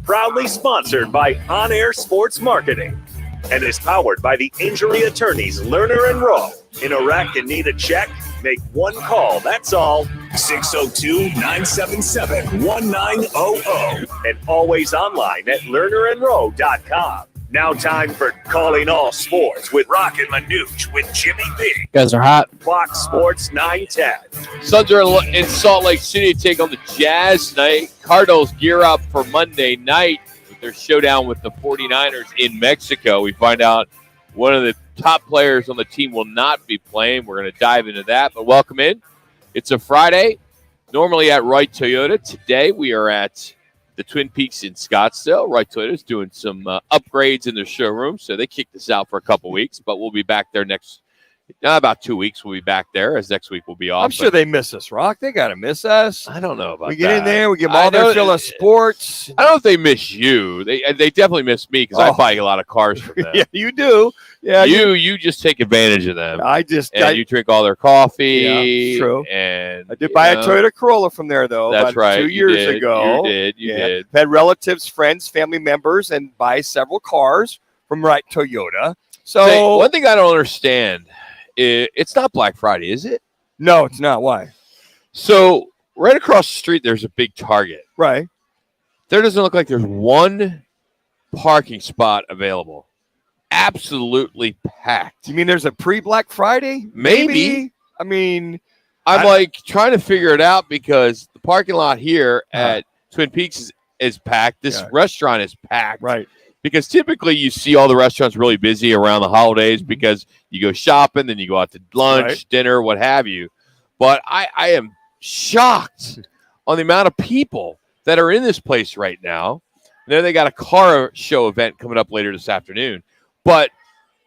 proudly sponsored by On Air Sports Marketing and is powered by the injury attorneys Lerner and Rowe. In Iraq and need a check? Make one call, that's all. 602-977-1900. And always online at lernerandrowe.com. Now time for Calling All Sports with Roc and Manuch with Jimmy B. You guys are hot. Fox Sports 910. Suns are in Salt Lake City to take on the Jazz tonight. Cardinals gear up for Monday night with their showdown with the 49ers in Mexico. We find out one of the top players on the team will not be playing. We're going to dive into that, but welcome in. It's a Friday, normally at Wright Toyota. Today we are at the Twin Peaks in Scottsdale. Wright Toyota is doing some upgrades in their showroom, so they kicked us out for a couple weeks, but we'll be back there about 2 weeks. We'll be back there, as next week we'll be off. I'm sure they miss us, Rock. They got to miss us. I don't know about that. We get in there, we give them all their fill of sports. I don't know if they miss you. They definitely miss me because I buy a lot of cars from them. Yeah, you do. Yeah, you just take advantage of them. You drink all their coffee. Yeah, true. And I did buy a Toyota Corolla from there, though. That's about right. 2 years ago. You did. Had relatives, friends, family members, and buy several cars from Wright Toyota. So one thing I don't understand. It's not Black Friday, is it? No, it's not. Why? So right across the street, there's a big Target. Right. There doesn't look like there's one parking spot available. Absolutely packed. You mean there's a pre-Black Friday? Maybe. I mean, I'm trying to figure it out because the parking lot here at Twin Peaks is packed. This restaurant is packed. Right. Because typically you see all the restaurants really busy around the holidays because you go shopping, then you go out to lunch, dinner, what have you. But I am shocked on the amount of people that are in this place right now. I know they got a car show event coming up later this afternoon, but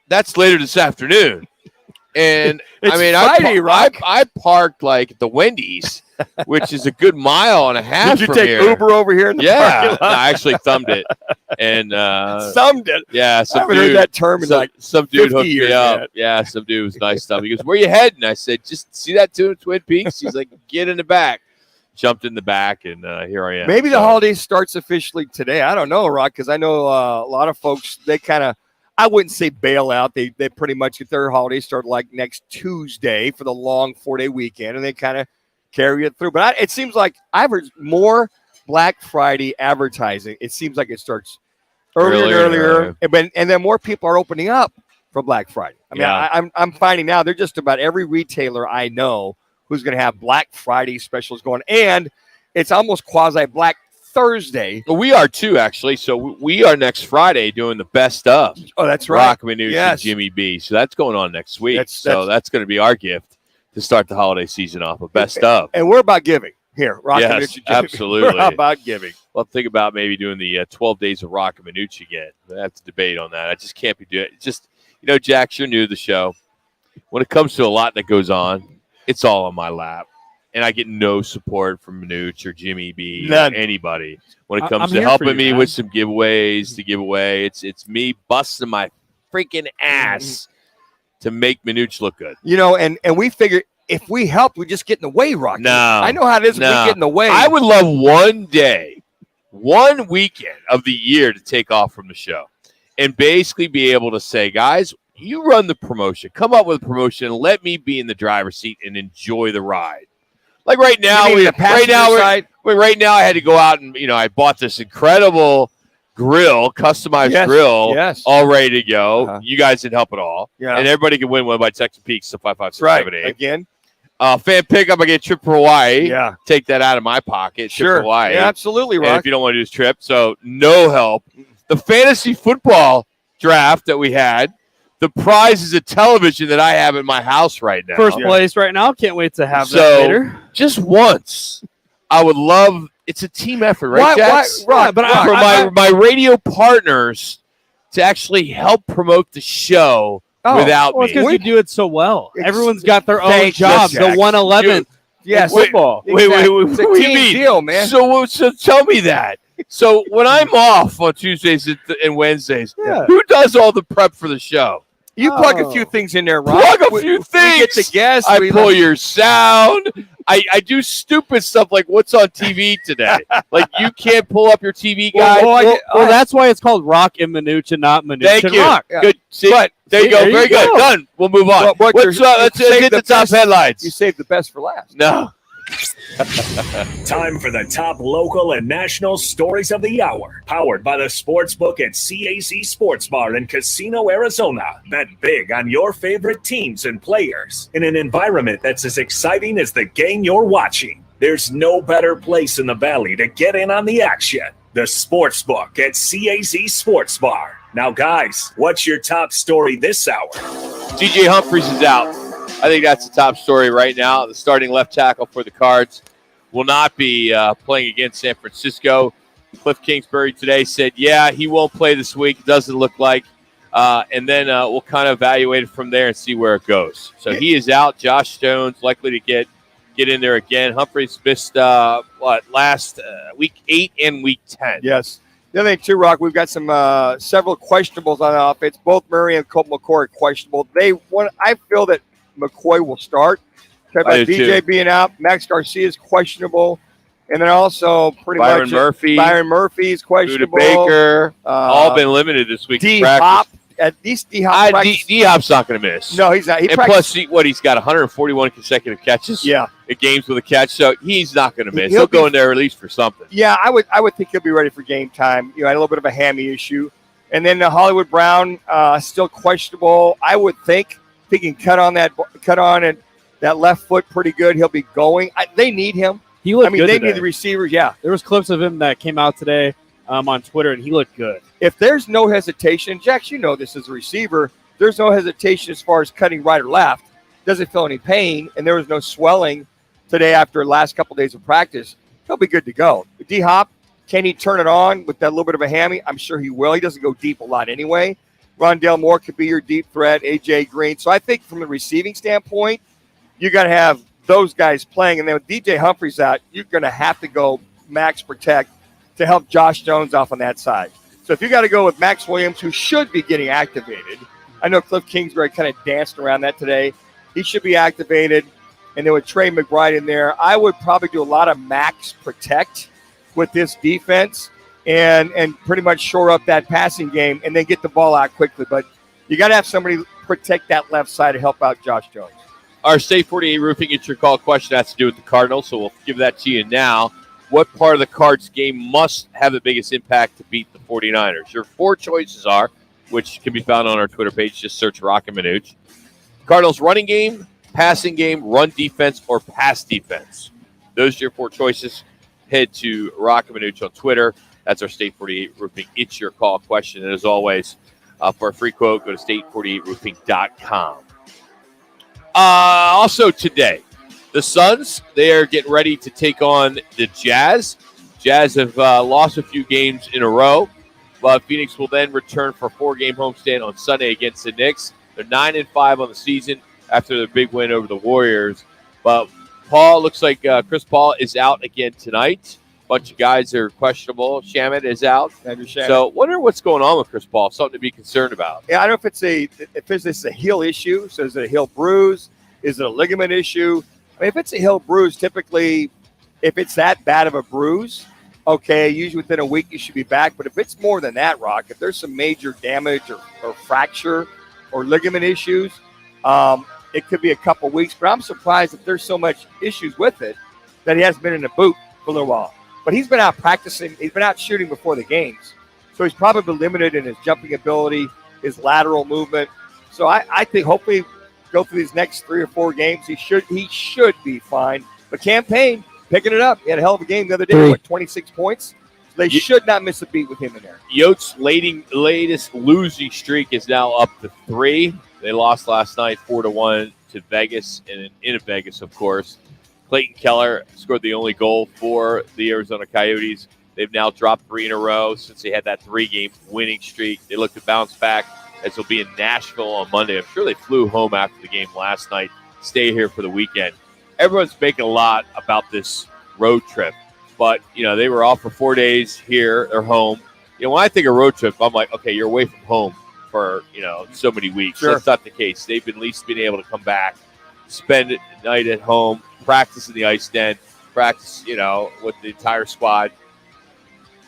that's later this afternoon. And it's Friday, I parked like at the Wendy's, which is a good mile and a half. Did you from take here. Uber over here in the parking lot? No, I actually thumbed it. And thumbed it. Yeah, I haven't heard that term in some dude hooked years me up. yet. Yeah, some dude was nice stuff. He goes, "Where you heading?" I said, "Just see that Twin Peaks." He's like, "Get in the back." Jumped in the back, and here I am. Maybe the holiday starts officially today. I don't know, Rock, because I know a lot of folks, they kind of, I wouldn't say bail out. They pretty much get their holiday start like next Tuesday for the long 4-day weekend, and they kind of carry it through. But it seems like I've heard more Black Friday advertising. It seems like it starts earlier. And then more people are opening up for Black Friday. I mean, I'm finding now they're just about every retailer I know who's going to have Black Friday specials going. And it's almost quasi-Black Thursday. Well, we are too, actually. So we are next Friday doing the best of. Oh, that's right. Roc and Manuch and Jimmy B. So that's going on next week. That's going to be our gift to start the holiday season off, a best of. And we're about giving here. Roc and Manuch and Jimmy. Absolutely. We're about giving. Well, think about maybe doing the 12 days of Roc and Manuch again. I have to debate on that. I just can't be doing it. Just, Jax, you're new to the show. When it comes to a lot that goes on, it's all on my lap. And I get no support from Manuch or Jimmy B or anybody when it comes to helping me with some giveaways to give away. It's me busting my freaking ass to make Manuch look good. And we figure if we help, we just get in the way, Rock. No. I know how it is when we get in the way. I would love one day, one weekend of the year to take off from the show and basically be able to say, guys, you run the promotion. Come up with a promotion and let me be in the driver's seat and enjoy the ride. Like right now, right now I had to go out and, I bought this incredible grill, customized grill, all ready to go. Uh-huh. You guys didn't help at all. Yeah. And everybody can win one by texting Peaks to 55678. Again. Fan pickup, I get a trip for Hawaii. Yeah. Take that out of my pocket. Trip Sure. for Hawaii. Yeah, absolutely, Rock. And if you don't want to do this trip, so no help. The fantasy football draft that we had, the prize is a television that I have in my house right now. First place right now. Can't wait to have that later. Just once, I would love. It's a team effort, right, Jax? Right. But for my radio partners to actually help promote the show without me. Because you do it so well. Everyone's got their own job. The 111th. Yes. Football. Wait. It's a team deal, man. So tell me that. So when I'm off on Tuesdays and Wednesdays, who does all the prep for the show? You plug a few things in there, Rob. Plug a few things. We get the guests. I pull your sound. I do stupid stuff like what's on TV today. Like you can't pull up your TV guide. Well, that's why it's called Roc and Manuch and not Manuch Thank and you. Roc. Yeah. Good. See, But there you go. Very good. Done. We'll move on. Let's hit the top headlines. You saved the best for last. No. Time for the top local and national stories of the hour. Powered by the Sportsbook at CAC Sports Bar in Casino, Arizona. Bet big on your favorite teams and players in an environment that's as exciting as the game you're watching. There's no better place in the Valley to get in on the action. The Sportsbook at CAC Sports Bar. Now, guys, what's your top story this hour? DJ Humphries is out. I think that's the top story right now. The starting left tackle for the Cards will not be playing against San Francisco. Cliff Kingsbury today said, yeah, he won't play this week. It doesn't look like. And then we'll kind of evaluate it from there and see where it goes. So he is out. Josh Jones likely to get in there again. Humphries missed, last week 8 and week 10. Yes. The other thing, too, Rock, we've got some several questionables on the offense. Both Murray and Colt McCoy are questionable. I feel that McCoy will start. Talk about DJ being out. Max Garcia is questionable. And then also Byron Murphy is questionable. Buda Baker, all been limited this week. D-Hop. At least D-Hop. D-Hop's not going to miss. No, he's not. Plus, he's got 141 consecutive catches. Yeah. In games with a catch, so he's not going to miss. He'll go in there at least for something. Yeah, I would think he'll be ready for game time. Had a little bit of a hammy issue. And then Hollywood Brown, still questionable. I would think if he can cut on that left foot pretty good, he'll be going. They need him. He looked good they today. need the receivers, yeah. There was clips of him that came out today on Twitter, and he looked good. If there's no hesitation, Jax, you know this as a receiver, there's no hesitation as far as cutting right or left. Doesn't feel any pain, and there was no swelling today after the last couple of days of practice. He'll be good to go. D-Hop, can he turn it on with that little bit of a hammy? I'm sure he will. He doesn't go deep a lot anyway. Rondale Moore could be your deep threat, A.J. Green. So I think from the receiving standpoint, you got to have those guys playing. And then with DJ Humphries out, you're going to have to go max protect to help Josh Jones off on that side. So if you got to go with Max Williams, who should be getting activated, I know Cliff Kingsbury kind of danced around that today. He should be activated. And then with Trey McBride in there, I would probably do a lot of max protect with this defense and pretty much shore up that passing game and then get the ball out quickly. But you got to have somebody protect that left side to help out Josh Jones. Our State 48 Roofing, it's your call question has to do with the Cardinals, so we'll give that to you now. What part of the Cards game must have the biggest impact to beat the 49ers? Your 4 choices are, which can be found on our Twitter page. Just search Roc and Manuch. Cardinals running game, passing game, run defense, or pass defense. Those are your 4 choices. Head to Roc and Manuch on Twitter. That's our State 48 Roofing. It's your call question. And as always, for a free quote, go to state48roofing.com. Also today, the Suns, they are getting ready to take on the Jazz. Jazz have lost a few games in a row, but Phoenix will then return for a 4-game homestand on Sunday against the Knicks. They're 9-5 on the season after their big win over the Warriors. But looks like Chris Paul is out again tonight. A bunch of guys are questionable. Shamet is out. So wonder what's going on with Chris Paul. Something to be concerned about. Yeah, I don't know if it's a heel issue. So is it a heel bruise? Is it a ligament issue? I mean, if it's a heel bruise, typically, if it's that bad of a bruise, okay, usually within a week you should be back. But if it's more than that, Rock, if there's some major damage or fracture or ligament issues, it could be a couple weeks. But I'm surprised if there's so much issues with it that he hasn't been in a boot for a little while. But he's been out practicing. He's been out shooting before the games. So he's probably limited in his jumping ability, his lateral movement. So I think hopefully go through these next 3 or 4 games. He should be fine. But campaign, picking it up. He had a hell of a game the other day. 26 points? So they should not miss a beat with him in there. Yotes' latest losing streak is now up to 3. They lost last night 4-1 to Vegas, and in Vegas, of course. Clayton Keller scored the only goal for the Arizona Coyotes. They've now dropped 3 in a row since they had that 3-game winning streak. They look to bounce back as they'll be in Nashville on Monday. I'm sure they flew home after the game last night, stay here for the weekend. Everyone's making a lot about this road trip, but, they were off for 4 days here. They're home. When I think of road trip, I'm like, okay, you're away from home for, so many weeks. Sure. That's not the case. They've at least been able to come back spend a night at home, practice in the ice den, practice, with the entire squad.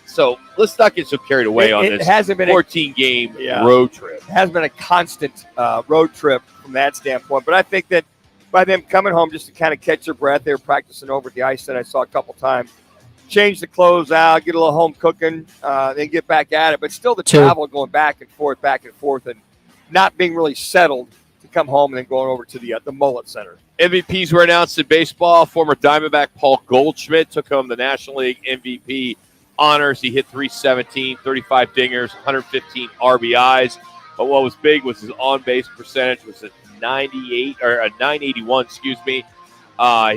So let's not get so carried away on this. It hasn't been 14-game road trip. It hasn't been a constant road trip from that standpoint. But I think that by them coming home just to kind of catch their breath, they were practicing over at the ice that I saw a couple times. Change the clothes out, get a little home cooking, then get back at it. But still the travel going back and forth, and not being really settled to come home and then going over to the Mullet Center. MVPs were announced in baseball. Former Diamondback Paul Goldschmidt took home the National League MVP honors. He hit 317, 35 dingers, 115 RBIs. But what was big was his on-base percentage was at 981,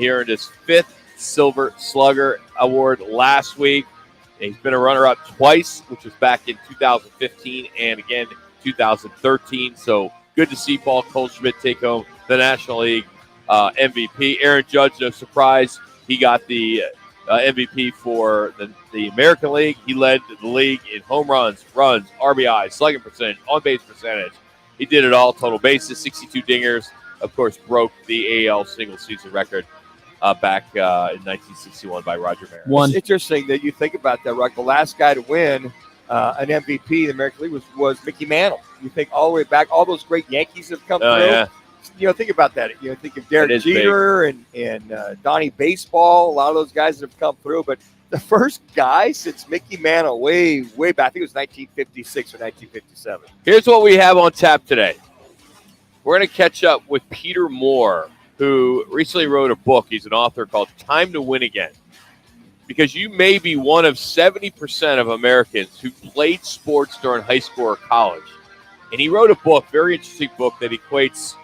He earned his 5th Silver Slugger Award last week. He's been a runner-up twice, which was back in 2015 and again 2013. So good to see Paul Goldschmidt take home the National League MVP. Aaron Judge, no surprise, he got the MVP for the American League. He led the league in home runs, RBIs, slugging percentage, on-base percentage. He did it all, total bases, 62 dingers. Of course, broke the AL single-season record back in 1961 by Roger Maris. It's interesting that you think about that, Rock. The last guy to win an MVP in the American League was Mickey Mantle. You think all the way back, all those great Yankees have come through. Yeah. Think about that. Think of Derek Jeter and Donnie Baseball. A lot of those guys that have come through. But the first guy since Mickey Mantle, way back, I think it was 1956 or 1957. Here's what we have on tap today. We're going to catch up with Peter Moore, who recently wrote a book. He's an author called Time to Win Again. Because you may be one of 70% of Americans who played sports during high school or college. And he wrote a book, very interesting book, that equates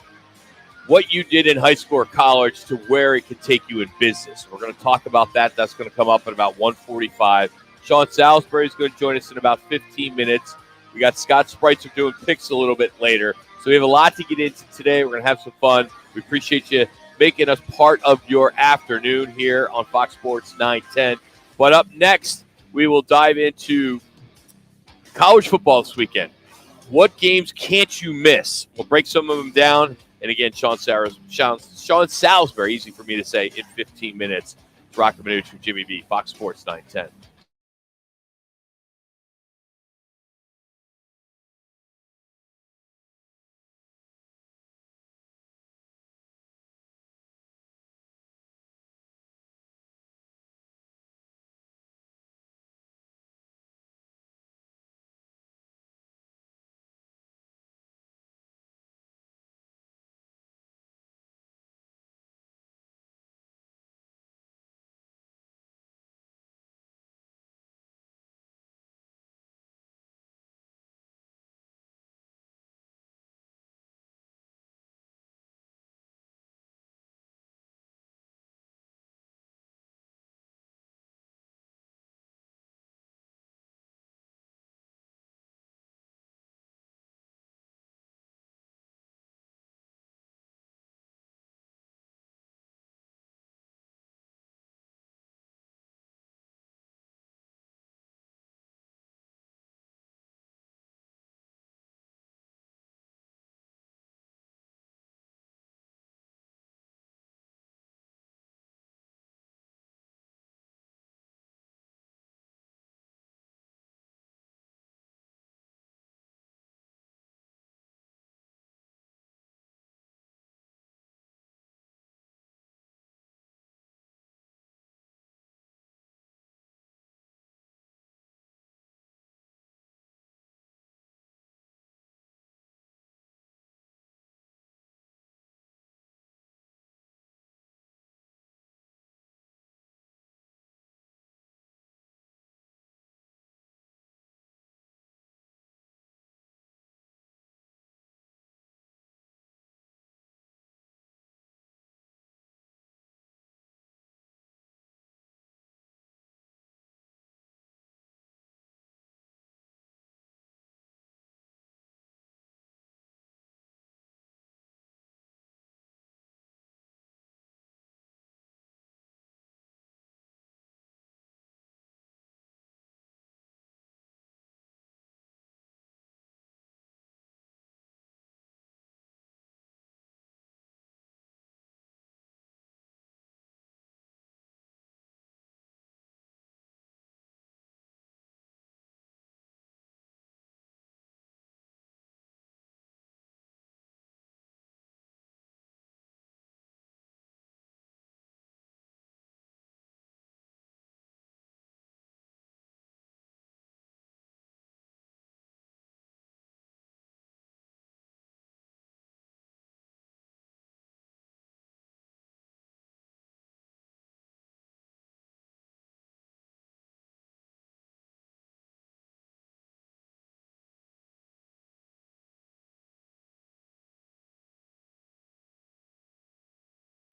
what you did in high school or college to where it could take you in business. We're going to talk about that. That's going to come up at about 1:45. Sean Salisbury is going to join us in about 15 minutes. We got Scott Spreitzer doing picks a little bit later. So we have a lot to get into today. We're going to have some fun. We appreciate you making us part of your afternoon here on Fox Sports 910. But up next, we will dive into college football this weekend. What games can't you miss? We'll break some of them down. And again, Sean Salisbury, easy for me to say, in 15 minutes. Roc and Manuch with Jimmy B, Fox Sports 910.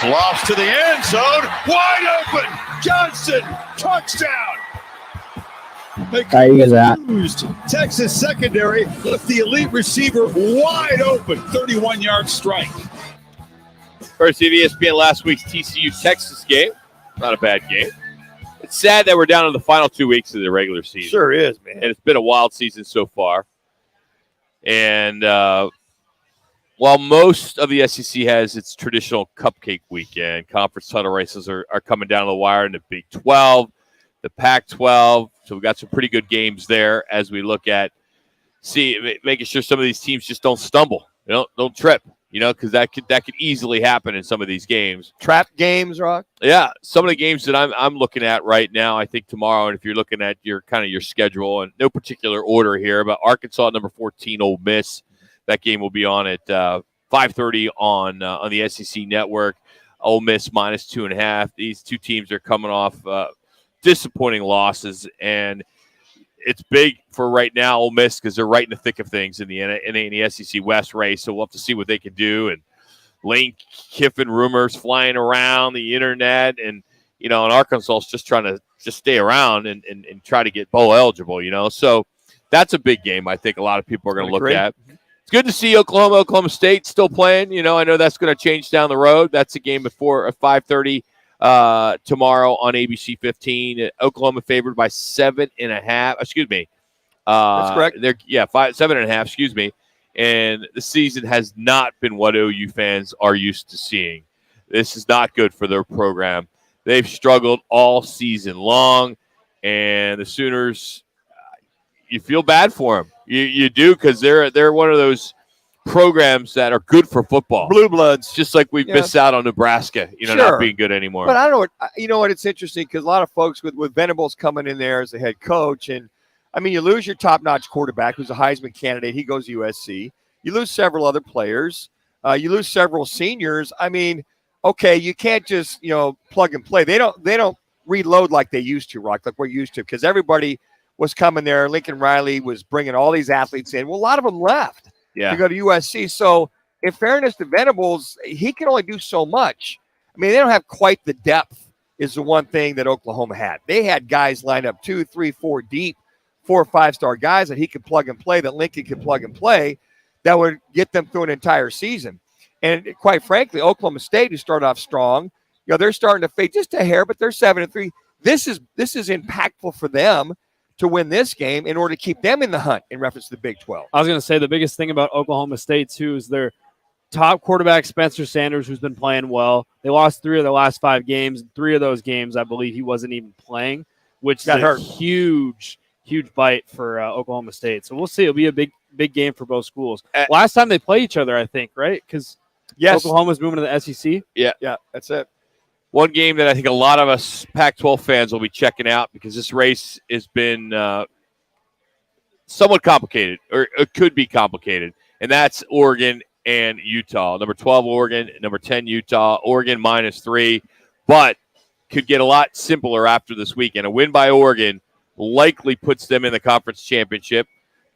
Lofts to the end zone, wide open. Johnson, touchdown. How you guys at? Texas secondary left the elite receiver wide open. 31-yard strike. First of ESPN last week's TCU-Texas game. Not a bad game. It's sad that we're down to the final 2 weeks of the regular season. Sure is, man. And it's been a wild season so far. And while most of the SEC has its traditional cupcake weekend, conference title races are coming down the wire in the Big 12, the Pac-12. So we've got some pretty good games there as we look at making sure some of these teams just don't stumble, don't trip, because that could easily happen in some of these games. Trap games, Rock? Yeah, some of the games that I'm looking at right now, I think tomorrow, and if you're looking at your schedule, and no particular order here, but Arkansas number 14, Ole Miss. That game will be on at 5:30 on the SEC Network. Ole Miss minus 2.5. These two teams are coming off disappointing losses, and it's big for right now, Ole Miss, because they're right in the thick of things in the SEC West race. So we'll have to see what they can do. And Lane Kiffin rumors flying around the internet, and and Arkansas is just trying to stay around and try to get bowl eligible. So that's a big game. I think a lot of people are going to look at. It's good to see Oklahoma State still playing. I know that's going to change down the road. That's a game before 5:30 tomorrow on ABC 15. Oklahoma favored by 7.5. Excuse me. That's correct. They're 7.5. Excuse me. And the season has not been what OU fans are used to seeing. This is not good for their program. They've struggled all season long, and the Sooners. You feel bad for them. You do, because they're one of those programs that are good for football. Blue Bloods. Just like we've missed out on Nebraska, not being good anymore. But I don't know what, it's interesting, because a lot of folks with Venables coming in there as the head coach, and you lose your top-notch quarterback who's a Heisman candidate. He goes to USC. You lose several other players. You lose several seniors. Okay, you can't just, plug and play. They don't reload like they used to, Rock, like we're used to, because everybody was coming there. Lincoln Riley was bringing all these athletes in. Well, a lot of them left to go to USC. So in fairness to Venables, he can only do so much. They don't have quite the depth is the one thing that Oklahoma had. They had guys lined up 2, 3, 4 deep, 4 or 5-star guys that he could plug and play, that Lincoln could plug and play, that would get them through an entire season. And quite frankly, Oklahoma State, who started off strong, they're starting to fade just a hair, but they're 7-3. This is impactful for them to win this game in order to keep them in the hunt in reference to the Big 12. I was going to say the biggest thing about Oklahoma State, too, is their top quarterback, Spencer Sanders, who's been playing well. They lost 3 of their last 5 games. 3 of those games, I believe, he wasn't even playing, which got hurt. Huge bite for Oklahoma State. So we'll see. It'll be a big game for both schools. Last time they play each other, I think, right? Because Oklahoma's moving to the SEC. Yeah, that's it. One game that I think a lot of us Pac-12 fans will be checking out, because this race has been somewhat complicated, or it could be complicated, and that's Oregon and Utah. Number 12, Oregon. Number 10, Utah. Oregon -3, but could get a lot simpler after this weekend. A win by Oregon likely puts them in the conference championship.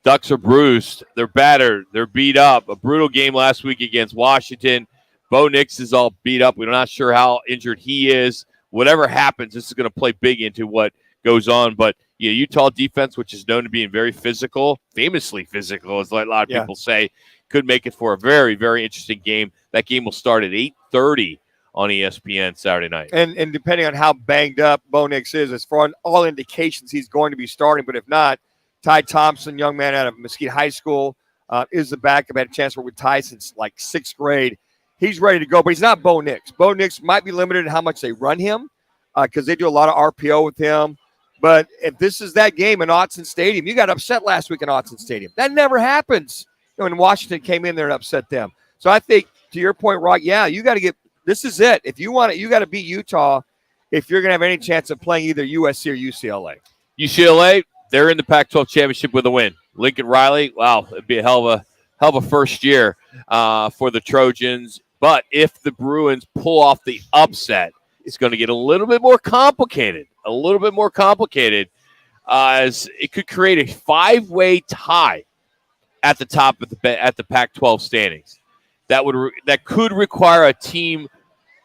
Ducks are bruised. They're battered. They're beat up. A brutal game last week against Washington. Bo Nix is all beat up. We're not sure how injured he is. Whatever happens, this is going to play big into what goes on. But Utah defense, which is known to being very physical, famously physical, as a lot of people say, could make it for a very, very interesting game. That game will start at 8:30 on ESPN Saturday night. And depending on how banged up Bo Nix is, as far as all indications, he's going to be starting. But if not, Ty Thompson, young man out of Mesquite High School, is the backup. I had a chance to work with Ty since like 6th grade. He's ready to go, but he's not Bo Nix. Bo Nix might be limited in how much they run him, because they do a lot of RPO with him. But if this is that game in Autzen Stadium, you got upset last week in Autzen Stadium. That never happens. When Washington came in there and upset them. So I think, to your point, Rock, you got to get – this is it. If you want it, you got to beat Utah if you're going to have any chance of playing either USC or UCLA. UCLA, they're in the Pac-12 championship with a win. Lincoln Riley, wow, it'd be a hell of a first year for the Trojans. But if the Bruins pull off the upset, it's going to get a little bit more complicated. As it could create a 5-way tie at the top of the Pac-12 standings. That could require a team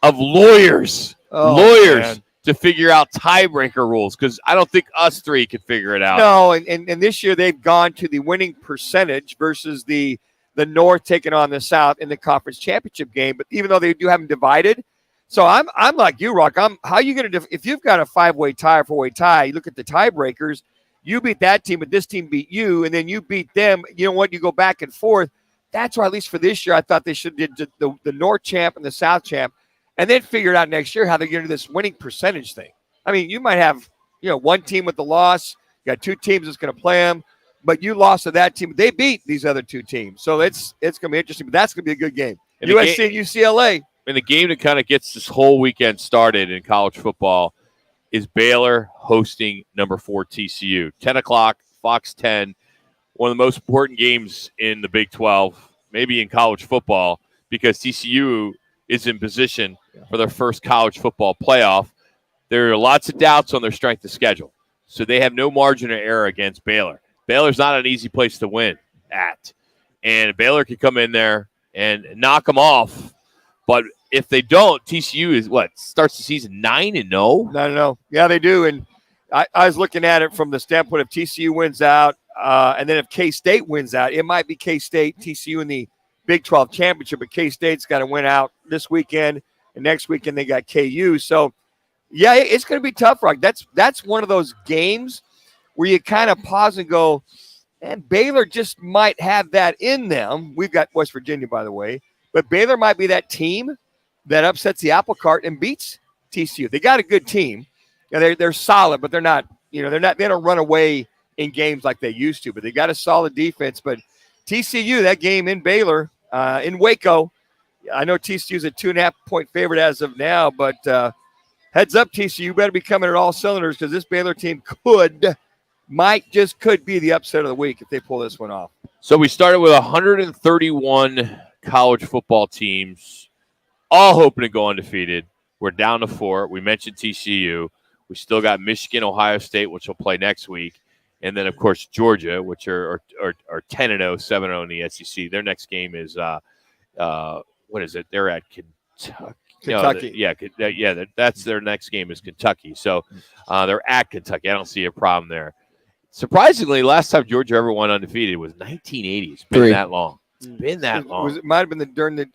of lawyers Man. to figure out tiebreaker rules, because I don't think us three can figure it out. No, and this year they've gone to the winning percentage versus the North taking on the South in the conference championship game. But even though they do have them divided, so I'm like you, Rock. How are you going to if you've got a 5-way tie or 4-way tie? You look at the tiebreakers. You beat that team, but this team beat you, and then you beat them. You know what? You go back and forth. That's why, at least for this year, I thought they should did the North champ and the South champ, and then figure out next year how they're going to do this winning percentage thing. I mean, you might have one team with the loss. You got two teams that's going to play them, but you lost to that team. They beat these other two teams, so it's going to be interesting. But that's going to be a good game. And USC and UCLA. And the game that kind of gets this whole weekend started in college football is Baylor hosting number 4 TCU. 10 o'clock, Fox 10. One of the most important games in the Big 12, maybe in college football, because TCU is in position for their first college football playoff. There are lots of doubts on their strength of schedule, so they have no margin of error against Baylor. Baylor's not an easy place to win at, and Baylor could come in there and knock them off. But if they don't, TCU is starts the season 9-0. No. Yeah, they do. And I was looking at it from the standpoint of TCU wins out, and then if K-State wins out, it might be K-State, TCU in the Big 12 championship, but K-State's got to win out this weekend, and next weekend they got KU. So, yeah, it's going to be tough, Rock. That's one of those games where you kind of pause and go, and Baylor just might have that in them. We've got West Virginia, by the way, but Baylor might be that team that upsets the apple cart and beats TCU. They got a good team. They're solid, but they're not. They don't run away in games like they used to. But they got a solid defense. But TCU, that game in Baylor, in Waco, I know TCU's a 2.5-point favorite as of now. But heads up, TCU better be coming at all cylinders, because this Baylor team could be the upset of the week if they pull this one off. So we started with 131 college football teams, all hoping to go undefeated. We're down to 4. We mentioned TCU. We still got Michigan, Ohio State, which will play next week. And then, of course, Georgia, which are 10-0, 7-0 in the SEC. Their next game is, what is it? They're at Kentucky. That's their next game is Kentucky. So they're at Kentucky. I don't see a problem there. Surprisingly, last time Georgia ever won undefeated was 1980. It's been that long. It's been that long. It might have been during the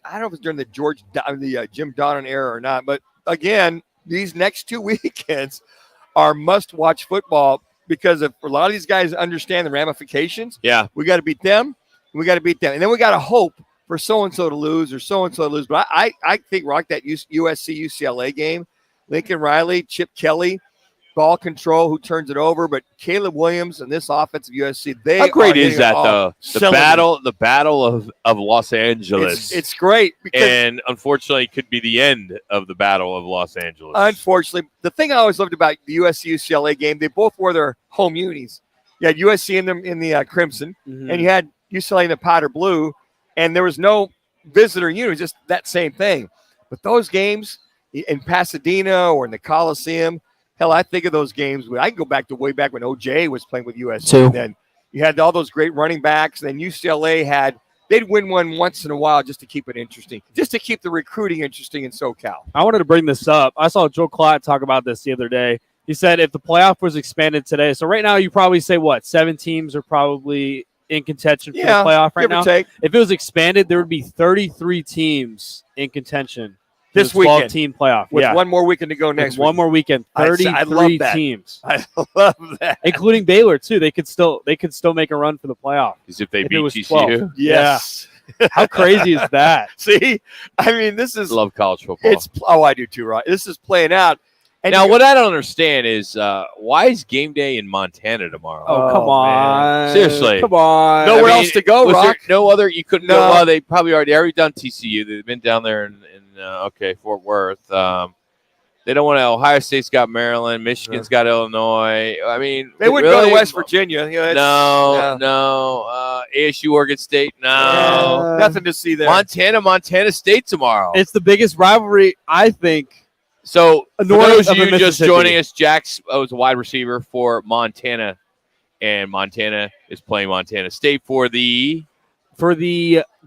Jim Donnan era or not. But again, these next 2 weekends are must-watch football, because if a lot of these guys understand the ramifications. Yeah, we got to beat them. And then we got to hope for so-and-so to lose or so-and-so to lose. But I think, Rock, that USC-UCLA game, Lincoln Riley, Chip Kelly, ball control, who turns it over, but Caleb Williams and this offense of USC, how great is that, though? The battle of Los Angeles. It's great, and unfortunately, it could be the end of the battle of Los Angeles. Unfortunately, the thing I always loved about the USC-UCLA game, they both wore their home unis. You had USC in the crimson, and you had UCLA in the powder blue, and there was no visitor uni, just that same thing. But those games in Pasadena or in the Coliseum, hell, I think of those games. I can go back to way back when OJ was playing with USC. And then you had all those great running backs. And then UCLA they'd win one once in a while just to keep it interesting, just to keep the recruiting interesting in SoCal. I wanted to bring this up. I saw Joe Klatt talk about this the other day. He said if the playoff was expanded today, so right now you probably say 7 teams are probably in contention for the playoff right now. If it was expanded, there would be 33 teams in contention. This weekend, 12-team playoff. With one more weekend to go next week. One more weekend, 33 teams. I love that. Including Baylor, too. They could still make a run for the playoff. Because if they beat TCU? Yes. Yeah. How crazy is that? See? I mean, this is... I love college football. I do too, right? This is playing out. And now, what I don't understand is why is game day in Montana tomorrow? Oh, come on. Man. Seriously. Come on. Nowhere else to go, Rock. No other? You couldn't go? Well, they probably already done TCU. They've been down there in Fort Worth. They don't want to. Ohio State's got Maryland. Michigan's got Illinois. I mean, they wouldn't go to West Virginia. No. ASU, Oregon State. No. Nothing to see there. Montana State tomorrow. It's the biggest rivalry, I think. So, for those of you just joining us, Jack was a wide receiver for Montana, and Montana is playing Montana State for the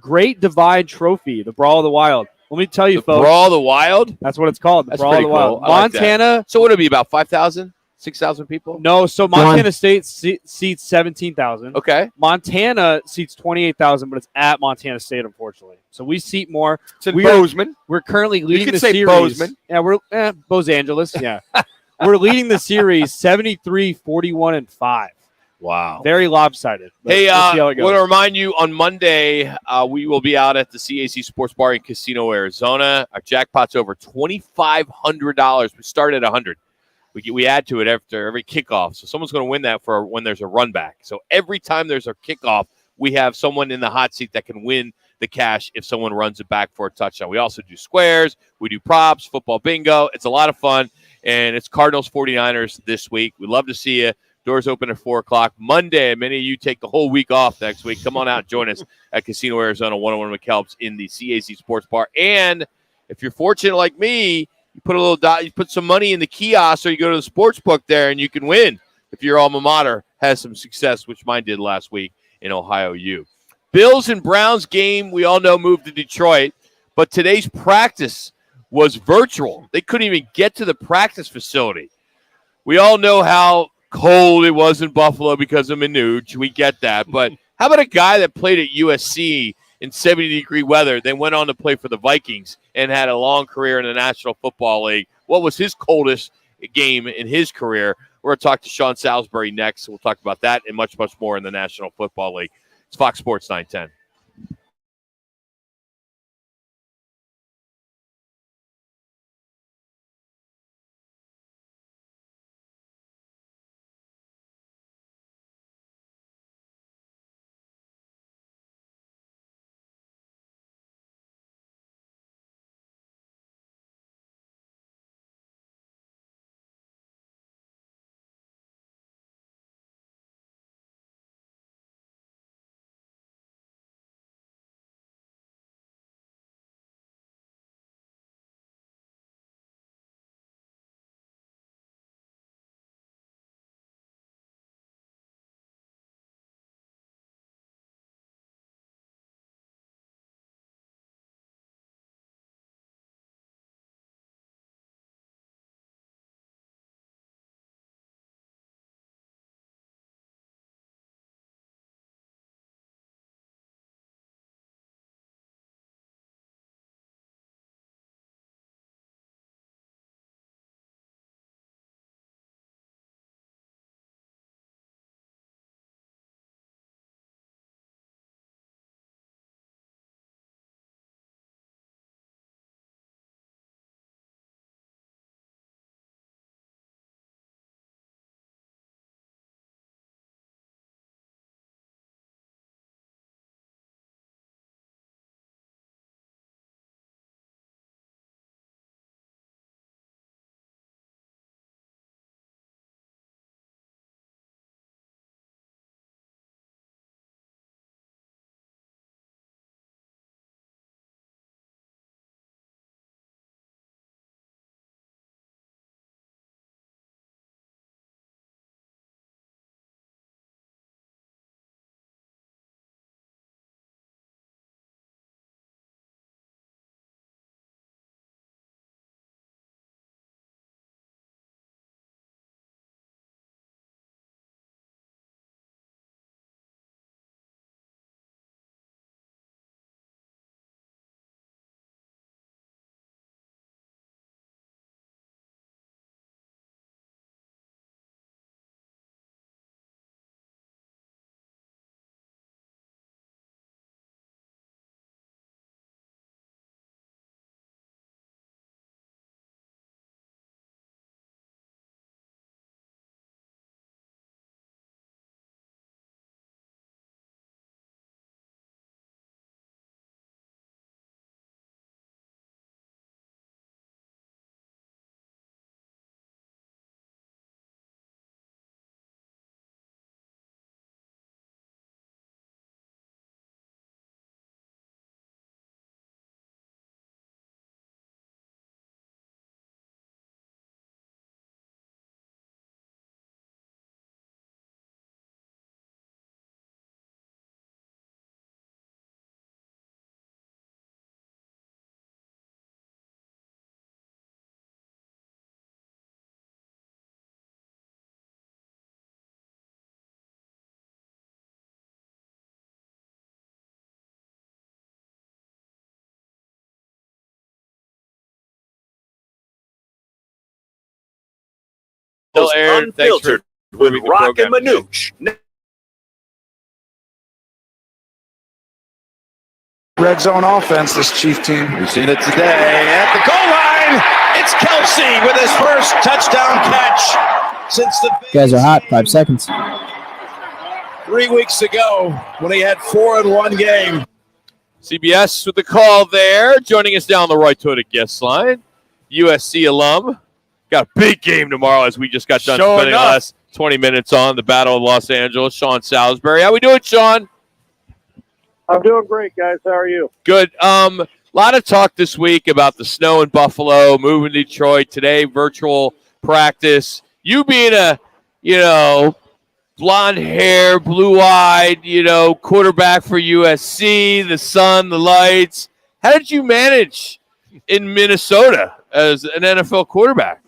Great Divide Trophy, the Brawl of the Wild. Let me tell you, The folks. Brawl of the Wild? That's what it's called. The That's Brawl of pretty the Wild. cool. I like that. Montana. So would it be about 5,000, 6,000 people? No, so Montana State seats 17,000. Okay. Montana seats 28,000, but it's at Montana State, unfortunately. So we seat more. It's in Bozeman. We're currently leading could the say series. Bozeman. Yeah, we're Los Angeles. Yeah, we're leading the series 73, 41, and 5. Wow. Very lopsided. Hey, we'll see how it goes. want to remind you, on Monday, we will be out at the CAC Sports Bar in Casino, Arizona. Our jackpot's over $2,500. We started at $100. We add to it after every kickoff. So someone's going to win that for when there's a run back. So every time there's a kickoff, we have someone in the hot seat that can win the cash if someone runs it back for a touchdown. We also do squares. We do props, football bingo. It's a lot of fun. And it's Cardinals 49ers this week. We'd love to see you. Doors open at 4 o'clock. Monday, many of you take the whole week off next week. Come on out and join us at Casino Arizona 101 McKelps in the CAC Sports Bar. And if you're fortunate like me, you put you put some money in the kiosk, or you go to the sports book there, and you can win if your alma mater has some success, which mine did last week in Ohio U. Bills and Browns game, we all know, moved to Detroit, but today's practice was virtual. They couldn't even get to the practice facility. We all know how cold it was in Buffalo because of Manuch. We get that. But how about a guy that played at USC in 70-degree weather, then went on to play for the Vikings and had a long career in the National Football League? What was his coldest game in his career? We're going to talk to Sean Salisbury next. We'll talk about that and much, much more in the National Football League. It's Fox Sports 910. Still aired. Unfiltered with Roc and Manuch. Red zone offense, this Chief team. We've seen it today at the goal line. It's Kelsey with his first touchdown catch since the You guys are hot. 5 seconds. 3 weeks ago when he had 4 in one game. CBS with the call there. Joining us down the right Toyota guest line, USC alum. Got a big game tomorrow as we just got done spending the last 20 minutes on the Battle of Los Angeles. Sean Salisbury. How we doing, Sean? I'm doing great, guys. How are you? Good. A lot of talk this week about the snow in Buffalo, moving to Detroit today, virtual practice. You being a, blonde hair, blue-eyed, quarterback for USC, the sun, the lights. How did you manage in Minnesota as an NFL quarterback?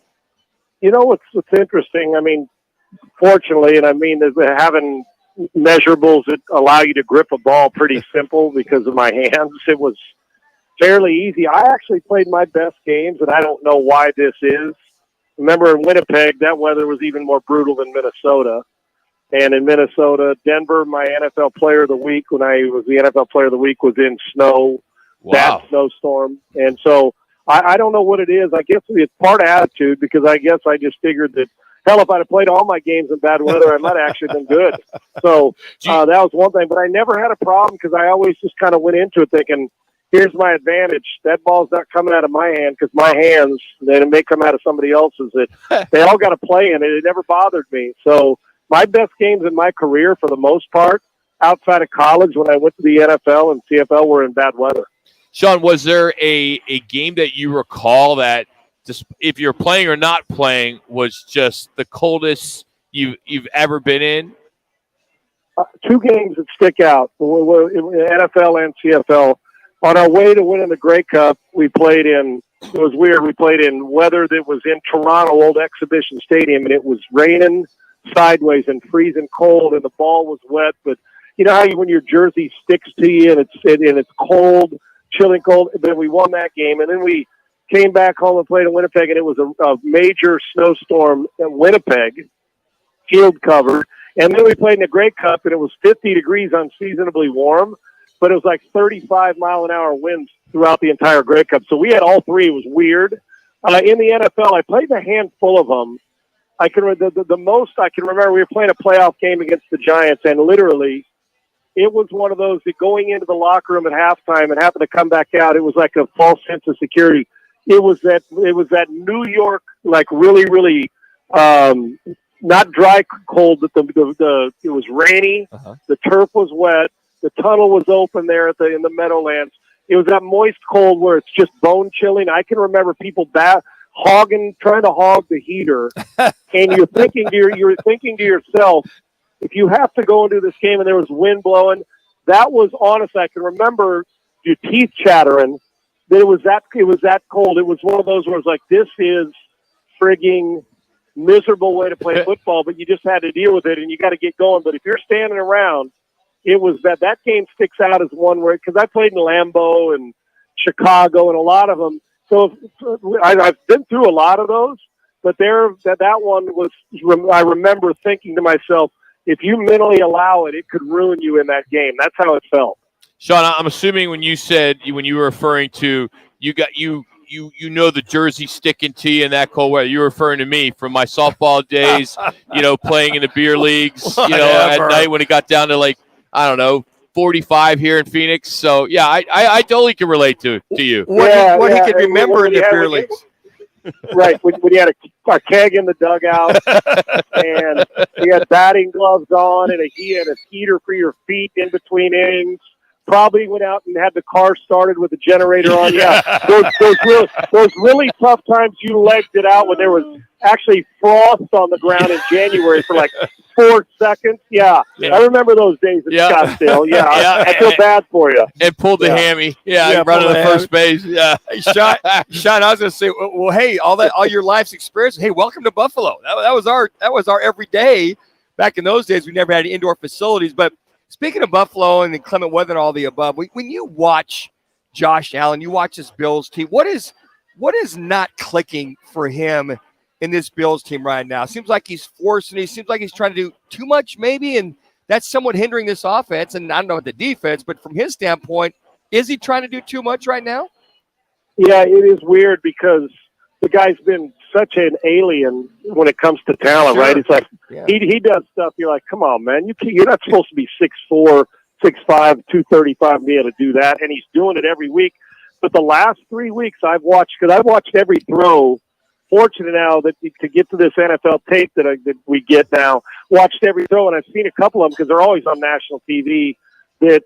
What's interesting? I mean, fortunately, and I mean, having measurables that allow you to grip a ball pretty simple because of my hands, it was fairly easy. I actually played my best games, and I don't know why this is. Remember in Winnipeg, that weather was even more brutal than Minnesota. And in Minnesota, Denver, my NFL player of the week, when I was the NFL player of the week, was in snow, bad snowstorm. And so I don't know what it is. I guess it's part attitude, because I guess I just figured that, hell, if I'd have played all my games in bad weather, I might have actually been good. So that was one thing. But I never had a problem because I always just kind of went into it thinking, here's my advantage. That ball's not coming out of my hand because my hands, then it may come out of somebody else's. They all got to play in it. It never bothered me. So my best games in my career, for the most part, outside of college when I went to the NFL and CFL, were in bad weather. Sean, was there a game that you recall that, just if you're playing or not playing, was just the coldest you've ever been in? 2 games that stick out, NFL and CFL. On our way to winning the Grey Cup, we played in, it was weird, we played in weather that was in Toronto, Old Exhibition Stadium, and it was raining sideways and freezing cold, and the ball was wet. But you know how when your jersey sticks to you and it's cold, chilling cold? But we won that game, and then we came back home and played in Winnipeg, and it was a major snowstorm in Winnipeg, field covered. And then we played in the Grey Cup, and it was 50 degrees, unseasonably warm, but it was like 35-mile-an-hour winds throughout the entire Grey Cup. So we had all 3. It was weird. In the NFL, I played a handful of them. I can the most I can remember, we were playing a playoff game against the Giants, and literally it was one of those that going into the locker room at halftime and having to come back out, it was like a false sense of security. It was that New York, like really, really not dry cold, but it was rainy. Uh-huh. The turf was wet. The tunnel was open there in the Meadowlands. It was that moist cold where it's just bone chilling. I can remember people trying to hog the heater, and you're thinking to yourself, if you have to go into this game and there was wind blowing, that was honest. I can remember your teeth chattering. That it was that cold. It was one of those where it's like, this is frigging miserable way to play football, but you just had to deal with it, and you got to get going. But if you're standing around, it was that game sticks out as one where, because I played in Lambeau and Chicago and a lot of them. So I've been through a lot of those, but that one was, I remember thinking to myself, if you mentally allow it, it could ruin you in that game. That's how it felt. Sean, I'm assuming when you were referring to the jersey sticking to you in that cold weather, you were referring to me from my softball days, playing in the beer leagues, at night when it got down to like, I don't know, 45 here in Phoenix. So yeah, I totally can relate to you. What he can remember in the beer leagues. Right, when you had a keg in the dugout, and you had batting gloves on, and he had a heater for your feet in between innings. Probably went out and had the car started with the generator on. Yeah, those really tough times you legged it out when there was actually frost on the ground in January for like 4 seconds. Yeah. I remember those days in Scottsdale. Yeah, I feel bad for you. And pulled the hammy. Running the first base. Yeah. Hey, Sean, I was going to say, well, hey, all your life's experience. Hey, welcome to Buffalo. That was our everyday. Back in those days, we never had indoor facilities. But speaking of Buffalo and inclement weather and all the above, when you watch Josh Allen, you watch this Bills team, what is not clicking for him in this Bills team right now. Seems like he's forcing. He seems like he's trying to do too much, maybe, and that's somewhat hindering this offense. And I don't know what the defense, but from his standpoint, is he trying to do too much right now? Yeah, it is weird because the guy's been such an alien when it comes to talent, Sure. right? It's like Yeah. he does stuff. You're like, come on, man, you're not supposed to be 6'4", 6'5", 235 and be able to do that, and he's doing it every week. But the last 3 weeks I've watched, because I've watched every throw. Fortunate now that to get to this NFL tape that we get now, watched every throw, and I've seen a couple of them because they're always on national TV. That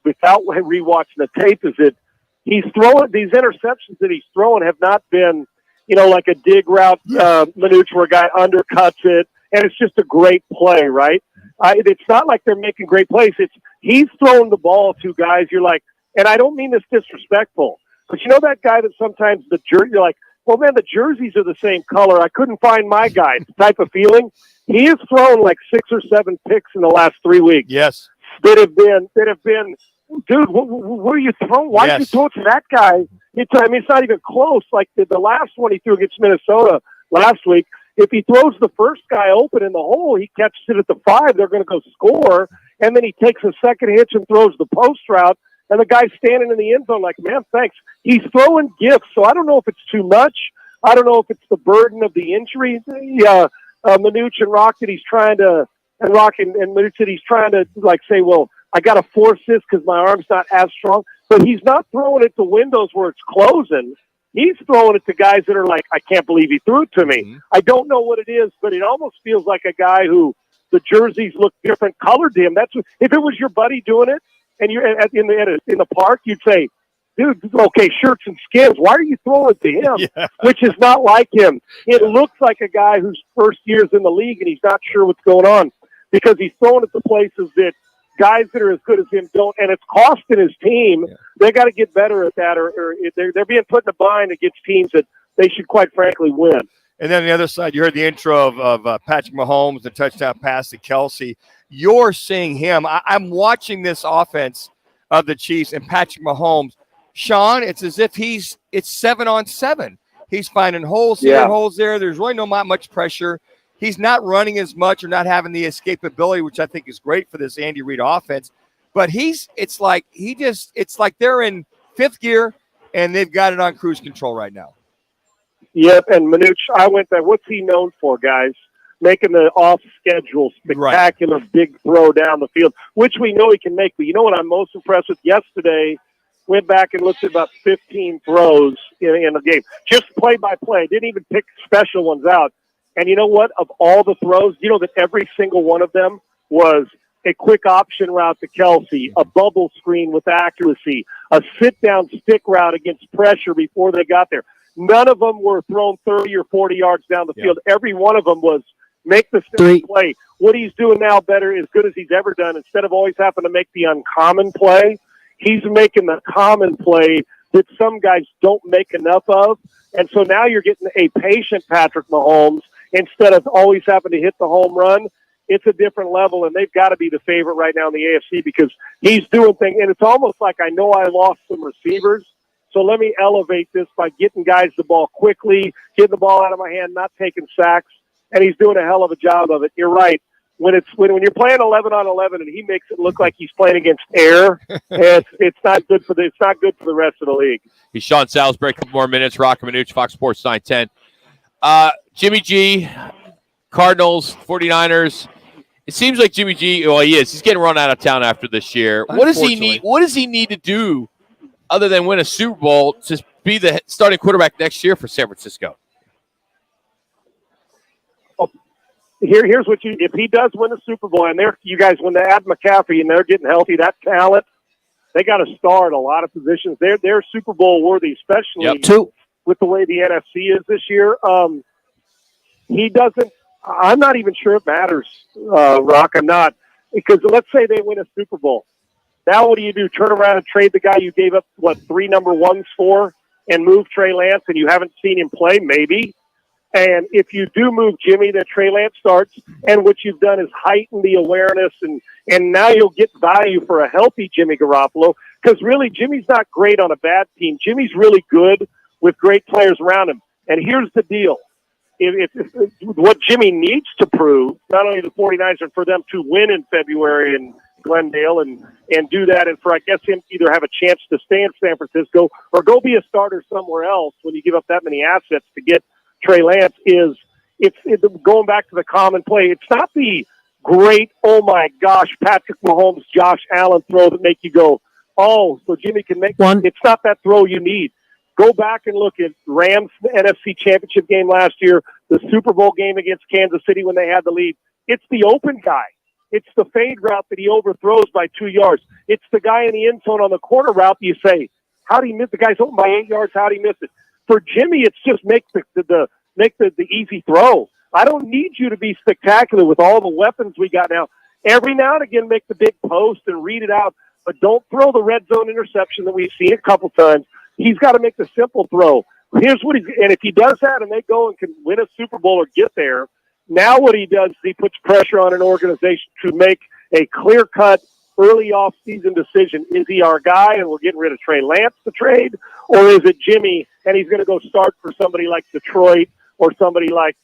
without rewatching the tape, is that he's throwing these interceptions that he's throwing have not been, like a dig route, Manuch, where a guy undercuts it, and it's just a great play, right? It's not like they're making great plays. He's throwing the ball to guys. You're like, and I don't mean this disrespectful, but that guy that sometimes you're like, well, man, the jerseys are the same color. I couldn't find my guy. Type of feeling. He has thrown like 6 or 7 picks in the last 3 weeks. Yes. That have been, dude, what are you throwing? Why did you throw it to that guy? It's not even close. Like the last one he threw against Minnesota last week, if he throws the first guy open in the hole, he catches it at the 5, they're going to go score. And then he takes a second hitch and throws the post route. And the guy's standing in the end zone like, man, thanks. He's throwing gifts. So I don't know if it's too much. I don't know if it's the burden of the injury. Manuch and Roc that he's trying to, and Roc and Manuch that he's trying to say, well, I got to force this because my arm's not as strong. But he's not throwing it to windows where it's closing. He's throwing it to guys that are like, I can't believe he threw it to me. Mm-hmm. I don't know what it is, but it almost feels like a guy who the jerseys look different colored to him. If it was your buddy doing it, and you're in the park, you'd say, dude, okay, shirts and skins. Why are you throwing it to him? Yeah. Which is not like him. It looks like a guy whose first year's in the league and he's not sure what's going on because he's throwing it to places that guys that are as good as him don't, and it's costing his team. Yeah. They got to get better at that, or they're being put in a bind against teams that they should, quite frankly, win. And then on the other side, you heard the intro of Patrick Mahomes, the touchdown pass to Kelsey. You're seeing him. I'm watching this offense of the Chiefs and Patrick Mahomes. Sean, it's as if it's 7-on-7. He's finding holes here, holes there. There's really not much pressure. He's not running as much or not having the escapability, which I think is great for this Andy Reid offense. But it's like they're in 5th gear and they've got it on cruise control right now. Yep, and Manuch, I went there. What's he known for, guys? Making the off-schedule, spectacular big throw down the field, which we know he can make. But you know what I'm most impressed with? Yesterday, went back and looked at about 15 throws in the game. Just play-by-play. Didn't even pick special ones out. And you know what? Of all the throws, you know that every single one of them was a quick option route to Kelsey, a bubble screen with accuracy, a sit-down stick route against pressure before they got there. None of them were thrown 30 or 40 yards down the field. Every one of them was make the same play. What he's doing now better, as good as he's ever done, instead of always having to make the uncommon play, he's making the common play that some guys don't make enough of. And so now you're getting a patient Patrick Mahomes instead of always having to hit the home run. It's a different level, and they've got to be the favorite right now in the AFC because he's doing things. And it's almost like I know I lost some receivers, so let me elevate this by getting guys the ball quickly, getting the ball out of my hand, not taking sacks, and he's doing a hell of a job of it. You're right. When you're playing 11-on-11 and he makes it look like he's playing against air, it's not good for the rest of the league. He's Sean Salisbury. A couple more minutes. Roc and Manuch, Fox Sports 910. Jimmy G, Cardinals, 49ers. It seems like Jimmy G. Well, he is. He's getting run out of town after this year. What does he need? What does he need to do other than win a Super Bowl to be the starting quarterback next year for San Francisco? Here's what if he does win a Super Bowl, and you guys, when they add McCaffrey and they're getting healthy, that talent, they got to start a lot of positions. They're Super Bowl worthy, especially with the way the NFC is this year. He doesn't. I'm not even sure it matters, Roc. I'm not, because let's say they win a Super Bowl. Now what do you do? Turn around and trade the guy you gave up 3 number ones for, and move Trey Lance, and you haven't seen him play, maybe. And if you do move Jimmy, then Trey Lance starts, and what you've done is heighten the awareness, and now you'll get value for a healthy Jimmy Garoppolo, because really Jimmy's not great on a bad team. Jimmy's really good with great players around him. And here's the deal. what Jimmy needs to prove, not only the 49ers, but for them to win in February in Glendale and do that, and for, I guess, him to either have a chance to stay in San Francisco or go be a starter somewhere else when you give up that many assets to get Trey Lance it's going back to the common play. It's not the great, oh my gosh, Patrick Mahomes, Josh Allen throw that make you go, oh, so Jimmy can make one. It's not that throw you need. Go back and look at Rams' NFC Championship game last year, the Super Bowl game against Kansas City when they had the lead. It's the open guy. It's the fade route that he overthrows by 2 yards. It's the guy in the end zone on the corner route that you say, how'd he miss? The guy's open by 8 yards. How'd he miss it? For Jimmy, it's just make the easy throw. I don't need you to be spectacular with all the weapons we got now. Every now and again, make the big post and read it out, but don't throw the red zone interception that we've seen a couple times. He's got to make the simple throw. And if he does that and they go and can win a Super Bowl or get there, now what he does is he puts pressure on an organization to make a clear-cut early off-season decision. Is he our guy and we're getting rid of Trey Lance to trade, or is it Jimmy and he's going to go start for somebody like Detroit or somebody like,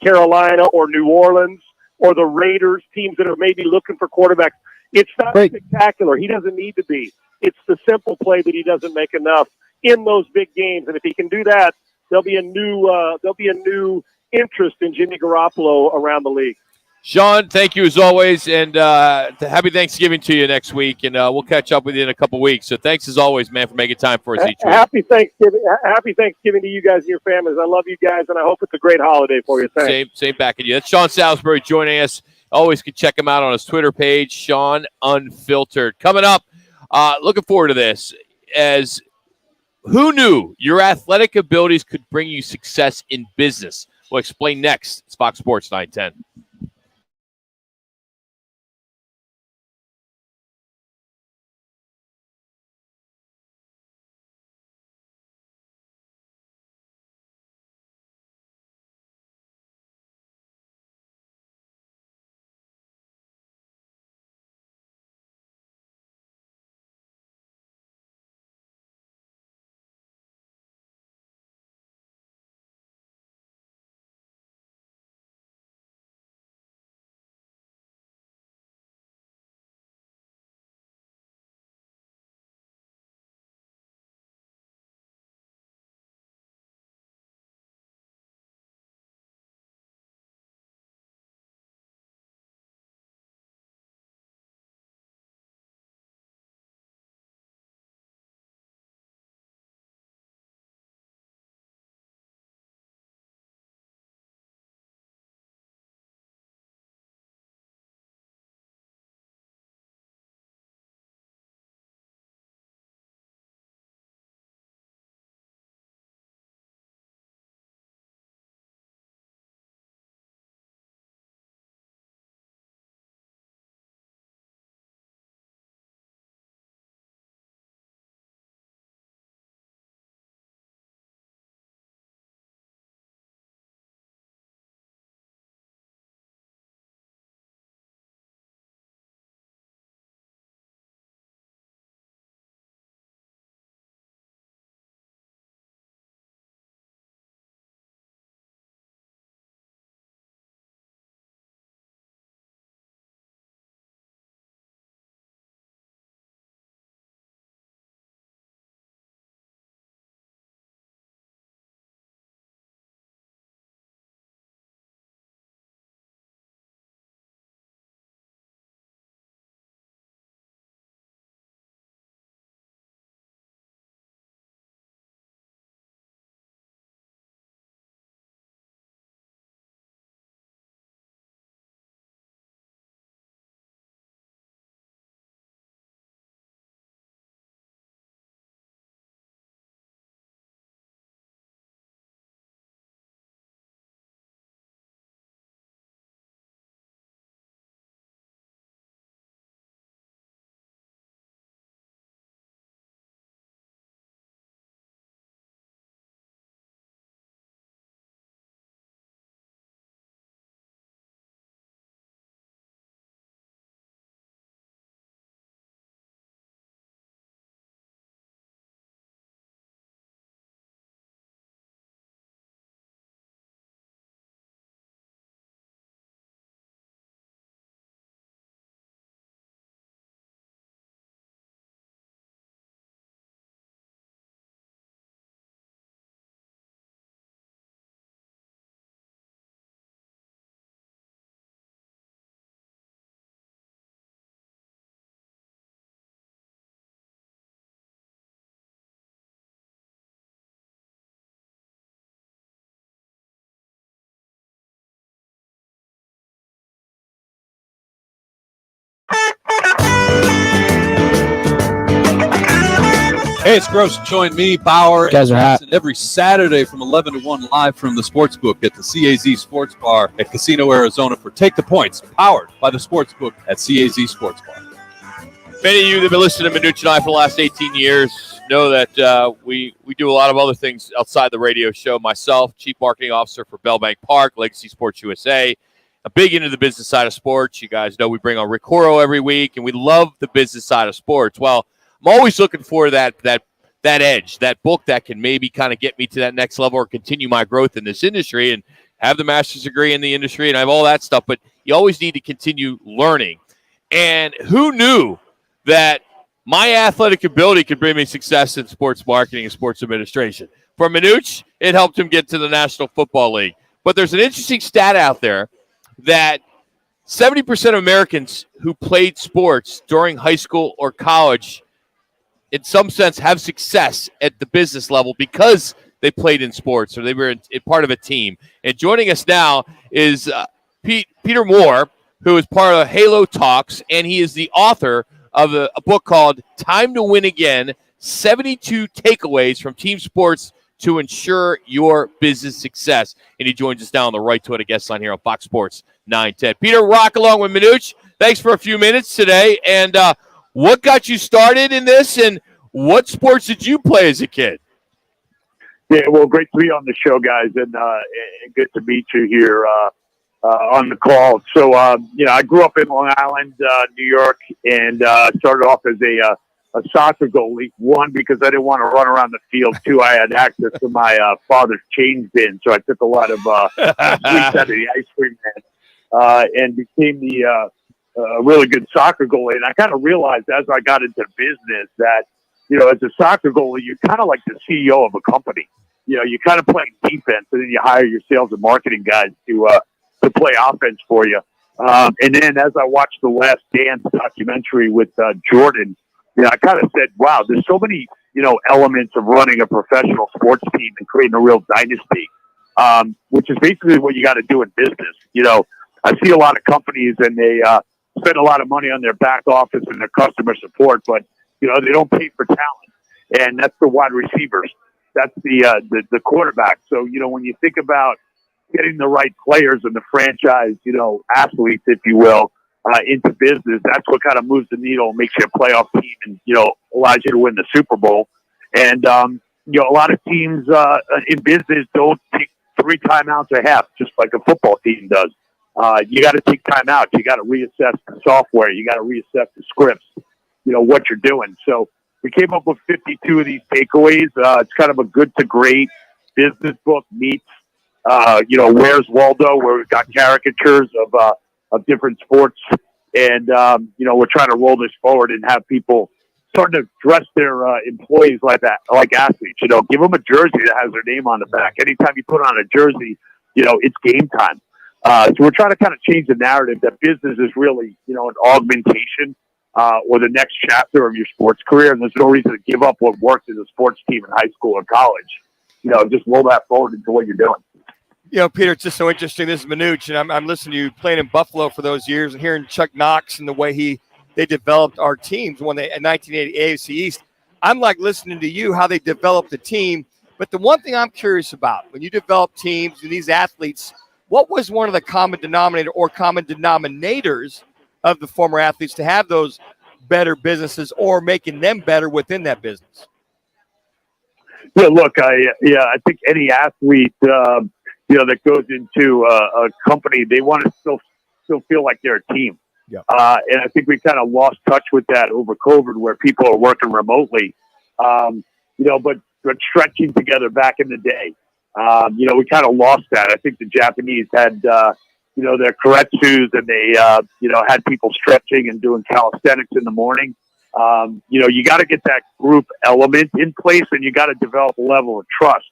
Carolina or New Orleans or the Raiders, teams that are maybe looking for quarterbacks? It's not spectacular. He doesn't need to be. It's the simple play that he doesn't make enough in those big games. And if he can do that, there'll be a new interest in Jimmy Garoppolo around the league. Sean, thank you as always, and happy Thanksgiving to you next week, and we'll catch up with you in a couple weeks. So thanks as always, man, for making time for us each week. Happy Thanksgiving to you guys and your families. I love you guys, and I hope it's a great holiday for you. Thanks. Same back at you. That's Sean Salisbury joining us. Always can check him out on his Twitter page, Sean Unfiltered. Coming up, looking forward to this. As who knew your athletic abilities could bring you success in business? We'll explain next. It's Fox Sports 910. Hey, it's Gross. Join me, Bauer, and Guys are hot. Jackson every Saturday from 11 to 1 live from the Sportsbook at the CAZ Sports Bar at Casino, Arizona for Take the Points, powered by the Sportsbook at CAZ Sports Bar. Many of you that have been listening to Manuch and I for the last 18 years know that we do a lot of other things outside the radio show. Myself, Chief Marketing Officer for Bellbank Park, Legacy Sports USA. I'm big into the business side of sports. You guys know we bring on Rick Coro every week, and we love the business side of sports. Well, I'm always looking for that edge, that book that can maybe kind of get me to that next level or continue my growth in this industry and have the master's degree in the industry and I have all that stuff. But you always need to continue learning. And who knew that my athletic ability could bring me success in sports marketing and sports administration? For Manuch, it helped him get to the National Football League. But there's an interesting stat out there that 70% of Americans who played sports during high school or college in some sense have success at the business level because they played in sports or they were in part of a team. And joining us now is Peter Moore, who is part of Halo Talks, and he is the author of a book called Time to Win Again, 72 Takeaways from Team Sports to Ensure Your Business Success. And he joins us now on the Right to It, a guest line here on Fox Sports 910. Peter, rock along with Manuch. Thanks for a few minutes today. And what got you started in this, and what sports did you play as a kid? Yeah, well, great to be on the show, guys, and good to meet you here on the call. So, I grew up in Long Island, New York, and started off as a soccer goalie. One, because I didn't want to run around the field. Two, I had access to my father's change bin, so I took a lot of sweets out of the ice cream man, and became the a really good soccer goalie. And I kind of realized as I got into business that, as a soccer goalie, you're kind of like the CEO of a company. You kind of play defense, and then you hire your sales and marketing guys to play offense for you. And then as I watched the Last Dance documentary with Jordan, I kind of said, wow, there's so many, elements of running a professional sports team and creating a real dynasty, which is basically what you got to do in business. I see a lot of companies and they spend a lot of money on their back office and their customer support, but they don't pay for talent, and that's the wide receivers. That's the quarterback. So when you think about getting the right players and the franchise, athletes, if you will, into business, that's what kind of moves the needle and makes you a playoff team, and allows you to win the Super Bowl. And a lot of teams in business don't take 3 timeouts a half, just like a football team does. You got to take time out. You got to reassess the software. You got to reassess the scripts, what you're doing. So we came up with 52 of these takeaways. It's kind of a good to great business book meets, Where's Waldo, where we've got caricatures of different sports. And, we're trying to roll this forward and have people starting to dress their employees like that, like athletes. Give them a jersey that has their name on the back. Anytime you put on a jersey, it's game time. So we're trying to kind of change the narrative that business is really, an augmentation or the next chapter of your sports career. And there's no reason to give up what worked as a sports team in high school or college. Just roll that forward into what you're doing. Peter, it's just so interesting. This is Manuch, and I'm listening to you playing in Buffalo for those years and hearing Chuck Knox and the way they developed our teams when they in 1980 AFC East. I'm like listening to you, how they developed the team. But the one thing I'm curious about, when you develop teams and these athletes, what was one of the common denominator or common denominators of the former athletes to have those better businesses or making them better within that business? Yeah, look, I think any athlete, that goes into a company, they want to still feel like they're a team. Yeah. And I think we kind of lost touch with that over COVID, where people are working remotely, but stretching together back in the day. We kind of lost that. I think the Japanese had, their karetsus, and they, had people stretching and doing calisthenics in the morning. You got to get that group element in place, and you got to develop a level of trust.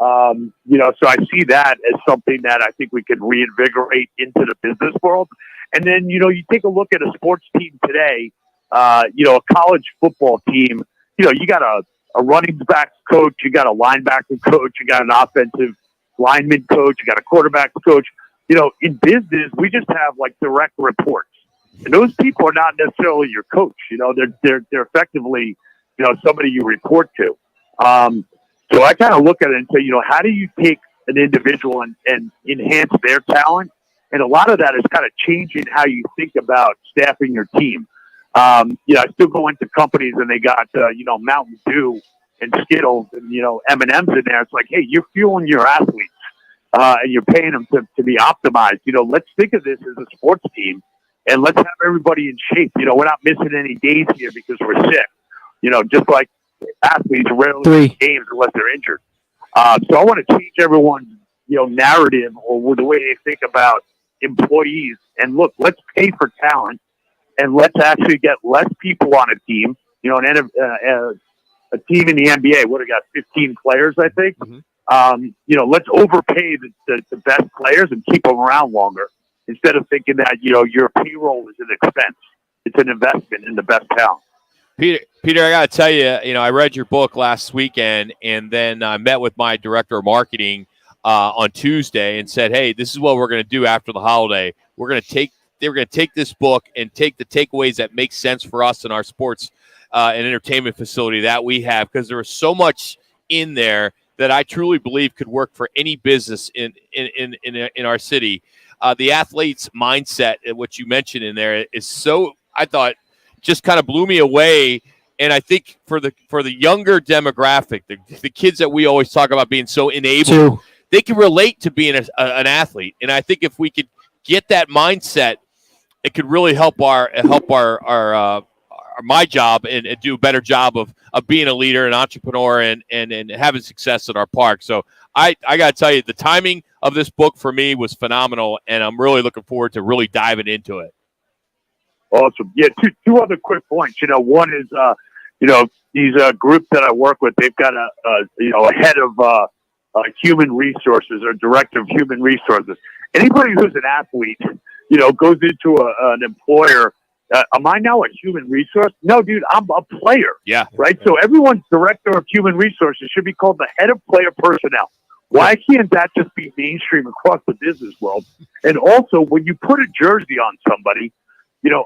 So I see that as something that I think we can reinvigorate into the business world. And then, you take a look at a sports team today, a college football team, you got a running back coach, you got a linebacker coach, you got an offensive lineman coach, you got a quarterback coach. In business, we just have like direct reports. And those people are not necessarily your coach. They're effectively, somebody you report to. So I kind of look at it and say, how do you take an individual and enhance their talent? And a lot of that is kind of changing how you think about staffing your team. I still go into companies and they got, Mountain Dew and Skittles and, M&Ms in there. It's like, hey, you're fueling your athletes and you're paying them to be optimized. Let's think of this as a sports team and let's have everybody in shape. We're not missing any days here because we're sick. Just like athletes rarely miss games unless they're injured. So I want to change everyone's, narrative or the way they think about employees. And look, let's pay for talent and let's actually get less people on a team. A team in the NBA would have got 15 players, I think. Mm-hmm. Let's overpay the best players and keep them around longer instead of thinking that, your payroll is an expense. It's an investment in the best talent. Peter, I got to tell you, I read your book last weekend, and then I met with my director of marketing on Tuesday and said, "Hey, this is what we're going to do after the holiday. We're going to take this book and take the takeaways that make sense for us in our sports and entertainment facility that we have, because there is so much in there that I truly believe could work for any business in our city. The athlete's mindset, what you mentioned in there, is so, I thought, just kind of blew me away. And I think for the younger demographic, the kids that we always talk about being so enabled, they can relate to being an athlete. And I think if we could get that mindset, it could really help my job and do a better job of being a leader, an entrepreneur, and having success at our park. So I got to tell you, the timing of this book for me was phenomenal, and I'm really looking forward to really diving into it. Awesome. Yeah, two other quick points. One is, these groups that I work with, they've got a head of human resources or director of human resources. Anybody who's an athlete, goes into an employer. Am I now a human resource? No, dude, I'm a player. Yeah. Right? So everyone's director of human resources should be called the head of player personnel. Why can't that just be mainstream across the business world? And also, when you put a jersey on somebody,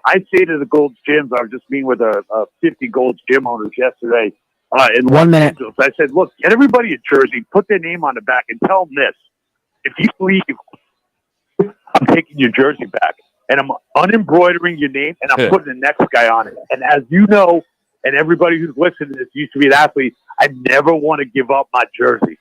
I say to the Gold's Gyms, I was just meeting with 50 Gold's Gym owners yesterday in Los Angeles. I said, look, get everybody a jersey, put their name on the back, and tell them this. If you leave, I'm taking your jersey back, and I'm unembroidering your name, and I'm putting the next guy on it. And as you know, and everybody who's listening to this used to be an athlete, I never want to give up my jersey.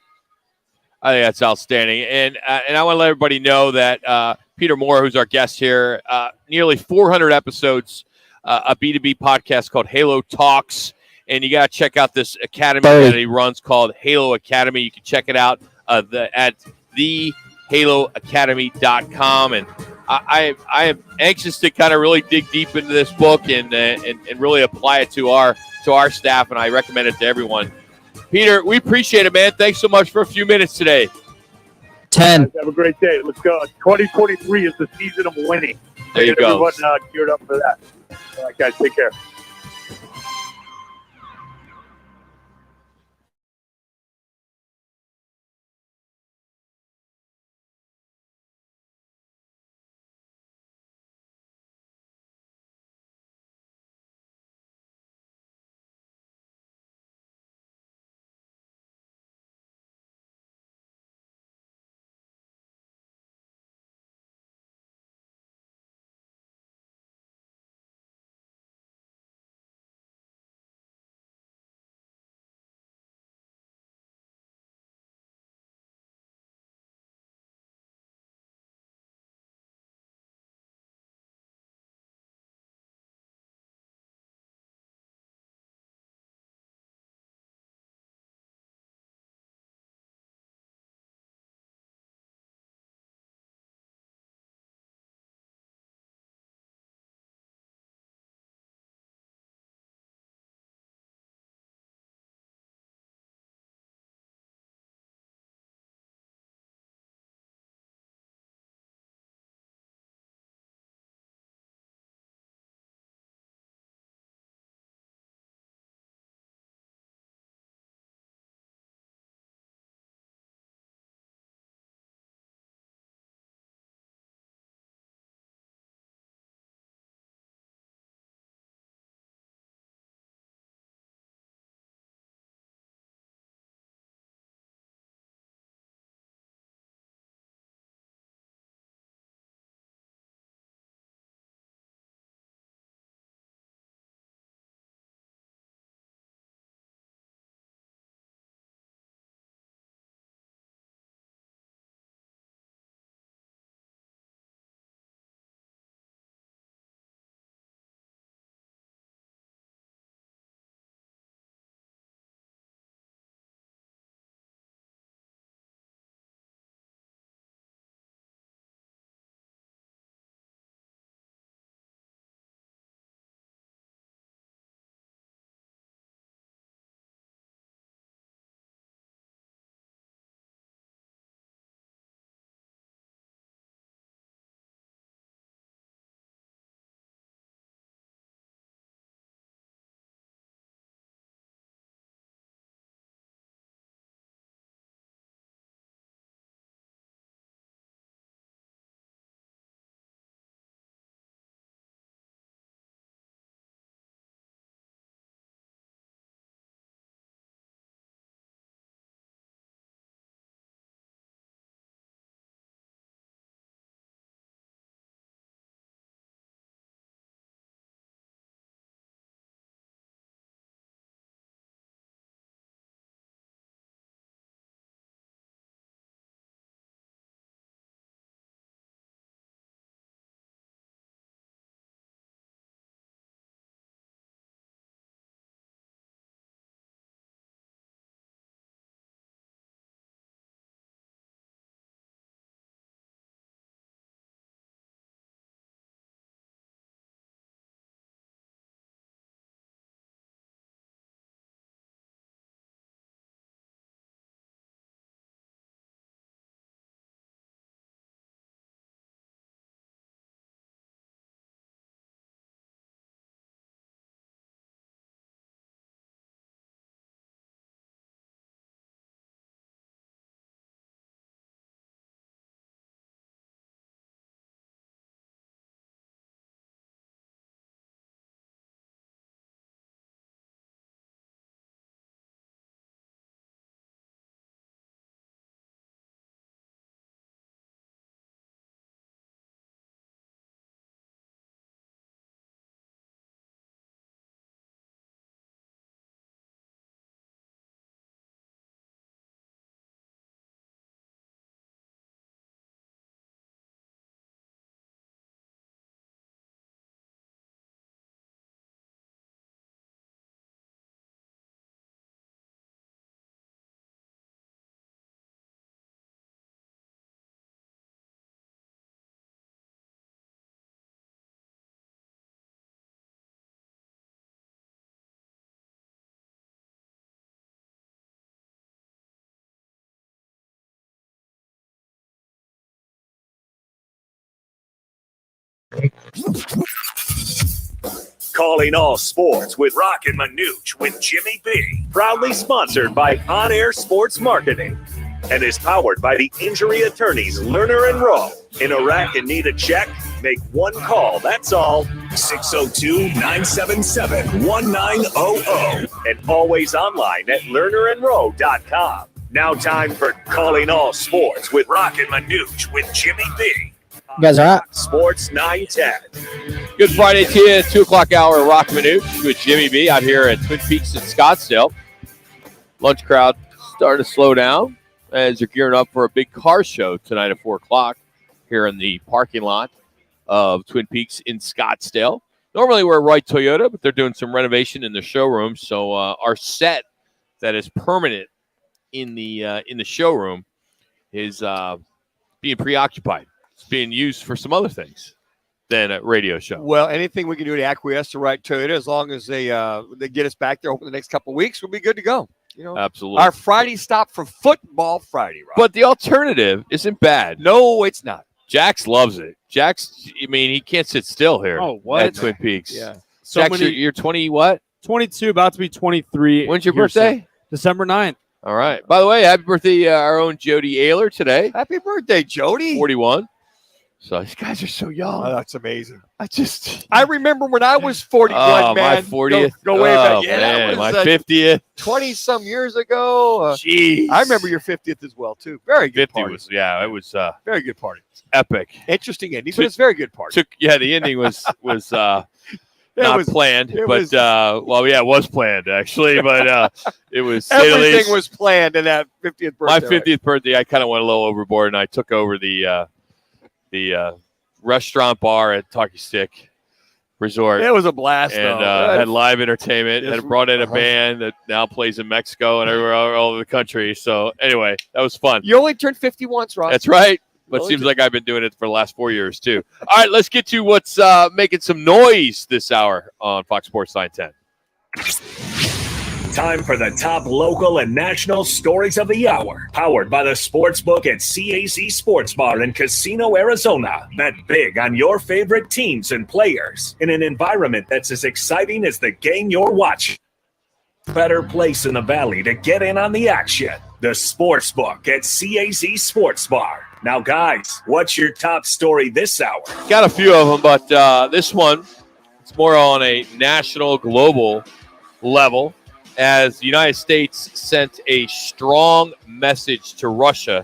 I think that's outstanding. And I want to let everybody know that Peter Moore, who's our guest here, nearly 400 episodes, a B2B podcast called Halo Talks. And you got to check out this academy that he runs called Halo Academy. You can check it out at thehaloacademy.com. And I am anxious to kind of really dig deep into this book and really apply it to our staff. And I recommend it to everyone. Peter, we appreciate it, man. Thanks so much for a few minutes today. 10. Guys, have a great day. Let's go. 2023 is the season of winning. There you go. Everyone geared up for that. All right, guys, take care. Calling all sports with Roc and Manuch with Jimmy B. Proudly sponsored by On Air Sports Marketing and is powered by the injury attorneys Lerner and Rowe. In Iraq and need a check? Make one call, that's all. 602-977-1900. And always online at lernerandrowe.com. Now time for Calling All Sports with Roc and Manuch with Jimmy B. You guys all right? Sports 910. Good Friday to you. 2 o'clock hour, Roc and Manuch with Jimmy B out here at Twin Peaks in Scottsdale. Lunch crowd starting to slow down as they're gearing up for a big car show tonight at 4 o'clock here in the parking lot of Twin Peaks in Scottsdale. Normally we're at Wright Toyota, but they're doing some renovation in the showroom. So our set that is permanent in the showroom is being preoccupied. It's being used for some other things than a radio show. Well, anything we can do to acquiesce to Wright Toyota, as long as they get us back there over the next couple of weeks, we'll be good to go. You know, absolutely. Our Friday stop for football Friday, right? But the alternative isn't bad. No, it's not. Jax loves it. Jax, I mean, he can't sit still here at Twin Peaks. Yeah. So Jax, you're 20 what? 22, about to be 23. When's your birthday? December 9th. All right. By the way, happy birthday, our own Jody Ayler today. Happy birthday, Jody. 41. So these guys are so young. Oh, that's amazing. I remember when I was 41, man. My 40th. Go way back. Oh, Yeah, man, that was my 50th. 20-some years ago. Jeez. I remember your 50th as well, too. Very good 50 party. was, it was Very good party. epic. Interesting ending, but it's very good party. The ending was not planned, it was planned actually, but it was everything was planned in that 50th birthday. My 50th birthday, I kind of went a little overboard, and I took over the restaurant bar at Talkie Stick Resort. It was a blast, and had live entertainment. Had brought in a band that now plays in Mexico and everywhere all over the country. So anyway, that was fun. You only turned 50 once, Rob. That's right. But it seems like I've been doing it for the last 4 years, too. All right, let's get to what's making some noise this hour on Fox Sports 910. Time for the top local and national stories of the hour. Powered by the Sportsbook at CAC Sports Bar in Casino, Arizona. Bet big on your favorite teams and players in an environment that's as exciting as the game you're watching. Better place in the valley to get in on the action. The Sportsbook at CAC Sports Bar. Now, guys, what's your top story this hour? Got a few of them, but this one, it's more on a national, global level, as the United States sent a strong message to Russia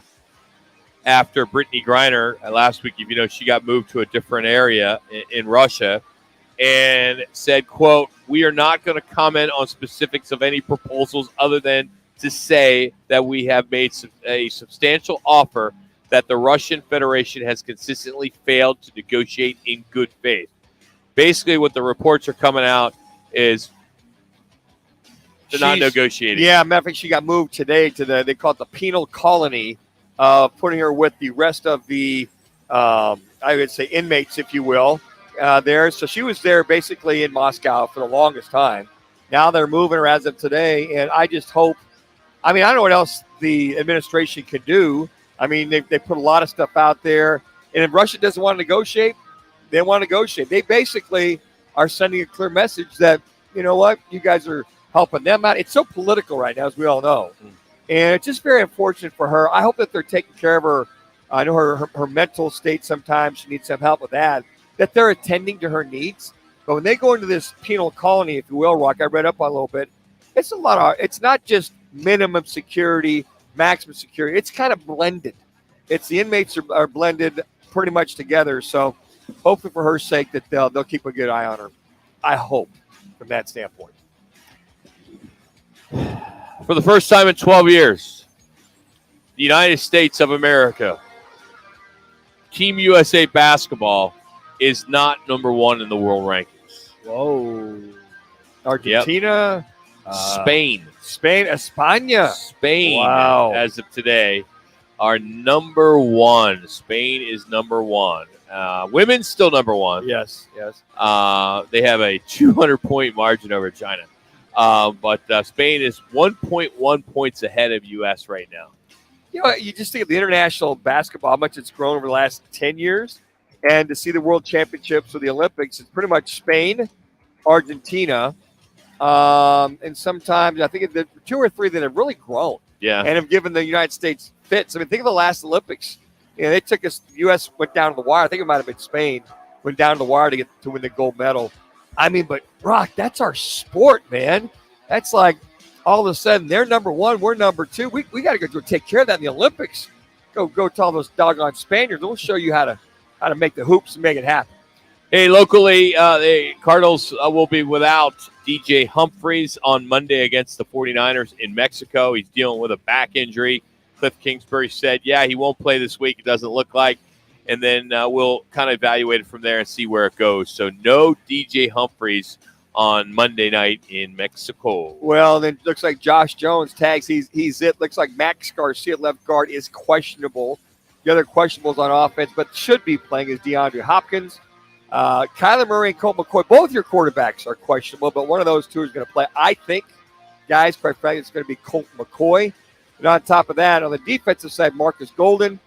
after Brittany Griner last week. If you know, she got moved to a different area in Russia and said, quote, "We are not going to comment on specifics of any proposals other than to say that we have made a substantial offer that the Russian Federation has consistently failed to negotiate in good faith." Basically, what the reports are coming out is they're not negotiating. Yeah, matter of fact, she got moved today to they call it the penal colony, putting her with the rest of the, I would say, inmates, if you will, there. So she was there basically in Moscow for the longest time. Now they're moving her as of today, and I just hope, I don't know what else the administration could do. They put a lot of stuff out there. And if Russia doesn't want to negotiate, they want to negotiate. They basically are sending a clear message that, you know what, you guys are helping them out. It's so political right now, as we all know. And it's just very unfortunate for her. I hope that they're taking care of her. I know her mental state sometimes. She needs some help with that they're attending to her needs. But when they go into this penal colony, if you will, Rock, I read up on a little bit, it's it's not just minimum security, maximum security. It's kind of blended. It's the inmates are blended pretty much together. So hopefully for her sake that they'll keep a good eye on her. I hope from that standpoint. For the first time in 12 years, the United States of America, Team USA basketball is not number one in the world rankings. Whoa. Argentina. Yep. Spain. España. Spain, wow. As of today, are number one. Spain is number one. Women's still number one. Yes. They have a 200-point margin over China. But Spain is 1.1 points ahead of U.S. right now. You know, you just think of the international basketball, how much it's grown over the last 10 years. And to see the World Championships or the Olympics, it's pretty much Spain, Argentina, and sometimes I think the 2 or 3 that have really grown and have given the United States fits. I mean, think of the last Olympics. They took us. The U.S. went down to the wire. I think it might have been Spain went down to the wire to win the gold medal. I mean, but Rock, that's our sport, man. That's like all of a sudden they're number 1, we're number 2. We got to go take care of that in the Olympics. Go tell those doggone Spaniards. We'll show you how to make the hoops and make it happen. Hey, locally, the Cardinals will be without DJ Humphries on Monday against the 49ers in Mexico. He's dealing with a back injury. Cliff Kingsbury said, he won't play this week. It doesn't look like. And then we'll kind of evaluate it from there and see where it goes. So no DJ Humphries on Monday night in Mexico. Well, then it looks like Josh Jones tags. He's it. Looks like Max Garcia, left guard, is questionable. The other questionables on offense, but should be playing, is DeAndre Hopkins. Kyler Murray and Colt McCoy, both your quarterbacks are questionable, but one of those two is going to play. I think, guys, quite frankly, it's going to be Colt McCoy. And on top of that, on the defensive side, Marcus Golden,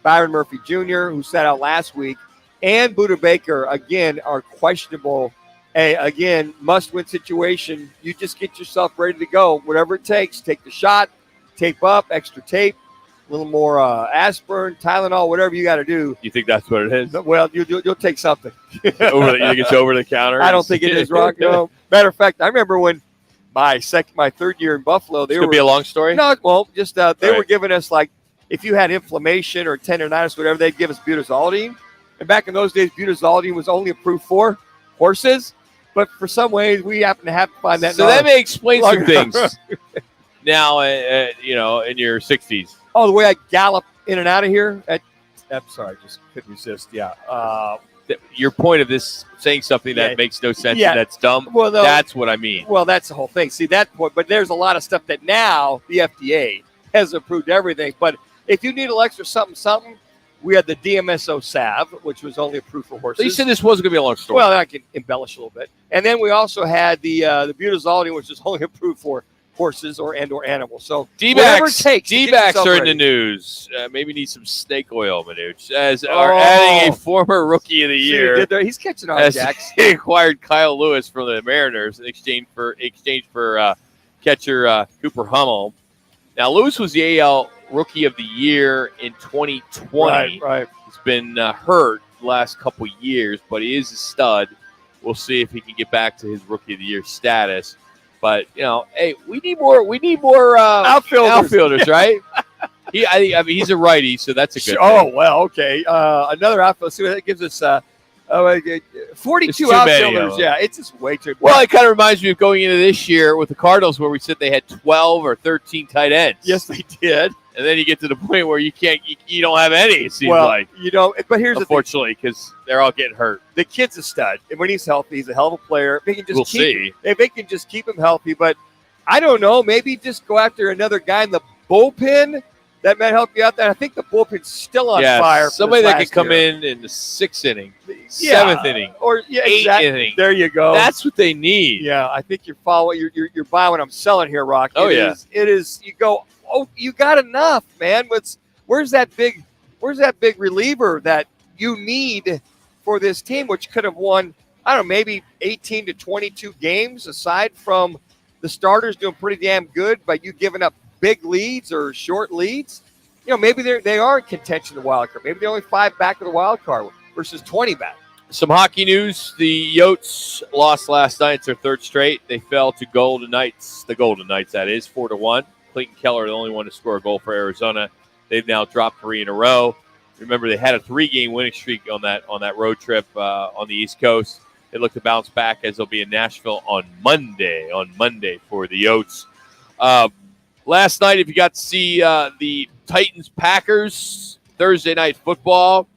Byron Murphy Jr., who sat out last week, and Budda Baker, again, are questionable. Again, must-win situation. You just get yourself ready to go. Whatever it takes, take the shot, tape up, extra tape, a little more aspirin, Tylenol, whatever you got to do. You think that's what it is? Well, you'll take something. You think it's over the counter? I don't think it is, Rock. No. Matter of fact, I remember when my 3rd year in Buffalo, It's going to be a long story? No, it won't. Just they were giving us, like, if you had inflammation or tendonitis, whatever, they'd give us butazolidine. And back in those days, butazolidine was only approved for horses. But for some ways, we happen to have to find that. So that may explain some things now, in your 60s. Oh, the way I gallop in and out of here. I'm sorry, I just couldn't resist. Yeah. Your point of this saying something that makes no sense and that's dumb, well, no, that's what I mean. Well, that's the whole thing. See, that point, but there's a lot of stuff that now the FDA has approved everything. But if you need a little extra something, we had the DMSO salve, which was only approved for horses. So you said this wasn't going to be a long story. Well, I can embellish a little bit. And then we also had the butazolidine, which is only approved for horses or animals. So D-backs are in the news. Maybe need some snake oil, Manuch, as are adding a former Rookie of the Year. He's catching on, Jacks. He acquired Kyle Lewis from the Mariners in exchange for catcher Cooper Hummel. Now, Lewis was the AL Rookie of the Year in 2020. Right. He's been hurt the last couple years, but he is a stud. We'll see if he can get back to his Rookie of the Year status. But hey, we need more outfielders, right? I mean, he's a righty, so that's a good thing. Oh well, okay. Another outfielder. See what that gives us. 42 outfielders. Yeah, it's just way too. Well, it kind of reminds me of going into this year with the Cardinals, where we said they had 12 or 13 tight ends. Yes, they did. And then you get to the point where you don't have any. It seems like But here's unfortunately, because they're all getting hurt. The kid's a stud, and when he's healthy, he's a hell of a player. If they can just If they can just keep him healthy, but I don't know. Maybe just go after another guy in the bullpen that might help you out there. I think the bullpen's still on fire. Somebody that could come in the 6th inning, 7th inning, or 8th inning. There you go. That's what they need. Yeah, I think you're following. You're buying what I'm selling here, Rock. It is. You go. Oh, you got enough, man. Where's that big reliever that you need for this team, which could have won, I don't know, maybe 18 to 22 games, aside from the starters doing pretty damn good, but you giving up big leads or short leads? Maybe they are in contention of the wild card. Maybe they're only 5 back of the wild card versus 20 back. Some hockey news. The Yotes lost last night. It's their 3rd straight. They fell to Golden Knights. The Golden Knights, that is, 4-1. Clayton Keller, the only one to score a goal for Arizona. They've now dropped 3 in a row. Remember, they had a 3-game winning streak on that road trip on the East Coast. They look to bounce back as they'll be in Nashville on Monday for the Yotes. Last night, if you got to see the Titans-Packers Thursday night football,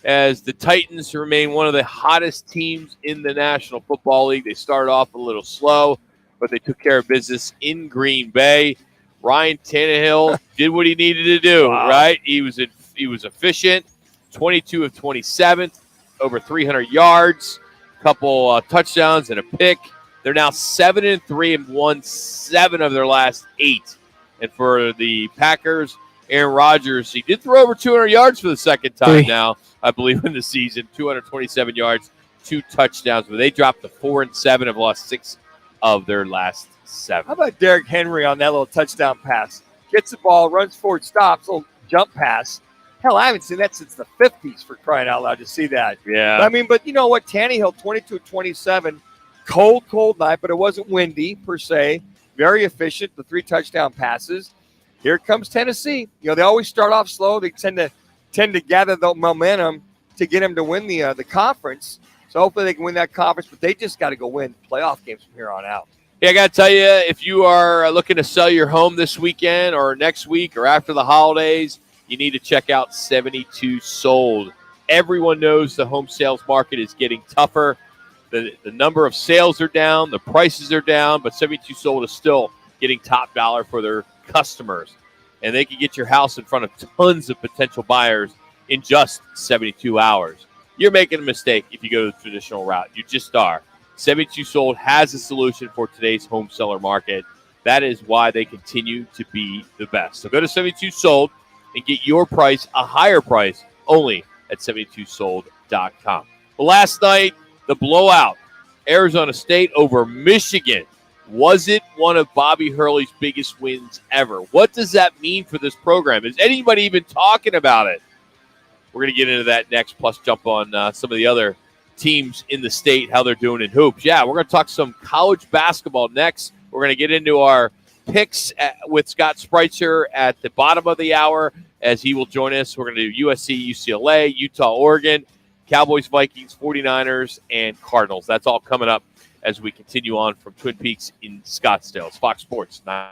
as the Titans remain one of the hottest teams in the National Football League. They started off a little slow, but they took care of business in Green Bay. Ryan Tannehill did what he needed to do, right? He was efficient, 22 of 27, over 300 yards, a couple touchdowns and a pick. They're now 7-3 and won 7 of their last 8. And for the Packers, Aaron Rodgers, he did throw over 200 yards for the second time now, I believe, in the season. 227 yards, 2 touchdowns. But they dropped to 4-7, have lost 6 of their last 7. How about Derrick Henry on that little touchdown pass? Gets the ball, runs forward, stops, little jump pass. Hell, I haven't seen that since the 50s, for crying out loud, to see that. Yeah. But you know what? Tannehill, 22-27. Cold night, but it wasn't windy per se. Very efficient, the 3 touchdown passes. Here comes Tennessee. You know, they always start off slow. They tend to gather the momentum to get them to win the conference. So hopefully they can win that conference, but they just got to go win playoff games from here on out. Yeah, I got to tell you, if you are looking to sell your home this weekend or next week or after the holidays, you need to check out 72 Sold. Everyone knows the home sales market is getting tougher. The number of sales are down, the prices are down, but 72 Sold is still getting top dollar for their customers. And they can get your house in front of tons of potential buyers in just 72 hours. You're making a mistake if you go the traditional route. You just are. 72 Sold has a solution for today's home seller market. That is why they continue to be the best. So go to 72 Sold and get your price, a higher price, only at 72sold.com. Well, last night, the blowout, Arizona State over Michigan. Was it one of Bobby Hurley's biggest wins ever? What does that mean for this program? Is anybody even talking about it? We're going to get into that next, plus jump on some of the other teams in the state, how they're doing in hoops. Yeah, we're going to talk some college basketball next. We're going to get into our picks with Scott Spreitzer at the bottom of the hour as he will join us. We're going to do USC, UCLA, Utah, Oregon, Cowboys, Vikings, 49ers, and Cardinals. That's all coming up as we continue on from Twin Peaks in Scottsdale. It's Fox Sports 9.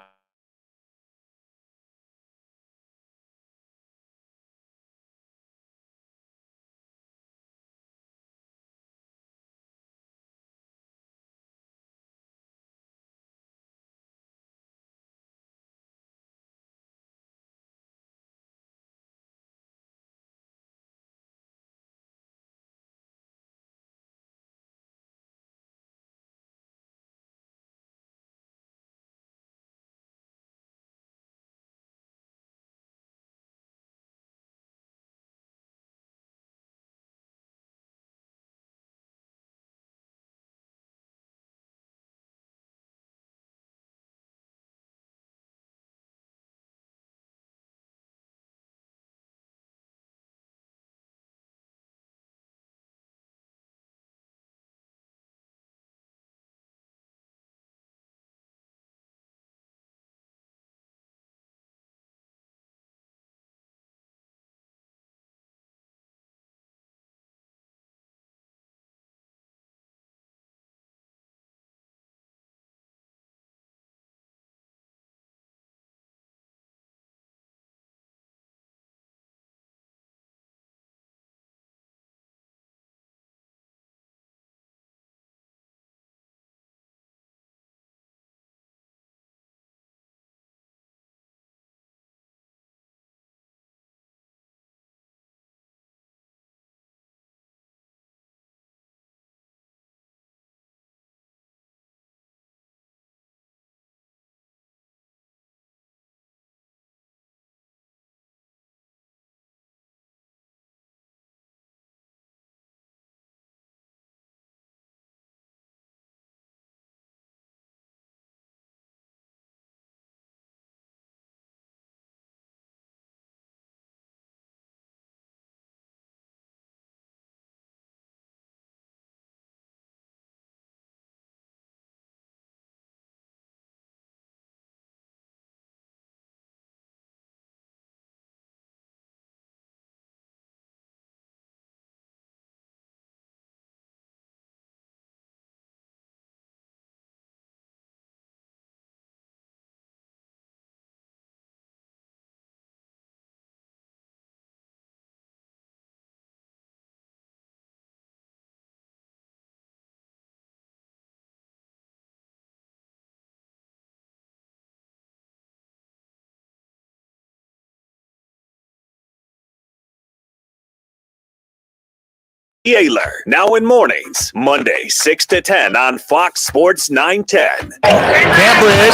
Ayler, now in mornings, Monday 6 to 10 on Fox Sports 910. Cambridge.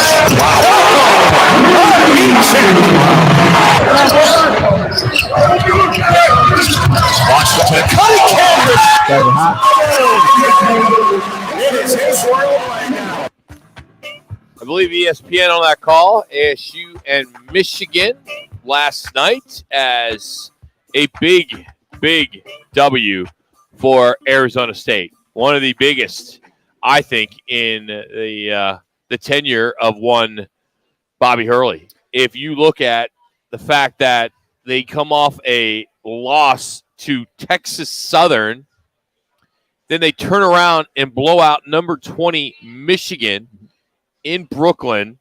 Washington cutting Cambridge. It is his world right now. I believe ESPN on that call, ASU and Michigan last night as a big W for Arizona State. One of the biggest, I think, in the tenure of one Bobby Hurley. If you look at the fact that they come off a loss to Texas Southern, then they turn around and blow out number 20 Michigan in Brooklyn,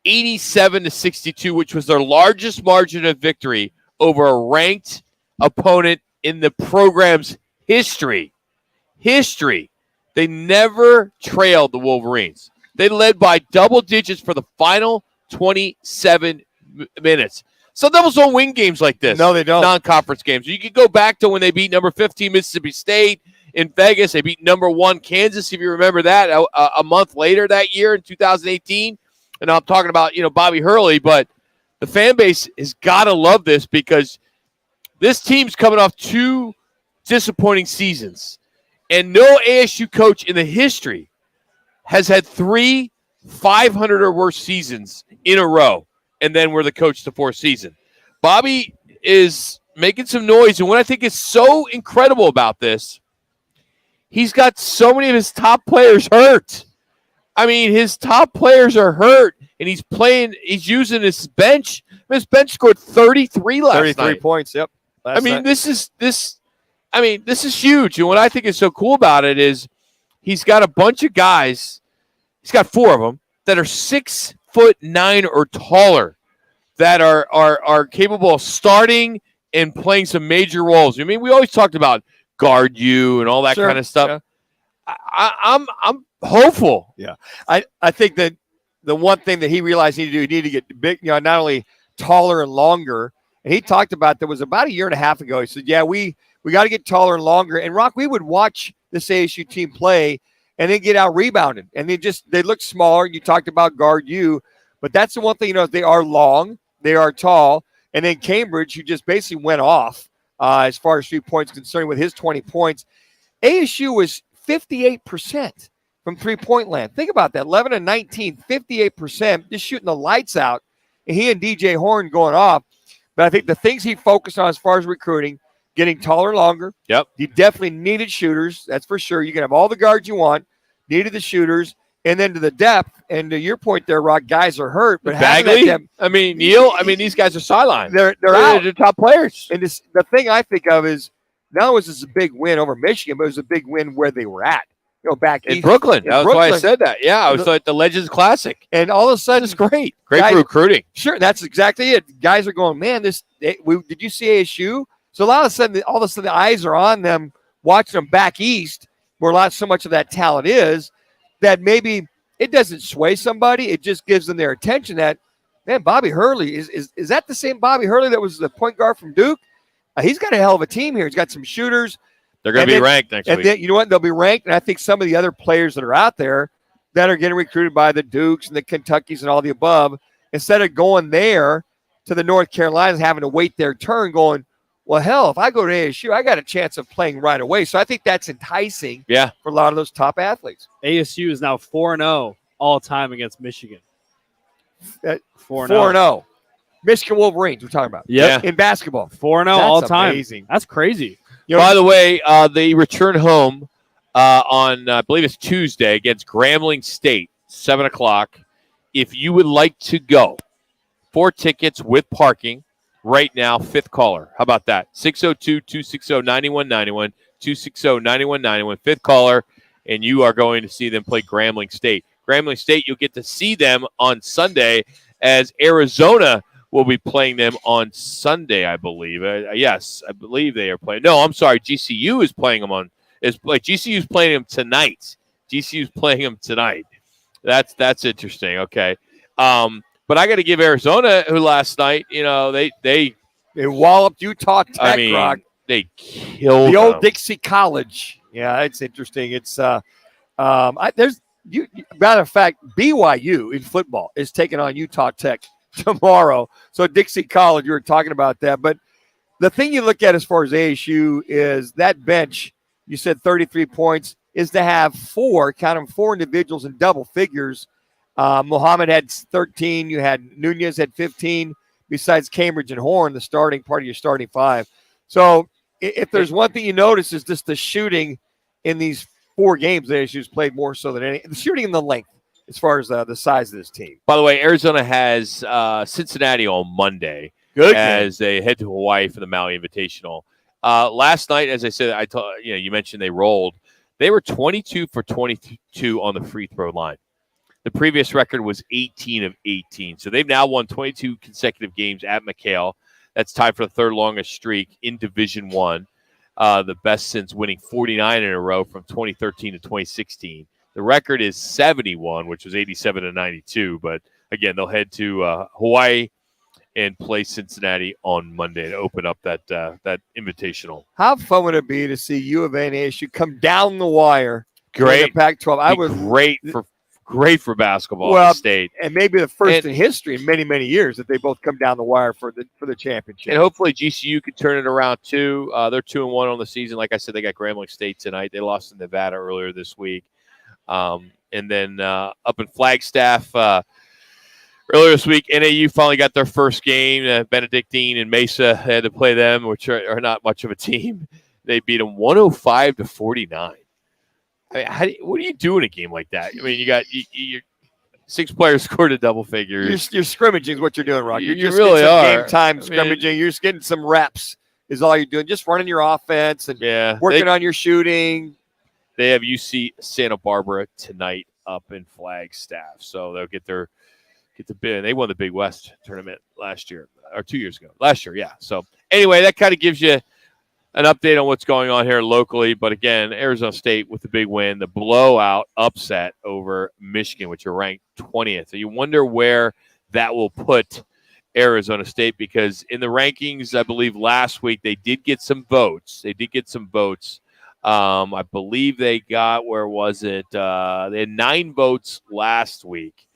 87-62, which was their largest margin of victory over a ranked opponent in the program's history. They never trailed the Wolverines. They led by double digits for the final 27 minutes. Some Devils don't win games like this. No, they don't. Non-conference games. You could go back to when they beat number 15 Mississippi State in Vegas. They beat number 1 Kansas, if you remember that, a month later that year in 2018. And I'm talking about, Bobby Hurley, but the fan base has got to love this because this team's coming off 2 disappointing seasons. And no ASU coach in the history has had 3 500 or worse seasons in a row, and then we're the coach the 4th season. Bobby is making some noise, and what I think is so incredible about this, he's got so many of his top players hurt. I mean, his top players are hurt, and he's using his bench. His bench scored 33 last night. 33 points, yep. This is huge. And what I think is so cool about it is he's got a bunch of guys. He's got 4 of them that are 6'9" or taller that are capable of starting and playing some major roles. I mean, we always talked about guard you and all that kind of stuff. Yeah. I'm hopeful. Yeah, I think that the one thing that he realized he needed to get big, not only taller and longer. And he talked about that was about a year and a half ago. He said, "Yeah, we got to get taller and longer." And Rock, we would watch this ASU team play and then get out rebounded, and they look smaller. You talked about guard you, but that's the one thing, they are long, they are tall, and then Cambridge, who just basically went off as far as 3 points concerned with his 20 points. ASU was 58% from 3-point land. Think about that, 11 and 19, 58%, just shooting the lights out, and he and DJ Horn going off. But I think the things he focused on as far as recruiting, getting taller and longer. Yep. He definitely needed shooters. That's for sure. You can have all the guards you want. Needed the shooters. And then to the depth. And to your point there, Rock, guys are hurt. But Bagley, Neal, these guys are sidelined. They're out. They're top players. And the thing I think of is, not only was this a big win over Michigan, but it was a big win where they were at. Back in Brooklyn. That's why I said that. Yeah, I was like the Legends Classic. And all of a sudden, it's great. Great for recruiting. Sure, that's exactly it. Guys are going, man, did you see ASU? So all of a sudden, the eyes are on them, watching them back east, where so much of that talent is, that maybe it doesn't sway somebody. It just gives them their attention that, man, Bobby Hurley, is that the same Bobby Hurley that was the point guard from Duke? He's got a hell of a team here. He's got some shooters. They're going to be ranked next week. And then, you know what? They'll be ranked. And I think some of the other players that are out there that are getting recruited by the Dukes and the Kentuckys and all the above, instead of going there to the North Carolinas, having to wait their turn, going, well, hell, if I go to ASU, I got a chance of playing right away. So I think that's enticing for a lot of those top athletes. ASU is now 4-0 all time against Michigan. 4-0. Michigan Wolverines, we're talking about. Yep. In basketball. 4-0 all time. Amazing. That's crazy. By the way, they return home on, I believe it's Tuesday, against Grambling State, 7 o'clock. If you would like to go, 4 tickets with parking right now, 5th caller. How about that? 602-260-9191, 260-9191, 5th caller, and you are going to see them play Grambling State. Grambling State, you'll get to see them on Sunday as Arizona will be playing them on Sunday, I believe. Yes, I believe they are playing. No, I'm sorry. GCU is playing them on. GCU is playing them tonight. GCU is playing them tonight. That's interesting. Okay, but I got to give Arizona, who last night, they walloped Utah Tech. They killed the old them. Dixie College. Yeah, it's interesting. It's matter of fact, BYU in football is taking on Utah Tech tomorrow. So Dixie College, you were talking about that, but the thing you look at as far as ASU is that bench. You said 33 points is to have four individuals in double figures. Muhammad had 13. You had Nunez at 15. Besides Cambridge and Horn, the starting part of your starting five. So if there's one thing you notice is just the shooting in these 4 games that ASU's played more so than any. The shooting and the length as far as the size of this team. By the way, Arizona has Cincinnati on Monday as they head to Hawaii for the Maui Invitational. Last night, as I said, you mentioned they rolled. They were 22 for 22 on the free throw line. The previous record was 18 of 18. So they've now won 22 consecutive games at McHale. That's tied for the third longest streak in Division I, the best since winning 49 in a row from 2013 to 2016. The record is 71, which was 87 to 92. But again, they'll head to Hawaii and play Cincinnati on Monday to open up that invitational. How fun would it be to see U of A and ASU come down the wire? Great, in the Pac-12. Great for basketball in the state, and maybe the first in history in many, many years that they both come down the wire for the championship. And hopefully GCU could turn it around too. They're 2-1 on the season. Like I said, they got Grambling State tonight. They lost to Nevada earlier this week, and then up in Flagstaff earlier this week, NAU finally got their first game. Benedictine and Mesa had to play them, which are not much of a team. They beat them 105 to 49. I mean, what do you do in a game like that? I mean, you got your 6 players scored a double figures. You're scrimmaging is what you're doing, Rock. You just really getting some are. game time scrimmaging. You're just getting some reps is all you're doing. Just running your offense and working on your shooting. They have UC Santa Barbara tonight up in Flagstaff, so they'll get the bid. They won the Big West tournament last year or 2 years ago. Last year, yeah. So anyway, that kind of gives you an update on what's going on here locally. But again, Arizona State with the big win, the blowout upset over Michigan, which are ranked 20th. So you wonder where that will put Arizona State, because in the rankings, I believe last week they did get some votes. I believe they got, where was it? They had 9 votes last week.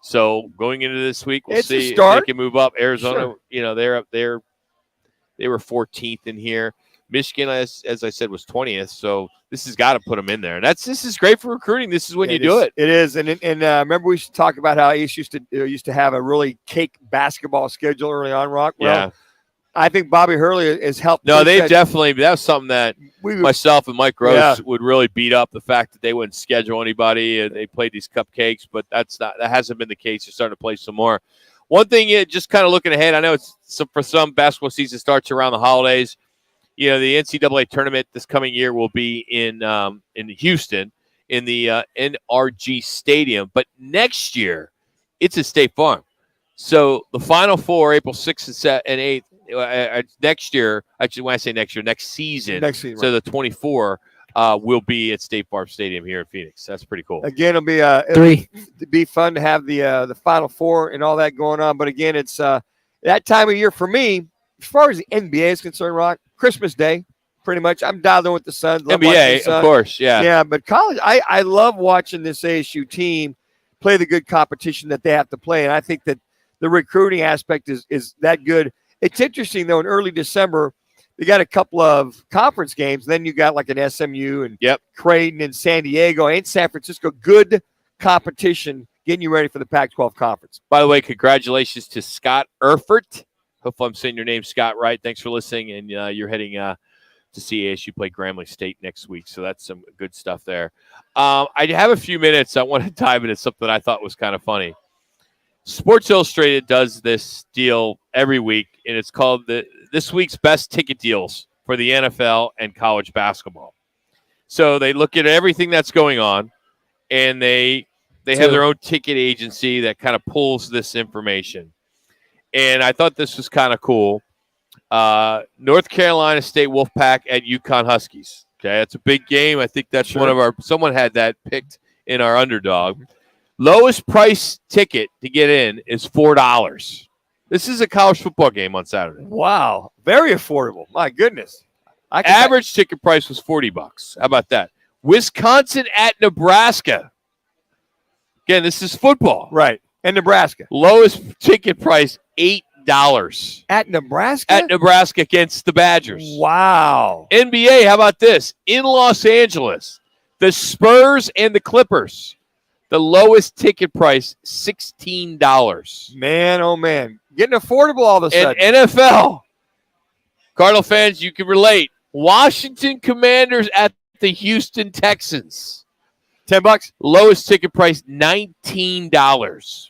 So going into this week, we'll see if they can move up. Arizona, they're up there. They were 14th in here. Michigan, as I said, was 20th. So this has got to put them in there. And this is great for recruiting. This is when you do it. It is. And remember we used to talk about how East used to have a really cake basketball schedule early on, Rock. Well, I think Bobby Hurley has helped. No, they definitely. That was something that myself and Mike Gross would really beat up, the fact that they wouldn't schedule anybody and they played these cupcakes. But that hasn't been the case. They're starting to play some more. One thing, just kind of looking ahead, I know for some basketball season starts around the holidays. The NCAA tournament this coming year will be in Houston in the NRG Stadium. But next year, it's at State Farm. So the Final Four, April 6th and 8th, next year, actually when I say next year, next season so the 24 will be at State Farm Stadium here in Phoenix. That's pretty cool. Again, it'll be fun to have the Final Four and all that going on. But again, it's that time of year for me, as far as the NBA is concerned, Rock, Christmas Day, pretty much. I'm dialed in with the Suns. NBA, of course, yeah. Yeah, but college, I love watching this ASU team play the good competition that they have to play. And I think that the recruiting aspect is that good. It's interesting, though, in early December, they got a couple of conference games. Then you got like an SMU and Creighton and San Diego and San Francisco. Good competition getting you ready for the Pac-12 conference. By the way, congratulations to Scott Erfurt. Hopefully I'm saying your name, Scott, right. Thanks for listening. And you're heading to see ASU play Grambling State next week. So that's some good stuff there. I have a few minutes. I want to dive into something I thought was kind of funny. Sports Illustrated does this deal every week, and it's called this week's best ticket deals for the NFL and college basketball. So they look at everything that's going on, and they have their own ticket agency that kind of pulls this information. And I thought this was kind of cool. North Carolina State Wolfpack at UConn Huskies. Okay, that's a big game. I think that's one of someone had that picked in our underdog. Lowest price ticket to get in is $4. This is a college football game on Saturday. Wow. Very affordable. My goodness. Average ticket price was $40. How about that? Wisconsin at Nebraska. Again, this is football. Right. And Nebraska. Lowest ticket price, $8. At Nebraska? At Nebraska against the Badgers. Wow. NBA, how about this? In Los Angeles, the Spurs and the Clippers. The lowest ticket price, $16. Man, oh, man. Getting affordable all of a sudden. And NFL. Cardinal fans, you can relate. Washington Commanders at the Houston Texans. $10. Lowest ticket price, $19.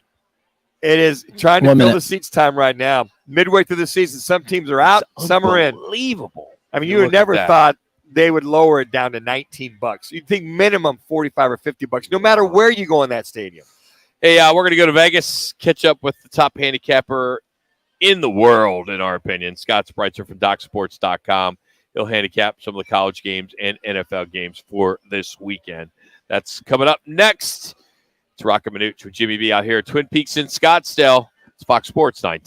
It is trying to fill the seats time right now. Midway through the season, some teams are out, some are in. Unbelievable. I mean, you would never thought they would lower it down to $19. You'd think minimum $45 or $50, no matter where you go in that stadium. Hey, we're going to go to Vegas, catch up with the top handicapper in the world, in our opinion, Scott Spreitzer from DocSports.com. He'll handicap some of the college games and NFL games for this weekend. That's coming up next. It's Roc and Manuch with Jimmy B out here at Twin Peaks in Scottsdale. It's Fox Sports 9.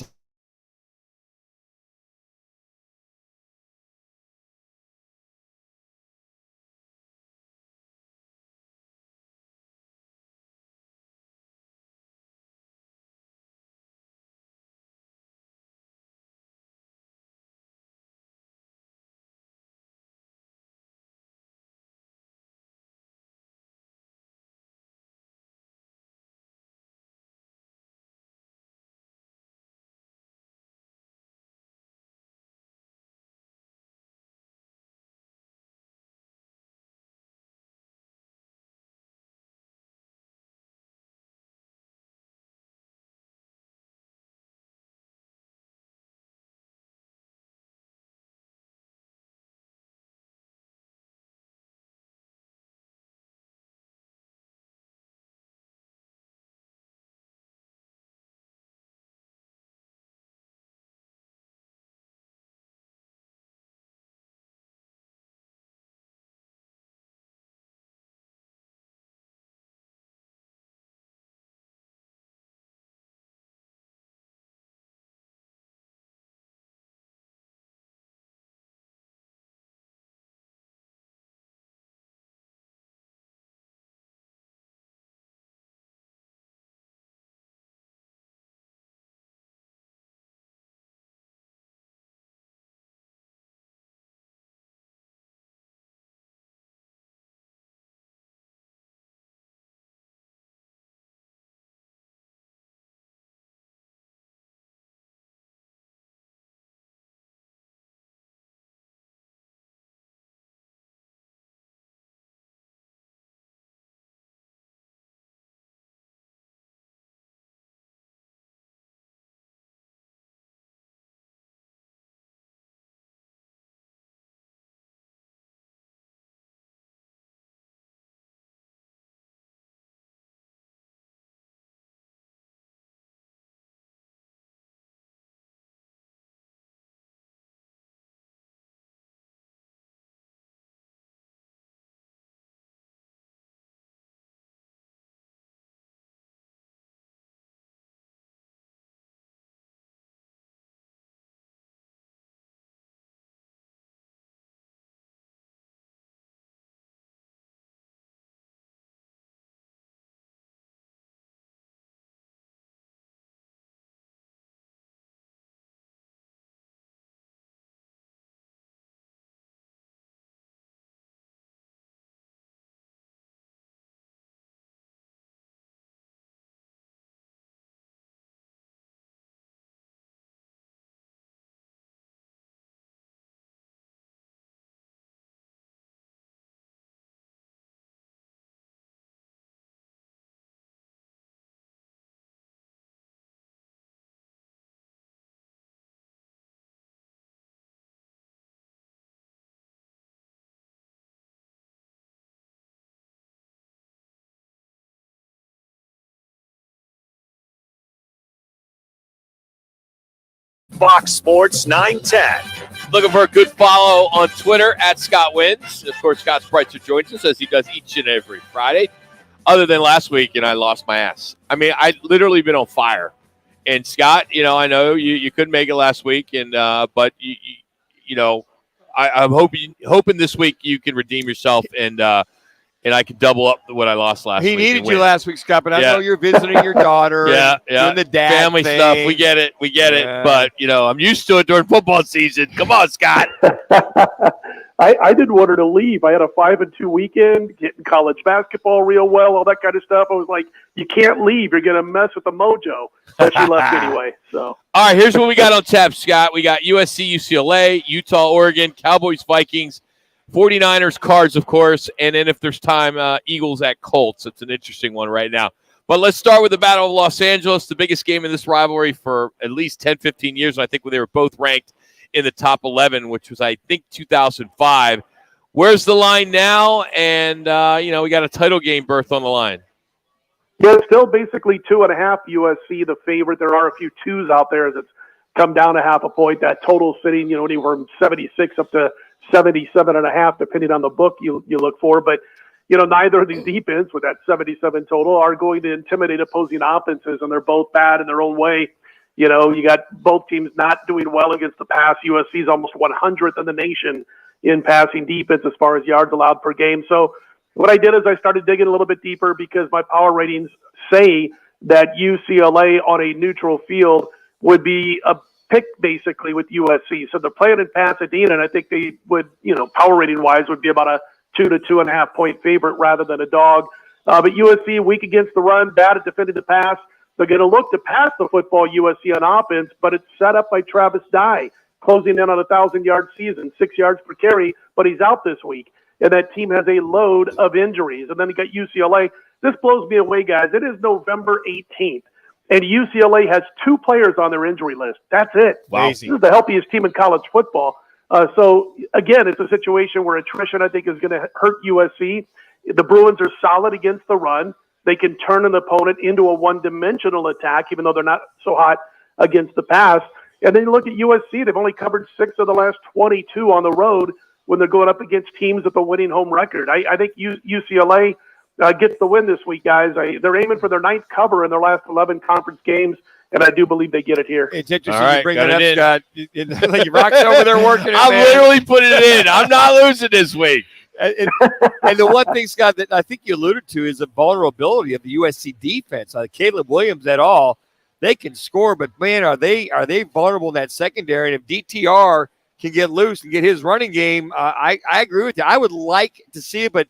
Fox Sports 910. Looking for a good follow on Twitter at Scott Wins. Of course, Scott Spreitzer joins us as he does each and every Friday. Other than last week, and I lost my ass. I mean, I literally been on fire. And Scott, I know you couldn't make it last week, and but you know, I'm hoping this week you can redeem yourself and I can double up what I lost last week. He needed you last week, Scott, but I know you're visiting your daughter. Doing the dad family thing. stuff. We get it. But, I'm used to it during football season. Come on, Scott. I didn't want her to leave. I had a 5-2 weekend, getting college basketball real well, all that kind of stuff. I was like, you can't leave. You're going to mess with the mojo. But she left anyway. So, all right, here's what we got on tap, Scott. We got USC, UCLA, Utah, Oregon, Cowboys, Vikings, 49ers, Cards, of course, and then if there's time, Eagles at Colts. It's an interesting one right now. But let's start with the Battle of Los Angeles, the biggest game in this rivalry for at least 10, 15 years. And I think they were both ranked in the top 11, which was, I think, 2005. Where's the line now? And, we got a title game berth on the line. Yeah, it's still basically 2.5 USC, the favorite. There are a few twos out there that's come down a half a point. That total sitting, anywhere from 76 up to 77.5, depending on the book you look for. But, neither of these deep ends with that 77 total are going to intimidate opposing offenses, and they're both bad in their own way. You got both teams not doing well against the pass. USC is almost 100th in the nation in passing defense as far as yards allowed per game. So what I did is I started digging a little bit deeper because my power ratings say that UCLA on a neutral field would be a pick basically with USC. So they're playing in Pasadena, and I think they would, power rating wise would be about a 2 to 2.5 point favorite rather than a dog. But USC weak against the run, bad at defending the pass. They're going to look to pass the football USC on offense, but it's set up by Travis Dye, closing in on a 1,000-yard season, 6 yards per carry, but he's out this week. And that team has a load of injuries. And then you got UCLA. This blows me away, guys. It is November 18th, and UCLA has 2 players on their injury list. That's it. Wow. This is the healthiest team in college football. So, again, it's a situation where attrition, I think, is going to hurt USC. The Bruins are solid against the run. They can turn an opponent into a one-dimensional attack, even though they're not so hot against the pass. And then you look at USC, they've only covered 6 of the last 22 on the road when they're going up against teams with a winning home record. I think UCLA gets the win this week, guys. They're aiming for their 9th cover in their last 11 conference games, and I do believe they get it here. It's interesting right, you bring that up, in. Scott. Rock's over there working it, I'm man. literally putting it in. I'm not losing this week. And the one thing, Scott, that I think you alluded to is the vulnerability of the USC defense. Caleb Williams et al., they can score, but, man, are they vulnerable in that secondary? And if DTR can get loose and get his running game, I agree with you. I would like to see it, but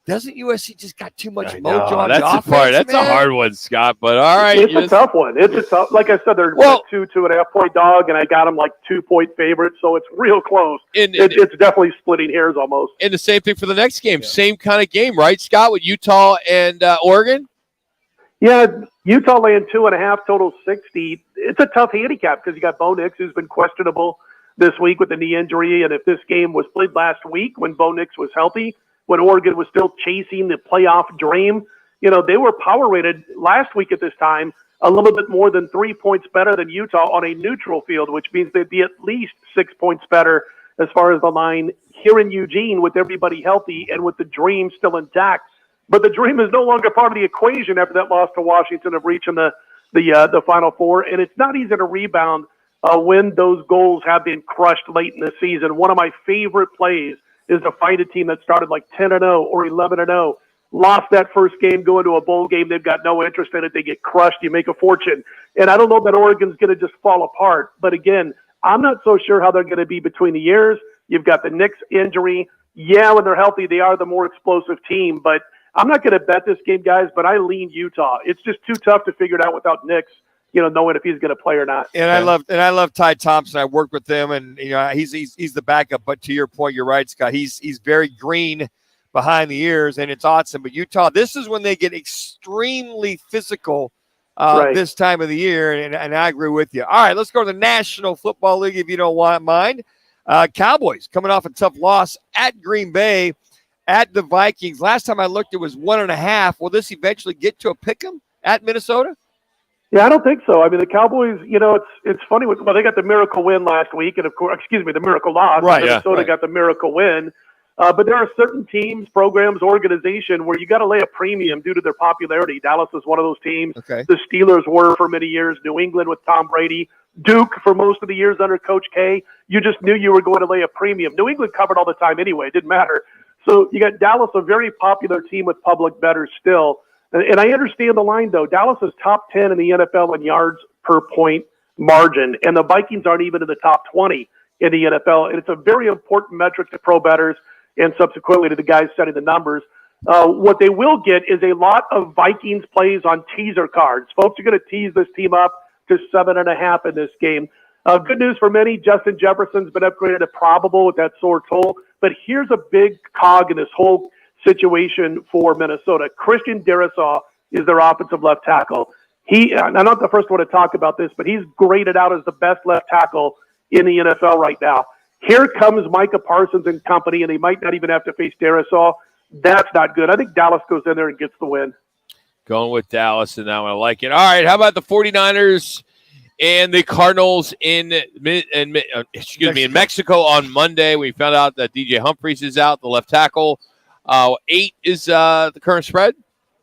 doesn't USC just got too much mojo on the offense? That's a hard one, Scott, but all right. It's a tough one. Like I said, they're 2.5 point dog, and I got them like 2-point favorites, so it's real close. It's definitely splitting hairs almost. And the same thing for the next game. Same kind of game, right, Scott, with Utah and Oregon? Yeah, Utah laying 2.5, total 60. It's a tough handicap because you got Bo Nix, who's been questionable this week with the knee injury, and if this game was played last week when Bo Nix was healthy, when Oregon was still chasing the playoff dream, they were power rated last week at this time a little bit more than 3 points better than Utah on a neutral field, which means they'd be at least 6 points better as far as the line here in Eugene with everybody healthy and with the dream still intact. But the dream is no longer part of the equation after that loss to Washington of reaching the Final Four, and it's not easy to rebound when those goals have been crushed late in the season. One of my favorite plays is to find a team that started like 10-0 or 11-0, lost that first game, go into a bowl game, they've got no interest in it, they get crushed, you make a fortune. And I don't know that Oregon's going to just fall apart. But again, I'm not so sure how they're going to be between the years. You've got the Knicks injury. Yeah, when they're healthy, they are the more explosive team. But I'm not going to bet this game, guys, but I lean Utah. It's just too tough to figure it out without Knicks, knowing if he's going to play or not. And I love Ty Thompson. I worked with him, and he's the backup. But to your point, you're right, Scott. He's very green behind the ears, and it's awesome. But Utah, this is when they get extremely physical this time of the year, and I agree with you. All right, let's go to the National Football League if you don't mind. Cowboys coming off a tough loss at Green Bay, at the Vikings. Last time I looked, it was 1.5. Will this eventually get to a pick'em at Minnesota? Yeah, I don't think so. I mean, the Cowboys, it's funny. They got the miracle win last week, and of course, the miracle loss. Right, Minnesota got the miracle win. But there are certain teams, programs, organization where you got to lay a premium due to their popularity. Dallas is one of those teams. Okay. The Steelers were for many years. New England with Tom Brady. Duke for most of the years under Coach K. You just knew you were going to lay a premium. New England covered all the time anyway. It didn't matter. So you got Dallas, a very popular team with public bettors still. And I understand the line, though. Dallas is top 10 in the NFL in yards per point margin, and the Vikings aren't even in the top 20 in the NFL. And it's a very important metric to pro bettors and subsequently to the guys setting the numbers. What they will get is a lot of Vikings plays on teaser cards. Folks are going to tease this team up to 7.5 in this game. Good news for many, Justin Jefferson's been upgraded to probable with that sore toe. But here's a big cog in this whole situation for Minnesota. Christian Darrisaw is their offensive left tackle. I'm not the first one to talk about this, but he's graded out as the best left tackle in the NFL right now. Here comes Micah Parsons and company, and they might not even have to face Darrisaw. That's not good. I think Dallas goes in there and gets the win. Going with Dallas, and now I like it. All right, how about the 49ers and the Cardinals in Mexico on Monday? We found out that DJ Humphries is out, the left tackle. 8 is the current spread.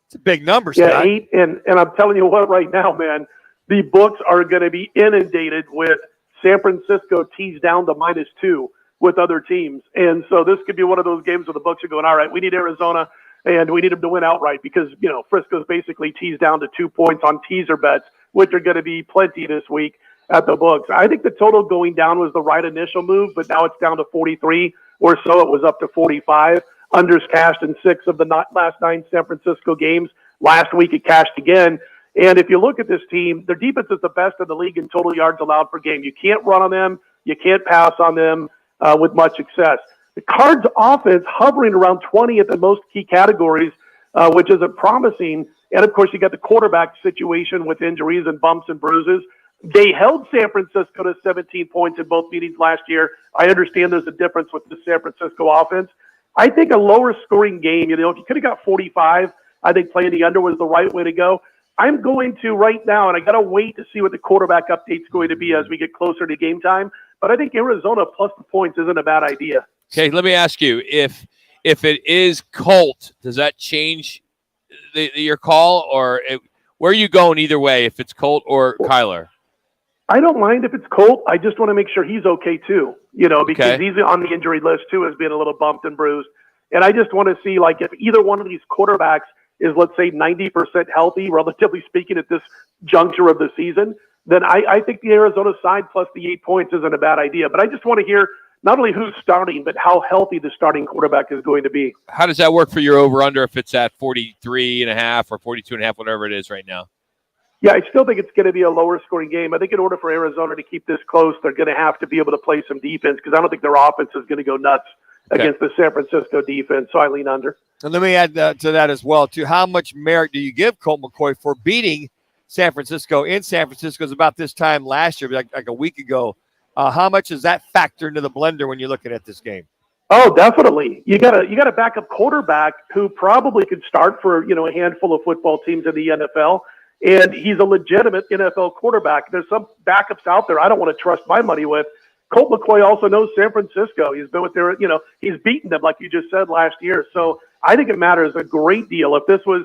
It's a big number, Scott. Yeah, 8, and I'm telling you what right now, man, the books are going to be inundated with San Francisco teased down to -2 with other teams. And so this could be one of those games where the books are going, all right, we need Arizona, and we need them to win outright because, Frisco's basically teased down to 2 points on teaser bets, which are going to be plenty this week at the books. I think the total going down was the right initial move, but now it's down to 43 or so. It was up to 45. Unders cashed in 6 of the last 9 San Francisco games. Last week it cashed again. And if you look at this team, their defense is the best in the league in total yards allowed per game. You can't run on them. You can't pass on them with much success. The Cards offense hovering around 20th in most key categories, which isn't promising. And, of course, you got the quarterback situation with injuries and bumps and bruises. They held San Francisco to 17 points in both meetings last year. I understand there's a difference with the San Francisco offense. I think a lower scoring game, if you could have got 45, I think playing the under was the right way to go. I'm going to right now, and I got to wait to see what the quarterback update's going to be as we get closer to game time. But I think Arizona plus the points isn't a bad idea. Okay, let me ask you, if it is Colt, does that change your call? Or where are you going either way, if it's Colt or Kyler? I don't mind if it's Colt. I just want to make sure he's okay too, because he's on the injury list too as being a little bumped and bruised. And I just want to see, if either one of these quarterbacks is, let's say, 90% healthy, relatively speaking, at this juncture of the season, then I think the Arizona side plus the 8 points isn't a bad idea. But I just want to hear not only who's starting, but how healthy the starting quarterback is going to be. How does that work for your over-under if it's at 43.5 or 42.5, whatever it is right now? Yeah, I still think it's going to be a lower scoring game. I think in order for Arizona to keep this close, they're going to have to be able to play some defense because I don't think their offense is going to go nuts against the San Francisco defense. So I lean under. And let me add to that as well, too. How much merit do you give Colt McCoy for beating San Francisco in San Francisco? It was about this time last year, like a week ago. How much does that factor into the blender when you're looking at this game? Oh, definitely. You got a backup quarterback who probably could start for a handful of football teams in the NFL. And he's a legitimate NFL quarterback. There's some backups out there I don't want to trust my money with. Colt McCoy also knows San Francisco. He's been with he's beaten them, like you just said, last year. So I think it matters a great deal. If this was,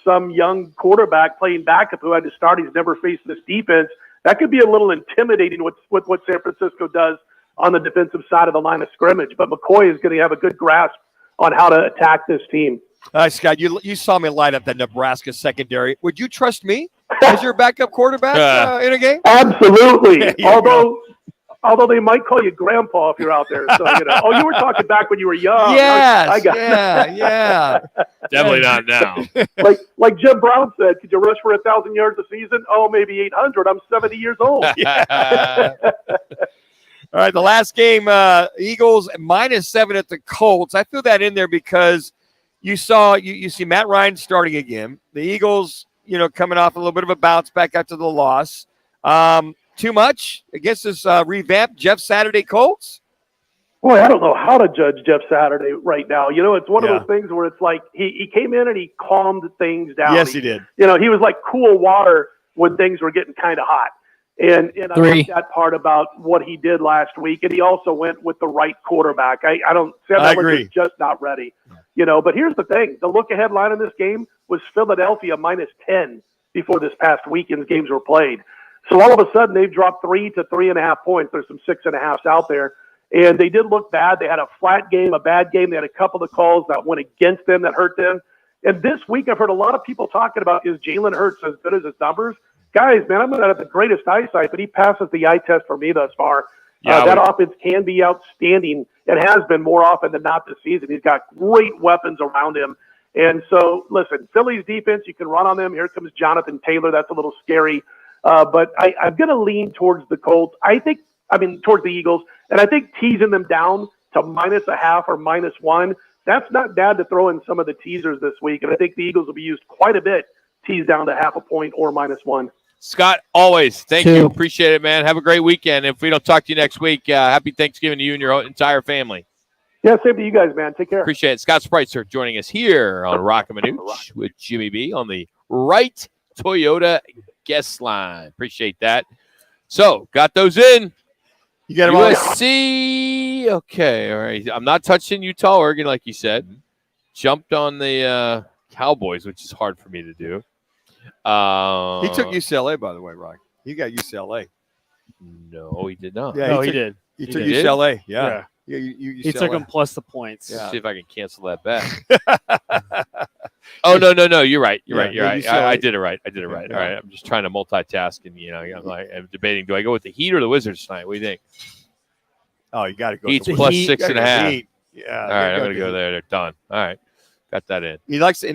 some young quarterback playing backup who had to start, he's never faced this defense, that could be a little intimidating with what San Francisco does on the defensive side of the line of scrimmage. But McCoy is going to have a good grasp on how to attack this team. Scott, you saw me light up that Nebraska secondary. Would you trust me as your backup quarterback in a game? Absolutely. Although they might call you grandpa if you're out there. So, you were talking back when you were young. Yes. Yeah. Definitely not now. like Jim Brown said, could you rush for 1,000 yards a season? Oh, maybe 800. I'm 70 years old. All right, the last game, Eagles -7 at the Colts. I threw that in there because you see Matt Ryan starting again. The Eagles, coming off a little bit of a bounce back after the loss. Too much against this revamped Jeff Saturday Colts? Boy, I don't know how to judge Jeff Saturday right now. It's one of those things where it's like he came in and he calmed things down. Yes, he did. He was like cool water when things were getting kind of hot. And I Three. like that part about what he did last week. And he also went with the right quarterback. I don't – Sam I Ellinger agree. is just not ready. But here's the thing. The look-ahead line in this game was Philadelphia -10 before this past weekend's games were played. So all of a sudden they've dropped 3 to 3.5 points. There's some 6.5s out there. And they did look bad. They had a flat game, a bad game. They had a couple of calls that went against them, that hurt them. And this week I've heard a lot of people talking about, is Jalen Hurts as good as his numbers? Guys, man, I'm not have the greatest eyesight, but he passes the eye test for me thus far. That offense can be outstanding. It has been more often than not this season. He's got great weapons around him. And so, listen, Philly's defense, you can run on them. Here comes Jonathan Taylor. That's a little scary. But I'm going to lean towards the Colts. Towards the Eagles. And I think teasing them down to -0.5 or -1, that's not bad to throw in some of the teasers this week. And I think the Eagles will be used quite a bit, teased down to 0.5 point or -1. Scott, always. Thank 2. you. Appreciate it, man. Have a great weekend. If we don't talk to you next week, happy Thanksgiving to you and your entire family. Yeah, same to you guys, man. Take care. Appreciate it. Scott Spreitzer joining us here on Roc and Manuch with Jimmy B on the right Toyota guest line. Appreciate that. So, got those in. You got them all. USC. Okay, all right. I'm not touching Utah, Oregon, like you said. Jumped on the Cowboys, which is hard for me to do. He took UCLA, by the way, Rock. He got UCLA. No, he did not. Yeah, he did. He took did? UCLA. Yeah. UCLA. He took him plus the points. Let's see if I can cancel that bet. Oh, no. You're right. You're right. I did it right. Yeah. All right. I'm just trying to multitask, and I'm debating. Do I go with the Heat or the Wizards tonight? What do you think? Oh, you got to go. Heat's with plus Heat. 6.5. Yeah. All right, I'm gonna go there. They're done. All right, got that in. He likes the.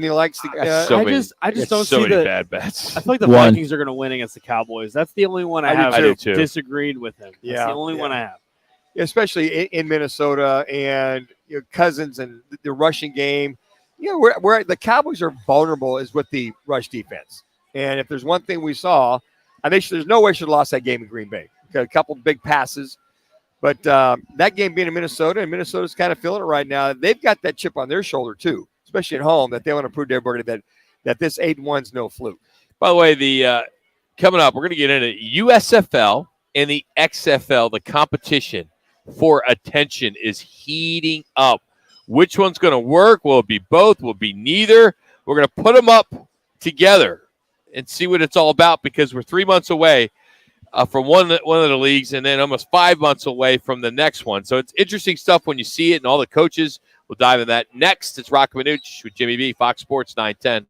I just don't so see many the bad bets. I feel like the 1. Vikings are going to win against the Cowboys. That's the only one I I do have too. disagreed with him. That's Yeah, the only one I have. Especially in Minnesota and Cousins and the rushing game. Where the Cowboys are vulnerable is with the rush defense. And if there's one thing we saw, there's no way they should have lost that game in Green Bay. Got a couple big passes. But that game being in Minnesota, and Minnesota's kind of feeling it right now, they've got that chip on their shoulder too, especially at home, that they want to prove to everybody that this 8-1's no fluke. By the way, the coming up, we're going to get into USFL and the XFL. The competition for attention is heating up. Which one's going to work? Will it be both? Will it be neither? We're going to put them up together and see what it's all about, because we're 3 months away from one of the leagues, and then almost 5 months away from the next one. So it's interesting stuff when you see it, and all the coaches will dive in that. Next, it's Roc and Manuch with Jimmy B, Fox Sports 910.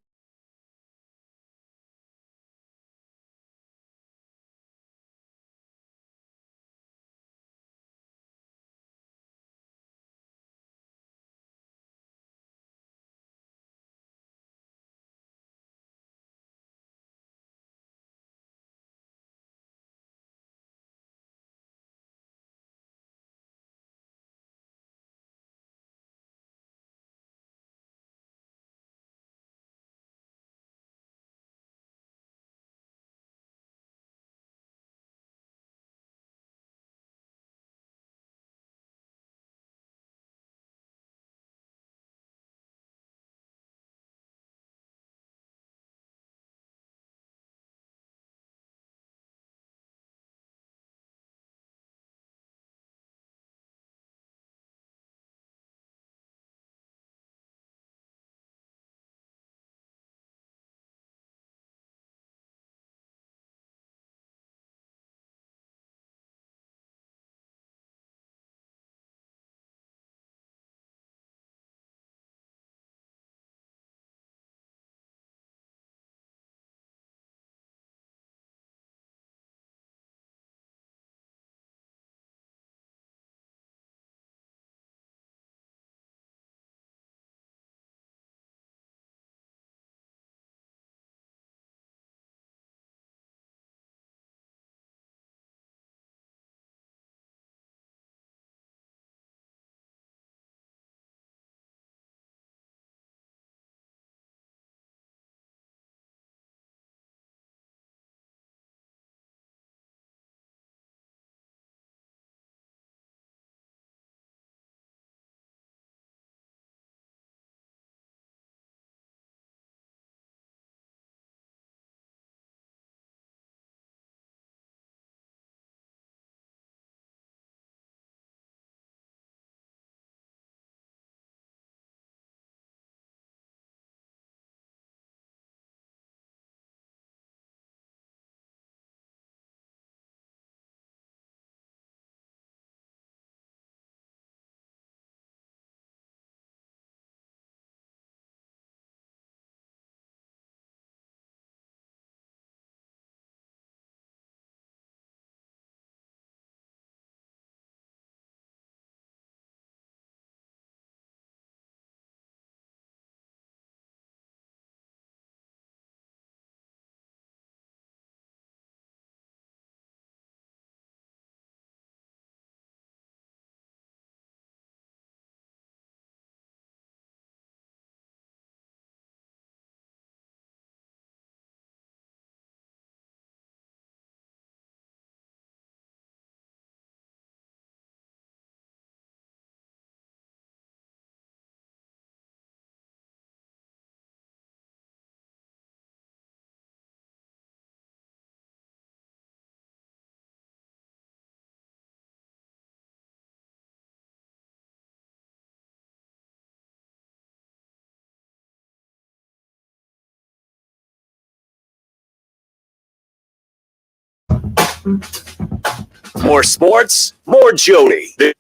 More sports, more Jody. The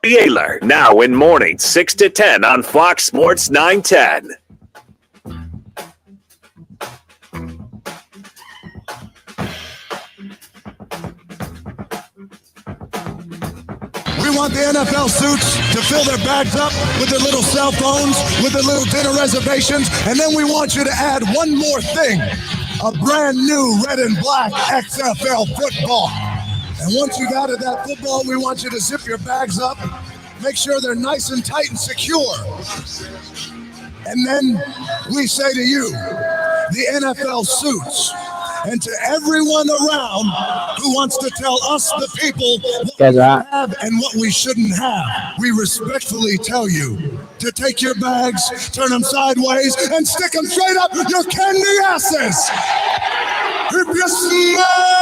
Ayler, now in morning 6 to 10 on Fox Sports 910. We want the NFL suits to fill their bags up with their little cell phones, with their little dinner reservations, and then we want you to add one more thing, a brand new red and black XFL football. And once you've added that football, we want you to zip your bags up, make sure they're nice and tight and secure. And then we say to you, the NFL suits, and to everyone around who wants to tell us, the people, what we have and what we shouldn't have, we respectfully tell you to take your bags, turn them sideways, and stick them straight up your candy asses. If you smell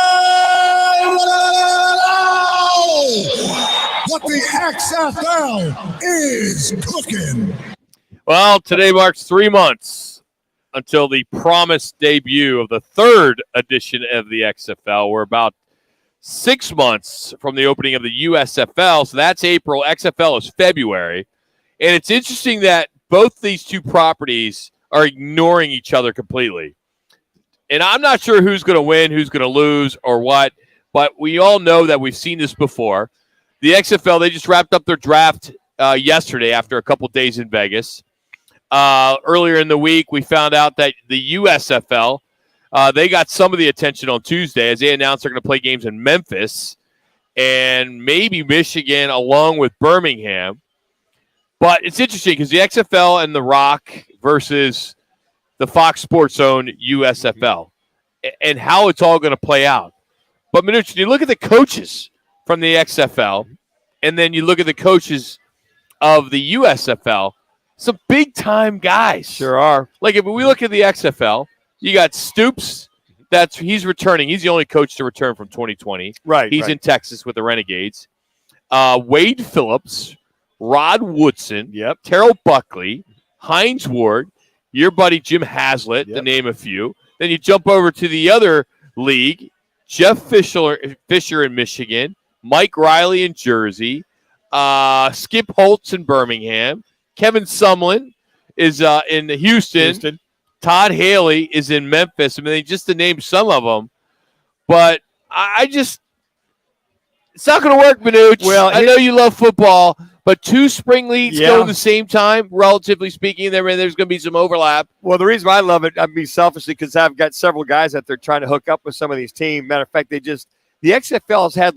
what the XFL is cooking. Well, today marks 3 months until the promised debut of the third edition of the XFL. We're about 6 months from the opening of the USFL, so that's April. XFL is February. And it's interesting that both these two properties are ignoring each other completely. And I'm not sure who's going to win, who's going to lose, or what, but we all know that we've seen this before. The XFL, they just wrapped up their draft yesterday after a couple days in Vegas. Earlier in the week, we found out that the USFL, they got some of the attention on Tuesday as they announced they're going to play games in Memphis and maybe Michigan along with Birmingham. But it's interesting because the XFL and the Roc versus the Fox Sports owned USFL and how it's all going to play out. But Manuch, you look at the coaches from the XFL and then you look at the coaches of the USFL, some big-time guys. Sure are. Like, if we look at the XFL, you got Stoops. He's returning. He's the only coach to return from 2020. Right. He's in Texas with the Renegades. Wade Phillips, Rod Woodson, Terrell Buckley, Hines Ward, your buddy Jim Haslett, to name a few. Then you jump over to the other league, Jeff Fisher in Michigan, Mike Riley in Jersey, Skip Holtz in Birmingham, Kevin Sumlin is in Houston. Todd Haley is in Memphis. I mean, just to name some of them. But it's not going to work, Manuch. Well, I know you love football, but two spring leagues go at the same time, relatively speaking. There's going to be some overlap. Well, the reason why I love it, I mean, selfishly, because I've got several guys that they're trying to hook up with some of these teams. Matter of fact, the XFL has had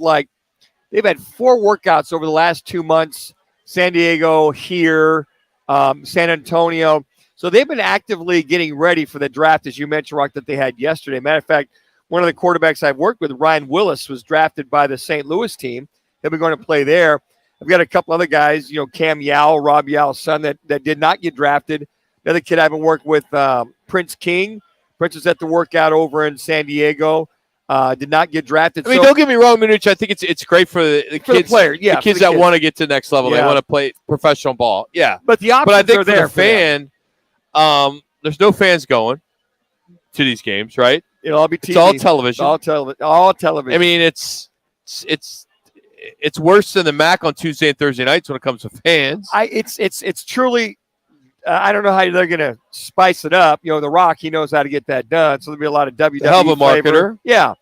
they've had 4 workouts over the last 2 months. San Diego, here, San Antonio. So they've been actively getting ready for the draft, as you mentioned, Rock, that they had yesterday. Matter of fact, one of the quarterbacks I've worked with, Ryan Willis, was drafted by the St. Louis team. They'll be going to play there. I've got a couple other guys, Cam Yao, Rob Yao's son, that did not get drafted. Another kid I've been working with, Prince King. Prince was at the workout over in San Diego. Did not get drafted. I mean, don't get me wrong, Manuch. I think it's great for the kids, the kids that want to get to the next level. They want to play professional ball. Yeah, but the options I think are there for the fan, there's no fans going to these games, right? It'll all be TV. It's all television. All television. I mean, it's worse than the MAC on Tuesday and Thursday nights when it comes to fans. It's truly. I don't know how they're going to spice it up. The Roc, he knows how to get that done. So there'll be a lot of WWE. Hell of a marketer. Flavor. Yeah.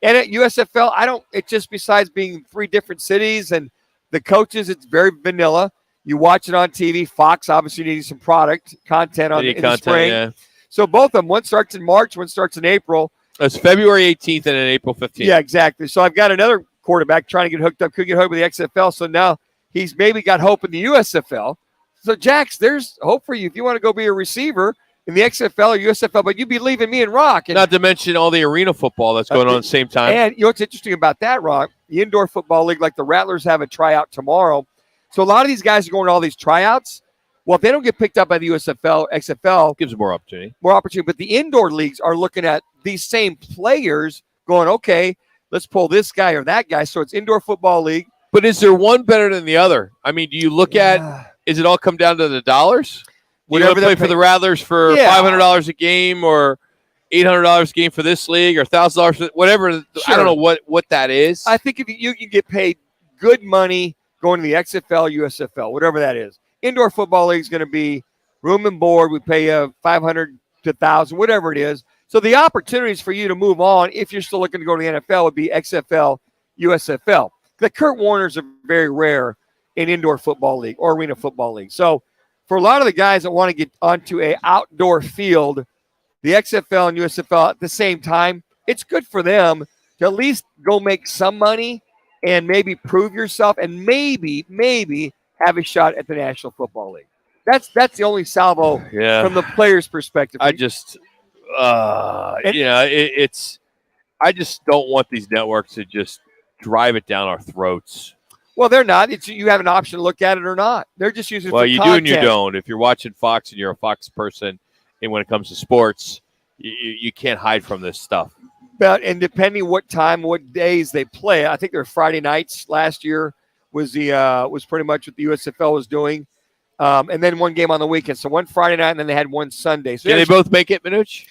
And at USFL, it just besides being 3 different cities and the coaches, it's very vanilla. You watch it on TV. Fox obviously needs some content in the spring. Yeah. So both of them, one starts in March, one starts in April. It's February 18th and then April 15th. Yeah, exactly. So I've got another quarterback trying to get hooked up, couldn't get hooked with the XFL. So now he's maybe got hope in the USFL. So, Jax, there's hope for you if you want to go be a receiver in the XFL or USFL, but you'd be leaving me and Roc. Not to mention all the arena football that's going on at the same time. And what's interesting about that, Roc, the indoor football league, like the Rattlers have a tryout tomorrow. So a lot of these guys are going to all these tryouts. Well, if they don't get picked up by the USFL, XFL gives them more opportunity. But the indoor leagues are looking at these same players going, okay, let's pull this guy or that guy. So it's indoor football league. But is there one better than the other? I mean, do you look at, is it all come down to the dollars? You want to play for the Rattlers for $500 a game, or $800 game for this league or $1,000, whatever. Sure. I don't know what that is. I think if you can get paid good money going to the XFL, USFL, whatever that is. Indoor football league is going to be room and board. We pay you $500 to $1,000, whatever it is. So the opportunities for you to move on, if you're still looking to go to the NFL, would be XFL, USFL. The Kurt Warners are very rare in indoor football league or arena football league. So for a lot of the guys that want to get onto a outdoor field, the XFL and USFL at the same time, it's good for them to at least go make some money and maybe prove yourself and maybe have a shot at the National Football League. That's the only salvo from the player's perspective. I just, it's. I just don't want these networks to just drive it down our throats. Well, they're not. You have an option to look at it or not. They're just using it for you content. do and you don't. If you're watching Fox and you're a Fox person, and when it comes to sports, you can't hide from this stuff. And depending what time, what days they play, I think they're Friday nights. Last year was pretty much what the USFL was doing, and then one game on the weekend. So one Friday night, and then they had one Sunday. So can they both make it, Manuch?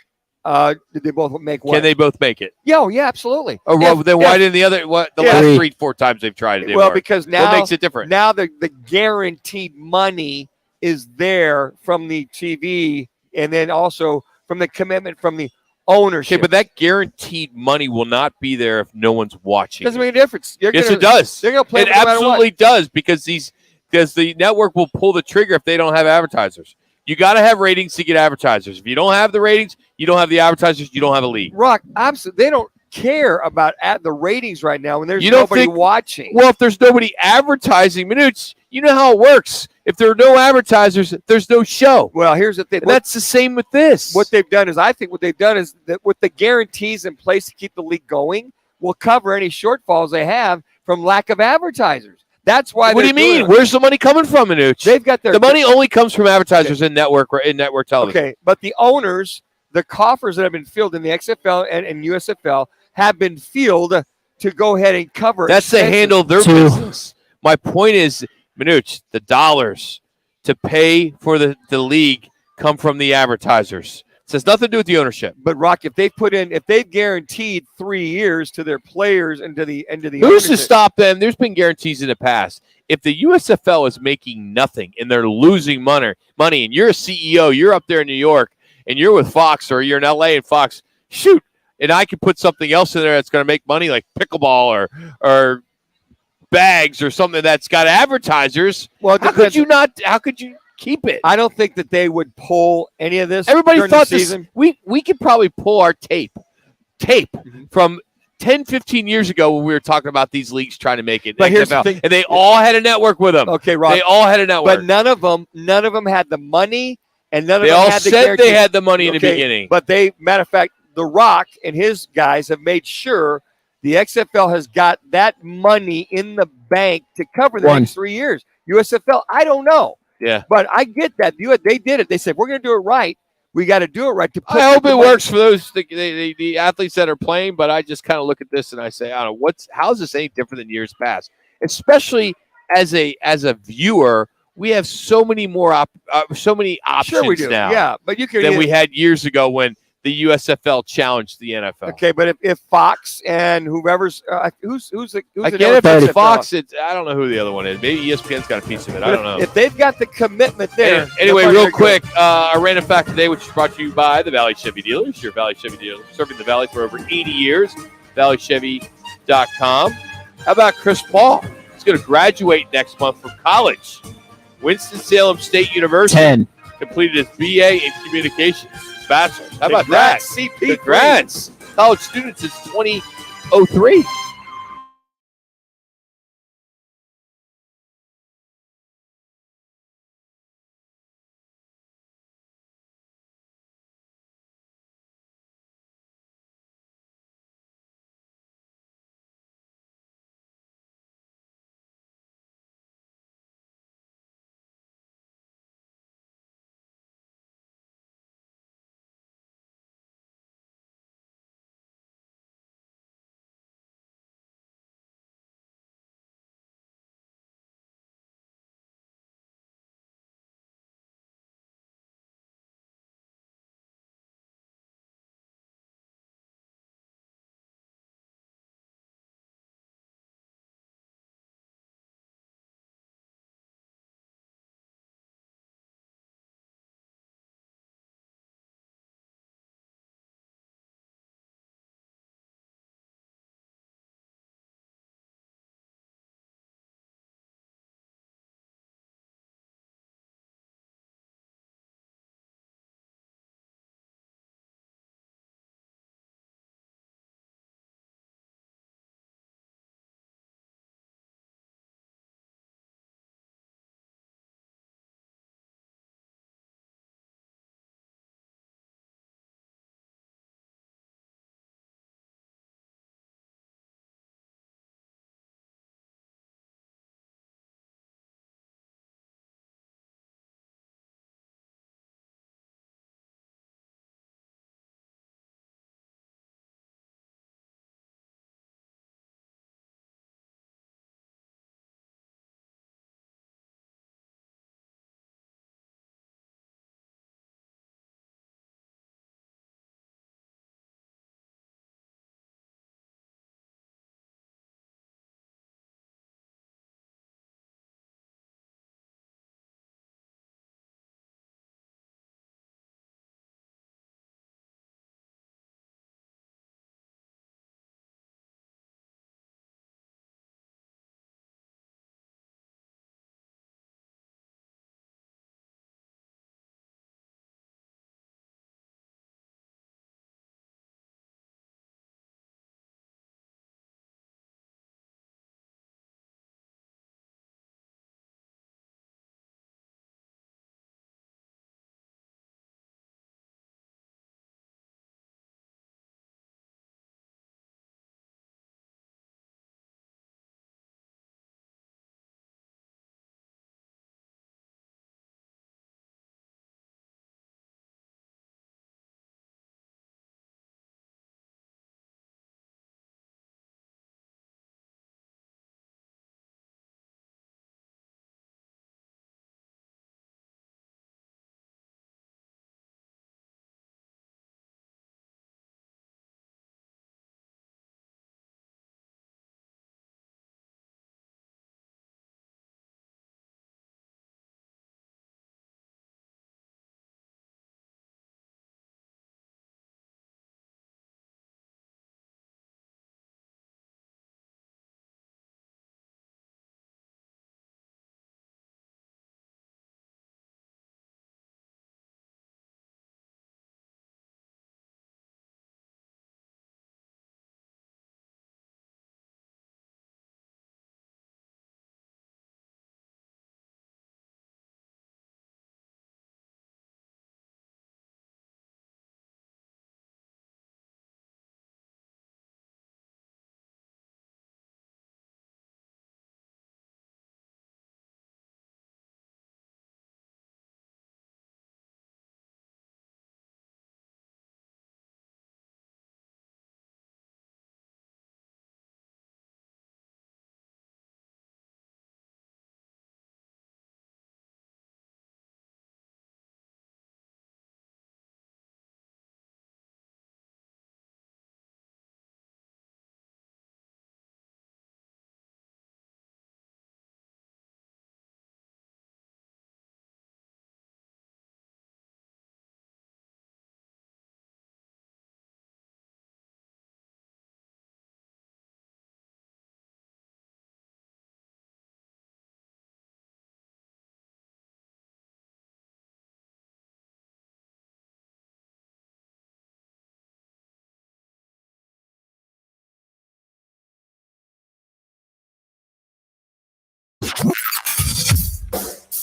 Did they both make what? Can they both make it? Yeah, absolutely. Oh, well, then why didn't the other? Last 3-4 times they've tried it? Well, because now what makes it different? Now the guaranteed money is there from the TV, and then also from the commitment from the ownership. Okay, but that guaranteed money will not be there if no one's watching. Doesn't make a difference. Yes, it does. They're going to play. It absolutely does because the network will pull the trigger if they don't have advertisers. You got to have ratings to get advertisers. If you don't have the ratings, you don't have the advertisers, you don't have a league. Rock, absolutely. They don't care about the ratings right now when there's nobody watching. Well, if there's nobody advertising, Manuch, you know how it works. If there are no advertisers, there's no show. Well, here's the thing. That's the same with this. What they've done is that with the guarantees in place to keep the league going, will cover any shortfalls they have from lack of advertisers. That's why. What do you mean? Where's the money coming from, Manuch? They've got the money only comes from advertisers in network television. Okay, but the owners, the coffers that have been filled in the XFL and USFL have been filled to go ahead and cover. That's the handle of their business. My point is, Manuch, the dollars to pay for the league come from the advertisers. It has nothing to do with the ownership. But Rock, if they've guaranteed 3 years to their players and to the who's to stop them? There's been guarantees in the past. If the USFL is making nothing and they're losing money, and you're a CEO, you're up there in New York, and you're with Fox or you're in LA and Fox, shoot, and I can put something else in there that's going to make money like pickleball or bags or something that's got advertisers. Well, how could you keep it? I don't think that they would pull any of this. Everybody thought this. We could probably pull our tape from 10, 15 years ago when we were talking about these leagues trying to make it. But here's the thing. And they all had a network with them. Okay, Rob. They all had a network. But none of them had the money, and none of them all had said they had the money in the beginning. But matter of fact, The Rock and his guys have made sure the XFL has got that money in the bank to cover the next 3 years. USFL, I don't know. Yeah. But I get that. They did it. They said, we're going to do it right. We got to do it right. I hope it works for those the athletes that are playing, but I just kind of look at this and I say, I don't know, how is this any different than years past? Especially as a viewer, we have so many more so many options sure we do. now. Yeah, but you can than we had years ago when the USFL challenged the NFL. Okay, but if Fox and whoever's who's I get it. If Fox, I don't know who the other one is. Maybe ESPN's got a piece of it. I don't know. If they've got the commitment there. Anyway, real quick, a random fact today, which is brought to you by the Valley Chevy Dealers. Your Valley Chevy dealer, serving the Valley for over 80 years. ValleyChevy.com. How about Chris Paul? He's going to graduate next month from college. Winston-Salem State University. 10. Completed his BA in Communications. Bachelor. How about Congrats, that? CP. Congrats. College students since 2003.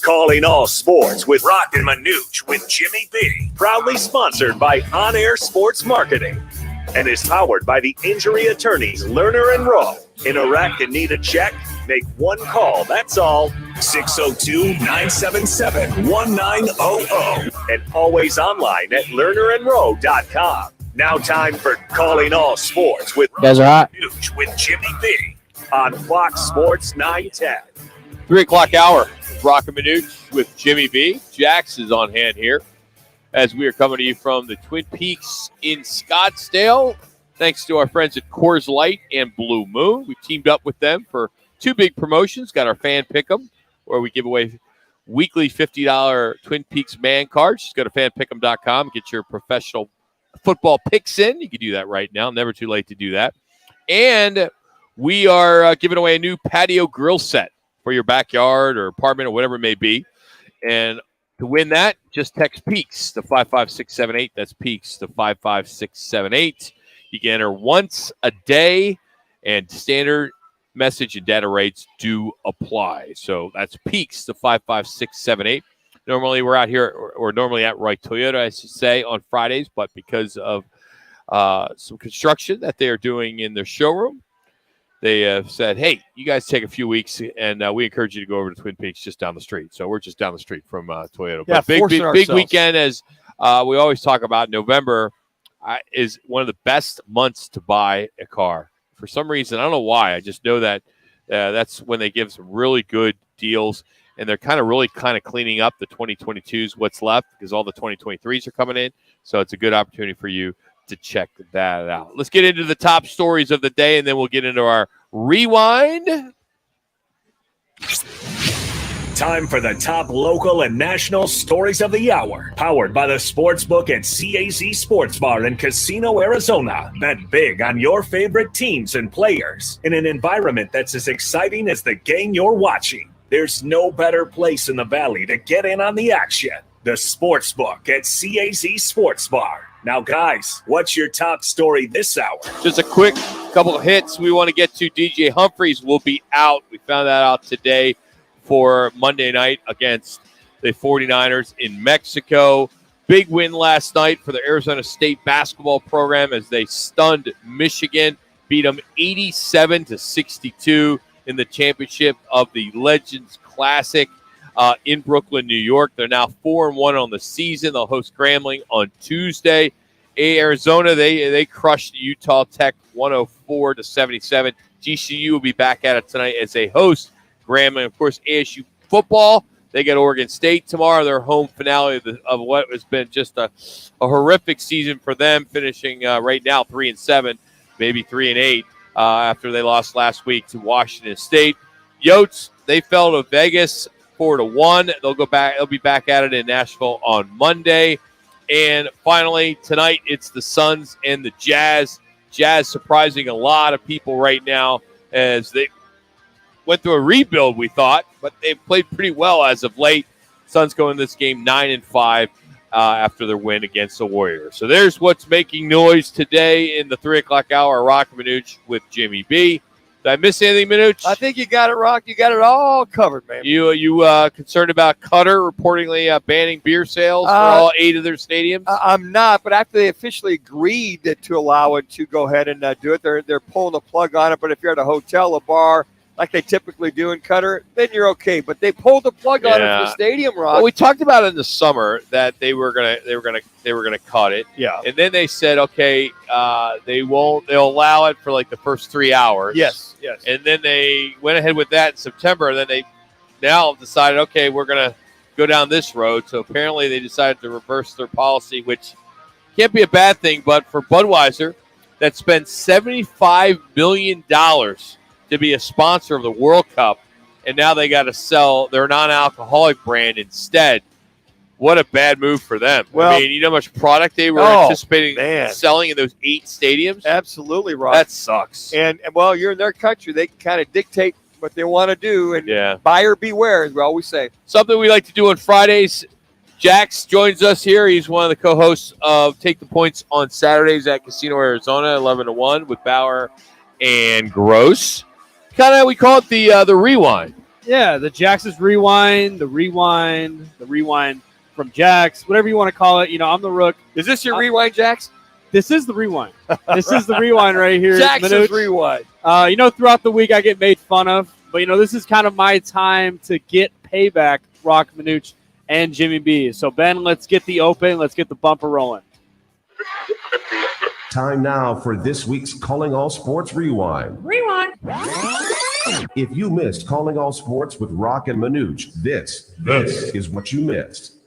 Calling All Sports with Roc and Manuch with Jimmy B. Proudly sponsored by On Air Sports Marketing and is powered by the injury attorneys Lerner and Rowe. In Iraq and need a check? Make one call, that's all. 602-977-1900. And always online at lernerandrowe.com. Now time for Calling All Sports with Roc and Manuch with Jimmy B. On Fox Sports 910. 3 o'clock hour. Roc and Manuch with Jimmy B. Jax is on hand here as we are coming to you from the Twin Peaks in Scottsdale. Thanks to our friends at Coors Light and Blue Moon. We've teamed up with them for 2 big promotions. Got our fan pick'em, where we give away weekly $50 Twin Peaks man cards. Just go to fanpick'em.com, get your professional football picks in. You can do that right now. Never too late to do that. And we are giving away a new patio grill set for your backyard or apartment or whatever it may be. And to win that, just text PEAKS to 55678. That's PEAKS to 55678. You can enter once a day, and standard message and data rates do apply. So that's PEAKS to 55678. Normally we're out here, or normally at Roy Toyota, I should say, on Fridays, but because of some construction that they are doing in their showroom, they have said, hey, you guys take a few weeks, and we encourage you to go over to Twin Peaks just down the street. So we're just down the street from Toyota. Yeah, but big weekend, as we always talk about. November is one of the best months to buy a car. For some reason, I don't know why. I just know that that's when they give some really good deals, and they're kind of cleaning up the 2022s, what's left, because all the 2023s are coming in. So it's a good opportunity for you to check that out. Let's get into the top stories of the day, and then we'll get into our rewind. Time for the top local and national stories of the hour. Powered by the Sportsbook at CAZ Sports Bar in Casino, Arizona. Bet big on your favorite teams and players in an environment that's as exciting as the game you're watching. There's no better place in the Valley to get in on the action. The Sportsbook at CAZ Sports Bar. Now, guys, what's your top story this hour? Just a quick couple of hits we want to get to. DJ Humphries will be out. We found that out today for Monday night against the 49ers in Mexico. Big win last night for the Arizona State basketball program as they stunned Michigan, beat them 87-62 in the championship of the Legends Classic in Brooklyn, New York. They're now 4-1 on the season. They'll host Grambling on Tuesday. Arizona, they crushed Utah Tech 104-77. GCU will be back at it tonight as they host Grambling. Of course, ASU football, they get Oregon State tomorrow. Their home finale of what has been just a horrific season for them, finishing right now 3-7, maybe 3-8 after they lost last week to Washington State. Yotes, they fell to Vegas 4-1. They'll go back. They'll be back at it in Nashville on Monday. And finally, tonight it's the Suns and the Jazz. Jazz surprising a lot of people right now as they went through a rebuild, we thought, but they've played pretty well as of late. Suns go in this game 9-5 after their win against the Warriors. So there's what's making noise today in the 3 o'clock hour. Roc and Manuch with Jimmy B. Did I miss anything, Manuch? I think you got it, Rock. You got it all covered, man. You concerned about Qatar reportedly banning beer sales for all 8 of their stadiums? I'm not, but after they officially agreed to allow it to go ahead and do it, they're pulling the plug on it. But if you're at a hotel, a bar, like they typically do in Qatar, then you're okay. But they pulled the plug on it for the stadium, Rock. Well, we talked about it in the summer that they were gonna cut it. Yeah. And then they said, okay, they'll allow it for like the first 3 hours. Yes. And then they went ahead with that in September. And then they now decided, okay, we're gonna go down this road. So apparently they decided to reverse their policy, which can't be a bad thing. But for Budweiser, that spent $75 million to be a sponsor of the World Cup, and now they got to sell their non-alcoholic brand instead. What a bad move for them. Well, I mean, you know how much product they were anticipating selling in those 8 stadiums? Absolutely, Rock. That sucks. And well, you're in their country. They can kind of dictate what they want to do, and buyer beware, as we always say. Something we like to do on Fridays. Jax joins us here. He's one of the co-hosts of Take the Points on Saturdays at Casino Arizona, 11-1 with Bauer and Gross. We call it the rewind. Yeah, the Jax's rewind, the rewind from Jax, whatever you want to call it. You know, I'm the Rook. Is this your rewind, Jax? This is the rewind. This is the rewind right here. Jax's Manuch. rewind. You know, throughout the week I get made fun of, but you know, this is kind of my time to get payback, Roc, Manuch, and Jimmy B. So Ben, let's get the open. Let's get the bumper rolling. Time now for this week's Calling All Sports Rewind. Rewind. If you missed Calling All Sports with Roc and Manuch, this is what you missed.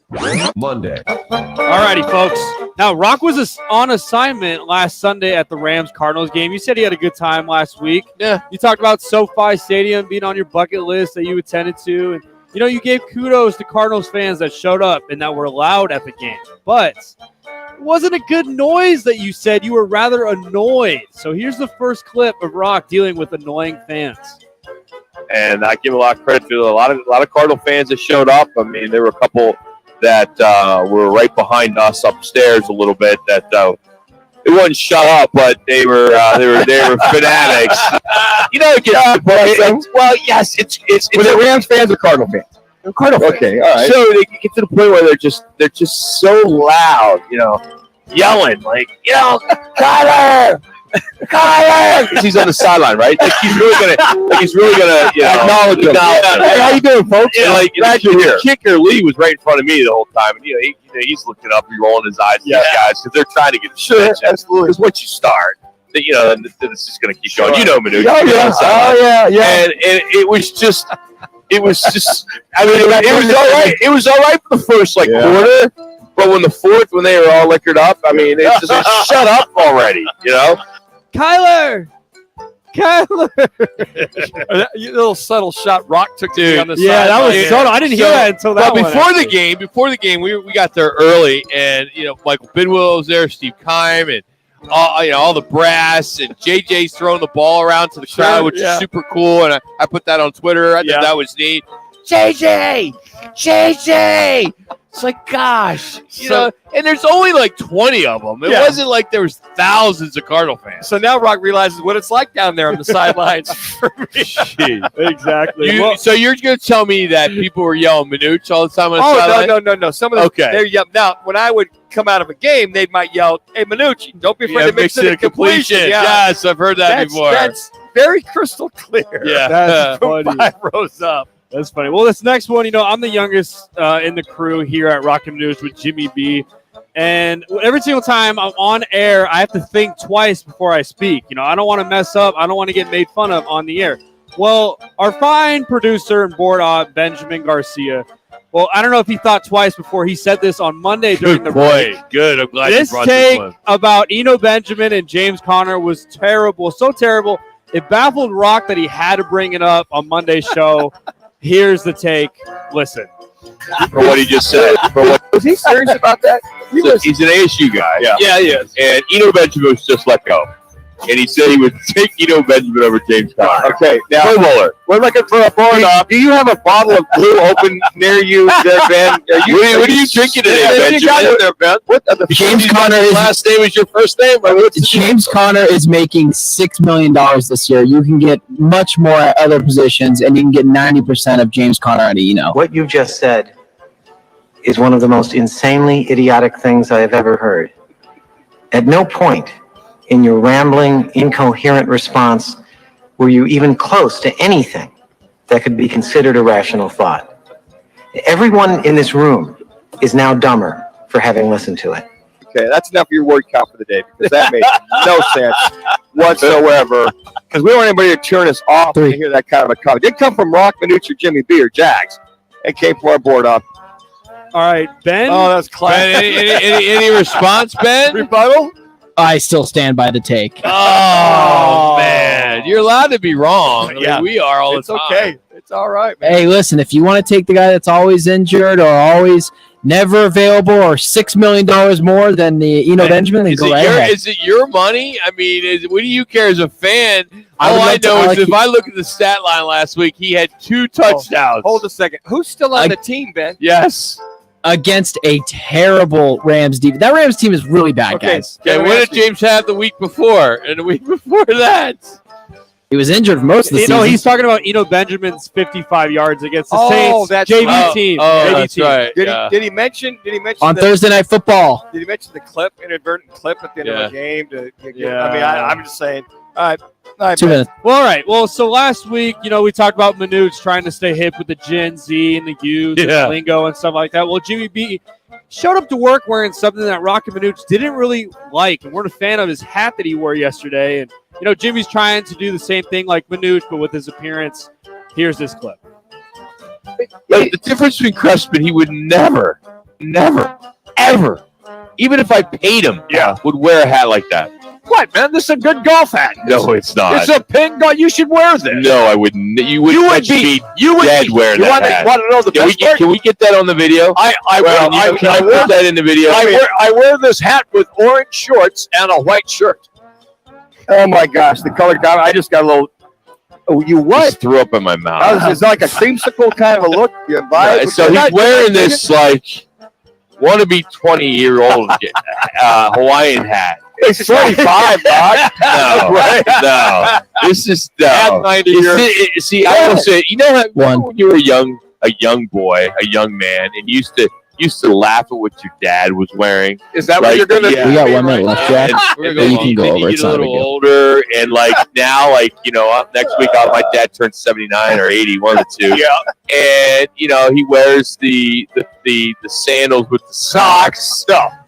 Monday. Alrighty, folks. Now, Roc was on assignment last Sunday at the Rams-Cardinals game. You said he had a good time last week. Yeah. You talked about SoFi Stadium being on your bucket list that you attended to. And, you know, you gave kudos to Cardinals fans that showed up and that were loud at the game. But it wasn't a good noise that you said. You were rather annoyed. So here's the first clip of Roc dealing with annoying fans. And I give a lot of credit to a lot of Cardinal fans that showed up. I mean, there were a couple that were right behind us upstairs a little bit that it wasn't shut up, but they were fanatics. You know, well, yes, it's Were they Rams fans or Cardinal fans? Cardinal fans. Okay, all right. So they get to the point where they're just so loud, you know, yelling like, you know, Kyler. Because he's on the sideline, right? Like he's really gonna, you know, acknowledge him. Hey, how you doing, folks? Yeah, like the kicker Lee was right in front of me the whole time, and you know, he's looking up, he's rolling his eyes at these guys because they're trying to get attention. Absolutely. Because once you start, you know, then it's just gonna keep going. You know, Manuch. Oh yeah. And it was just. I mean, it was all right for the first quarter, but when they were all liquored up, I mean, it's just like, shut up already, you know. Kyler. That little subtle shot Roc took to me on the side. Yeah, that was subtle. I didn't hear that until that. But before the game, we got there early, and you know, Michael Bidwell was there, Steve Keim, and all the brass, and JJ's throwing the ball around to the crowd, which is super cool. And I put that on Twitter. I thought that was neat. JJ. It's like, gosh, you know, and there's only like 20 of them. It wasn't like there was thousands of Cardinal fans. So now Roc realizes what it's like down there on the sidelines. For me. Exactly. So you're going to tell me that people were yelling Manuch all the time on the sideline? No. Some of them, they're yelling. Now, when I would come out of a game, they might yell, hey, Manuch, don't be afraid to mix it in completion. Yes, I've heard that before. That's very crystal clear. Yeah. That's funny. 5 rows up. That's funny. Well, this next one, you know, I'm the youngest in the crew here at Roc and Manuch with Jimmy B. And every single time I'm on air, I have to think twice before I speak. You know, I don't want to mess up. I don't want to get made fun of on the air. Well, our fine producer and board op, Benjamin Garcia, well, I don't know if he thought twice before he said this on Monday during the break. Good. I'm glad this you brought take this one. about Eno Benjamin and James Conner was terrible. So terrible. It baffled Roc that he had to bring it up on Monday's show. Here's the take. Listen. For what he just said. Was he serious about that? He's an ASU guy. Yeah, he is. And Eno Benjamin was just let go. And he said he would take Eno Benjamin over James Conner. Okay, now Pro Bowler. we're looking for a board up. Do you have a bottle of glue open near you there, Ben? What are you drinking today, Benjamin? James Conner is last name is your first name? James Conner is making $6 million this year. You can get much more at other positions, and you can get 90% of James Conner out of Eno. What you've just said is one of the most insanely idiotic things I have ever heard. At no point in your rambling, incoherent response were you even close to anything that could be considered a rational thought. Everyone in this room is now dumber for having listened to it. Okay, that's enough of your word count for the day, because that makes no sense whatsoever. Because we don't want anybody to turn us off to hear that kind of a comment. It didn't come from Roc, Manuch, or Jimmy B, or Jags. It came from our board up. All right, Ben. Oh, that's classic. Any response, Ben? Rebuttal? I still stand by the take. Oh, man. You're allowed to be wrong. I mean, we are all the time. It's okay. It's all right, man. Hey, listen, if you want to take the guy that's always injured or always never available or $6 million more than the Eno Benjamin, then go right ahead. Is it your money? I mean, what do you care as a fan? All I know is if I look at the stat line last week, he had 2 touchdowns. Hold a second. Who's still on the team, Ben? Yes. Against a terrible Rams defense. That Rams team is really bad, guys. Okay, what did James have the week before? And the week before that? He was injured for most of the season. He's talking about Eno Benjamin's 55 yards against the Saints that's JV right. team. Oh, JV that's team. right. Did he mention on Thursday Night Football? Did he mention the inadvertent clip at the end of the game? Yeah. I mean, I'm just saying. All right, 2 minutes. Well, all right. Well, so last week, we talked about Manuch trying to stay hip with the Gen Z and the youth and the lingo and stuff like that. Well, Jimmy B showed up to work wearing something that Roc and Manuch didn't really like and weren't a fan of his hat that he wore yesterday. And, Jimmy's trying to do the same thing like Manuch, but with his appearance. Here's this clip. Like, the difference between Crespin, he would never, ever, even if I paid him, would wear a hat like that. What, man? This is a good golf hat. No, it's not. It's a pin golf. You should wear this. No, I wouldn't. You would be dead wearing that hat. Want to know the best part? Can we get that on the video? I put that in the video. I wear this hat with orange shorts and a white shirt. Oh my gosh, the color guy! I just got a little. Oh, you what? Just threw up in my mouth. It's like a creamsicle kind of a look. So he's wearing this like wannabe 20-year-old Hawaiian hat. It's 25, Doc. No. This is no. See, I will say, when you were a young boy, a young man, and used to laugh at what your dad was wearing. Is that what you're gonna do? We got 1 minute left, Jack. You can go over. You get a little older, and now, next week, my dad turns 79 or 80, one of the two. Yeah. And he wears the sandals with the socks,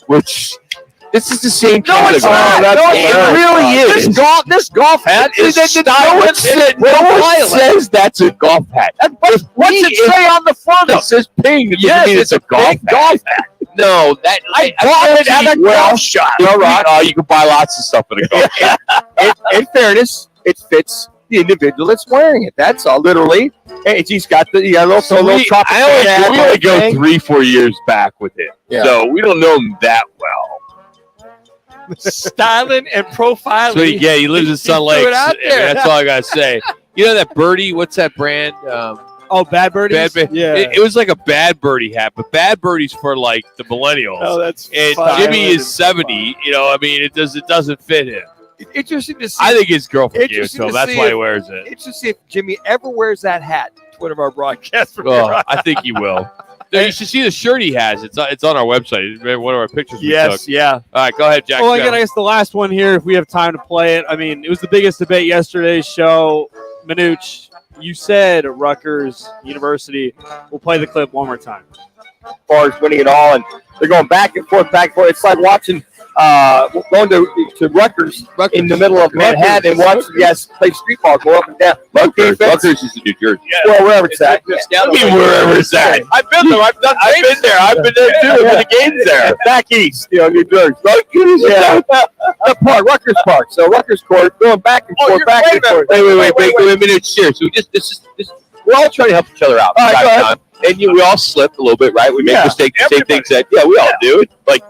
which. This is the same kind of golf. It really is. This golf hat is stylish. No one says that's a golf hat. What's it say on the front? It says ping. Yes, it's a golf hat. No, I bought it at a golf shop. All right. You can buy lots of stuff at a golf shop. In fairness, it fits the individual that's wearing it. That's all. Literally, he's got the little tropical. We only go 3-4 years back with it, so we don't know him that well. Styling and profiling. So he lives in Sun Lake. That's all I gotta say. You know that birdie? What's that brand? Bad Birdie. Yeah, it was like a Bad Birdie hat, but Bad Birdie's for like the millennials. Oh, that's and fine. Jimmy is 70. It doesn't fit him. Interesting to see. I think his girlfriend gave it to him. That's why he wears it. Interesting to see if Jimmy ever wears that hat to one of our broadcasts. I think he will. No, you should see the shirt he has. It's on our website. One of our pictures we took. Yeah. All right, go ahead, Jack. Well, again, I guess the last one here, if we have time to play it. I mean, it was the biggest debate yesterday's show. Manuch, you said Rutgers University. We'll play the clip one more time. As far as winning it all, and they're going back and forth. It's like watching going to Rutgers in the middle of Manhattan and watching play street ball go up and down. Rutgers is in New Jersey. Well, wherever it's at. I mean, wherever it's at. I've been there. I've been there. I've been there too. The game's there. Back east, New Jersey. The park, Rutgers Park. So Rutgers Court going back and forth, back and forth. Wait a minute. Cheers. So we're all trying to help each other out. All right, go ahead. And we all slip a little bit, right? We make mistakes, say things that, we all do. Like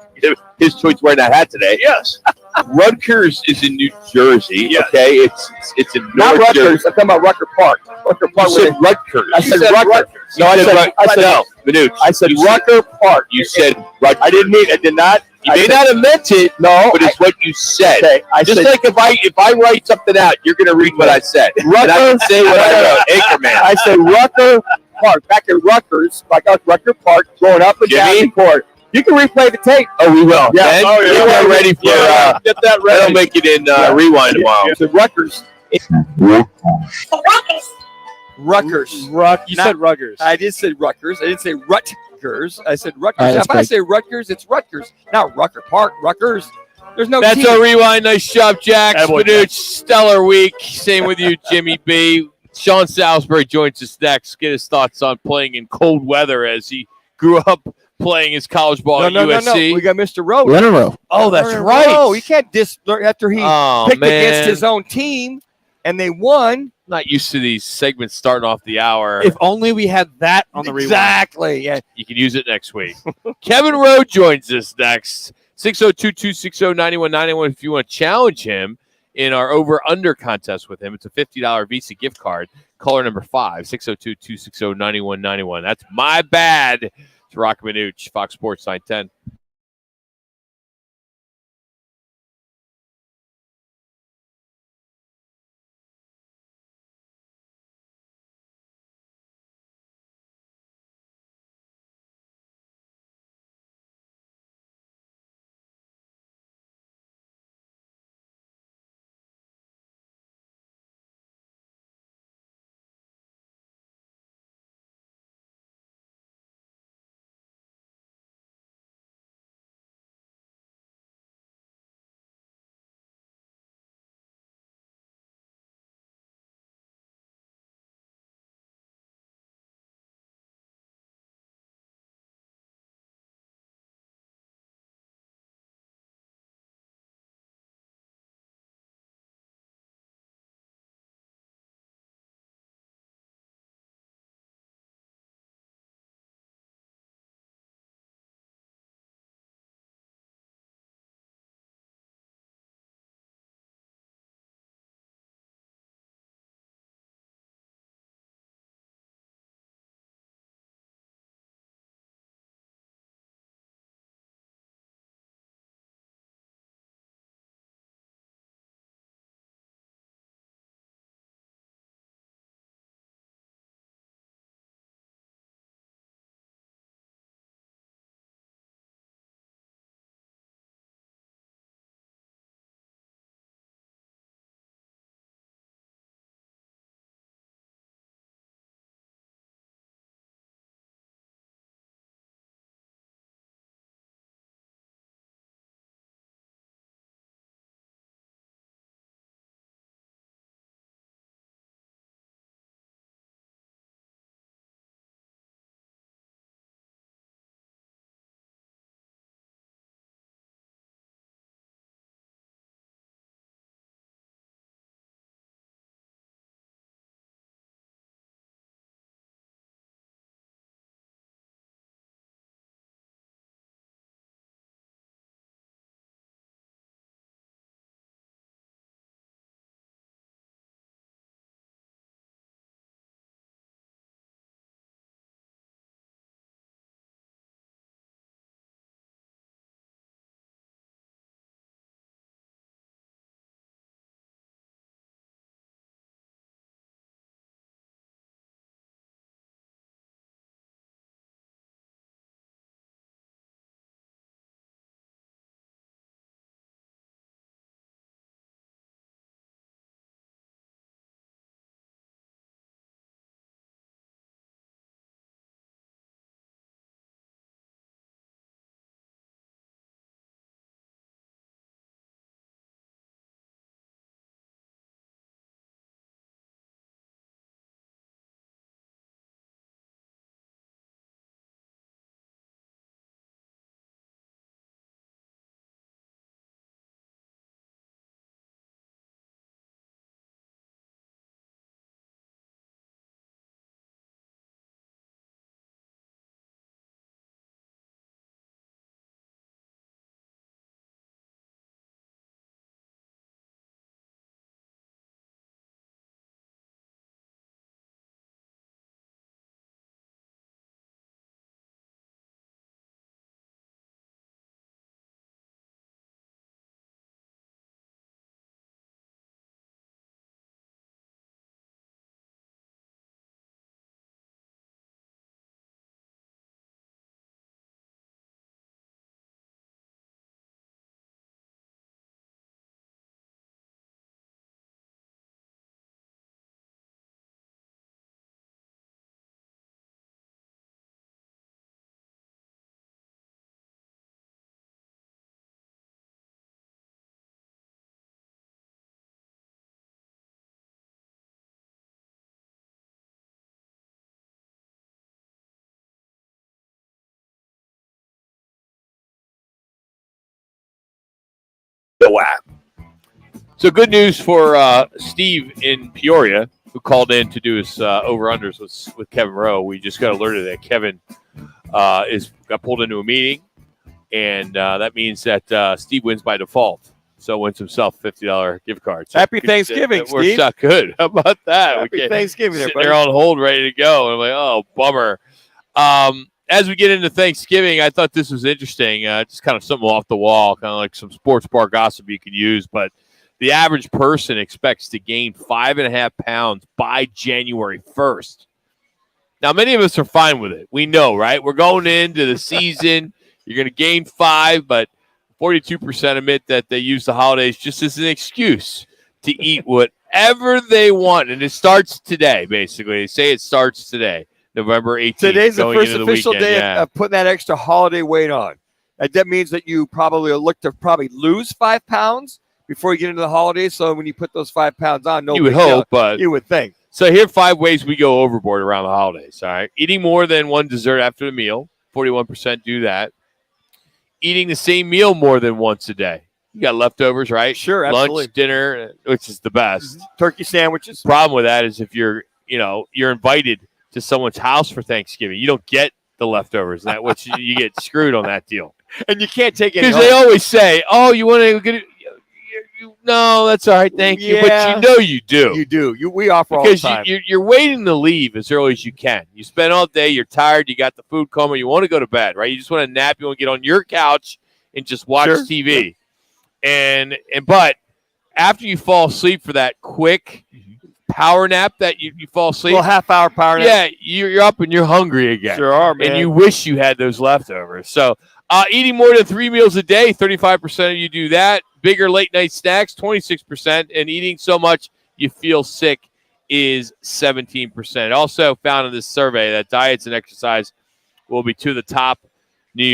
his choice wearing that hat today. Yes. Rutgers is in New Jersey. Yes. Okay, it's in Not North Rutgers. Jersey. I'm talking about Rutgers Park. Rutgers Park. You said Rutgers. I said Rutgers. No, I said no. Manuch, I said Rutgers Park. You said Rutgers. I did not. You may not have meant it, but it's what you said. Okay, like if I write something out, you're going to read what I said. Rutgers. I can say what I wrote. Anchorman. I said Rutgers Park. Back at Rutgers, Rutgers Park, going up and down the court. You can replay the tape. Oh, we will. Yeah. Get that ready for. Get that ready. That'll make it in rewind tomorrow. The Rutgers. Rutgers. You said Rutgers. I did say Rutgers. I didn't say Rutgers. I said Rutgers. Right, if I say Rutgers, it's Rutgers. Not Rutgers Park. Rutgers. There's no. That's T. our rewind. Nice job, Jack. That boy, Manuch, stellar week. Same with you, Jimmy B. Sean Salisbury joins us next. Get his thoughts on playing in cold weather as he grew up playing his college ball at USC. No. We got Mr. Rowe. Leonard Rowe. Oh, that's right. Oh, he can't after he picked man. against his own team and they won. Not used to these segments starting off the hour. If only we had that on the rewind. Exactly. Yeah. You can use it next week. Kevin Rowe joins us next. 602-260-9191 if you want to challenge him in our over-under contest with him. It's a $50 Visa gift card. Caller number 5, 602-260-9191. That's my bad. It's Roc and Manuch, Fox Sports 910. Casino app. So good news for Steve in Peoria, who called in to do his over-unders with Kevin Rowe. We just got alerted that Kevin got pulled into a meeting, and that means that Steve wins by default. So wins himself a $50 gift card. So Happy Thanksgiving, Steve. Works Steve. out good. How about that? Happy Thanksgiving, sitting everybody. there on hold, ready to go. And I'm like, oh, bummer. As we get into Thanksgiving, I thought this was interesting. Just kind of something off the wall, kind of like some sports bar gossip you can use. But the average person expects to gain 5.5 pounds by January 1st. Now, many of us are fine with it. We know, right? We're going into the season. You're going to gain 5, but 42% admit that they use the holidays just as an excuse to eat whatever they want. And it starts today, basically. They say it starts today, November 18th. Today's the first official weekend. day of putting that extra holiday weight on. That means that you probably look to lose 5 pounds before you get into the holidays. So when you put those 5 pounds on, you would hope, but you would think. So here are 5 ways we go overboard around the holidays. All right. Eating more than one dessert after the meal. 41% do that. Eating the same meal more than once a day. You got leftovers, right? Sure, absolutely. Lunch, dinner, which is the best. Turkey sandwiches. Problem with that is if you're invited to someone's house for Thanksgiving, you don't get the leftovers. That which you get screwed on that deal. And you can't take it because they always say, "Oh, you want to get it." No, that's all right. Thank you. But you do. You do. We offer because all the time. You're waiting to leave as early as you can. You spend all day. You're tired. You got the food coma. You want to go to bed, right? You just want to nap. You want to get on your couch and just watch TV. But after you fall asleep for that quick power nap that you fall asleep. Well, half-hour power nap. Yeah, you're up and you're hungry again. Sure are, man. And you wish you had those leftovers. So eating more than 3 meals a day, 35% of you do that. Bigger late-night snacks, 26%. And eating so much you feel sick is 17%. Also found in this survey that diets and exercise will be two of the top New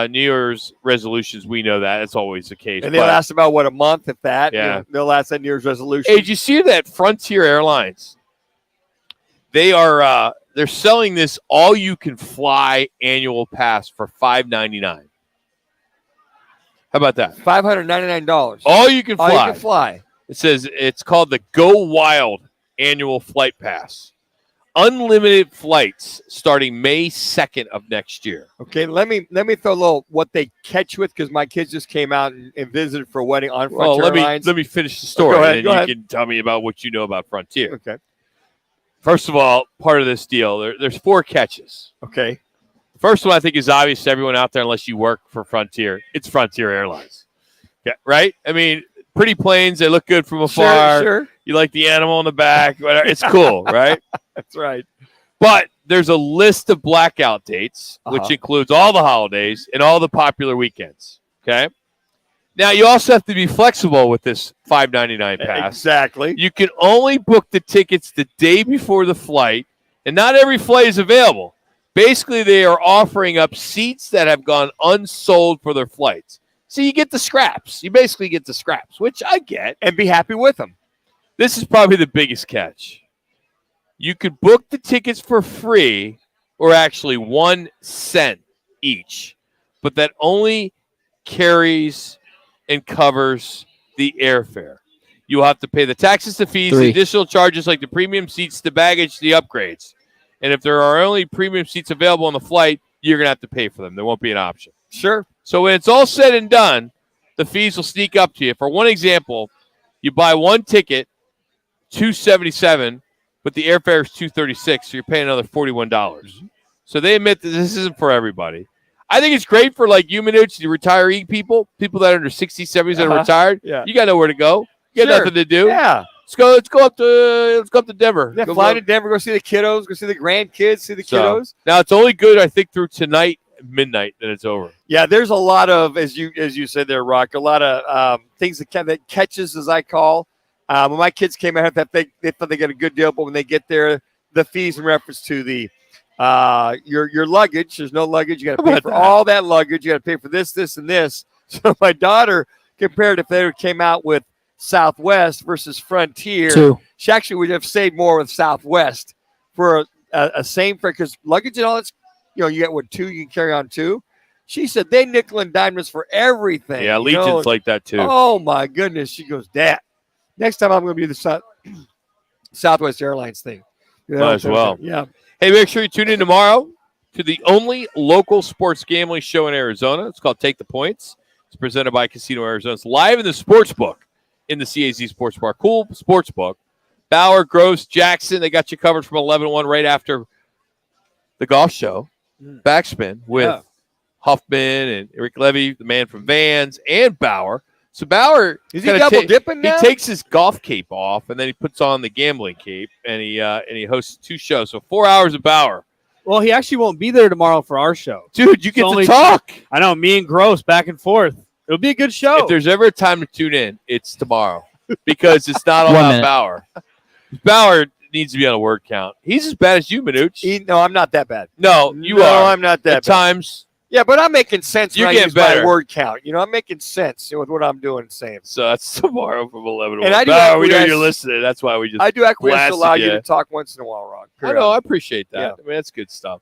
Year's resolutions. We know that. That's always the case. And they'll last about, a month if that? Yeah. They'll last that New Year's resolution. Hey, did you see that Frontier Airlines? They're selling this all-you-can-fly annual pass for $599. How about that? $599. All you can fly. All you can fly. It says it's called the Go Wild Annual Flight Pass. Unlimited flights starting May 2nd of next year. Okay, let me throw a little what they catch with because my kids just came out and visited for a wedding on Frontier Airlines. Let me finish the story, go ahead, and then you can tell me about what you know about Frontier. Okay. First of all, part of this deal, there's 4 catches. Okay. First one I think is obvious to everyone out there unless you work for Frontier. It's Frontier Airlines. Yeah, right? I mean, pretty planes, they look good from afar. Sure. You like the animal in the back, whatever. It's cool, right? That's right. But there's a list of blackout dates, which includes all the holidays and all the popular weekends. Okay. Now, you also have to be flexible with this $599 pass. Exactly. You can only book the tickets the day before the flight, and not every flight is available. Basically, they are offering up seats that have gone unsold for their flights. So you get the scraps. You basically get the scraps, which I get. And be happy with them. This is probably the biggest catch. You could book the tickets for free or actually 1 cent each, but that only carries and covers the airfare. You'll have to pay the taxes, the fees, the additional charges like the premium seats, the baggage, the upgrades. And if there are only premium seats available on the flight, you're going to have to pay for them. There won't be an option. Sure. So when it's all said and done, the fees will sneak up to you. For one example, you buy one ticket, $277, but the airfare is $236, so you're paying another $41. So they admit that this isn't for everybody. I think it's great for like you, Manuch, the retiree people that are under 60s, 70s that are retired. Yeah. You got nowhere to go. You got nothing to do. Yeah. Let's go up to Denver. Yeah, fly to Denver, go see the kiddos, go see the grandkids, see the kiddos. Now it's only good, I think, through tonight midnight, then it's over. Yeah, there's a lot of, as you said there, Rock, a lot of things that catches, as I call. When my kids came out, they thought they got a good deal, but when they get there, the fees in reference to the your luggage, there's no luggage. You got to pay for all that luggage. You got to pay for this, and this. So my daughter compared if they came out with Southwest versus Frontier, she actually would have saved more with Southwest for a same fare because luggage and all that's, you get 2, you can carry on 2. She said they nickel and dime us for everything. Yeah, you know? Legion's like that too. Oh my goodness. She goes, Dad. Next time I'm going to do the Southwest Airlines thing. Might as well. Yeah. Hey, make sure you tune in tomorrow to the only local sports gambling show in Arizona. It's called Take the Points. It's presented by Casino Arizona. It's live in the sports book in the CAZ Sports Bar. Cool sports book. Bauer, Gross, Jackson, they got you covered from 11 to 1 right after the golf show. Backspin with Huffman and Eric Levy, the man from Vans, and Bauer. So Bauer is he double dipping now? He takes his golf cape off and then he puts on the gambling cape and he hosts 2 shows. So 4 hours of Bauer. Well, he actually won't be there tomorrow for our show. Dude, you get to talk. I know, me and Gross back and forth. It'll be a good show. If there's ever a time to tune in, it's tomorrow because it's not all about Bauer. Bauer needs to be on a word count. He's as bad as you, Manuch. No, I'm not that bad. No, you are. I'm not that At bad. times. Yeah, but I'm making sense You're when I getting use better. my word count. You know, I'm making sense with what I'm doing and saying. So that's tomorrow from 11 to 1. And I do Bauer, we know acquiesce- you're listening. That's why we just I do acquiesce to allow blasted you to talk once in a while, Rock. I know. I appreciate that. Yeah. I mean, that's good stuff.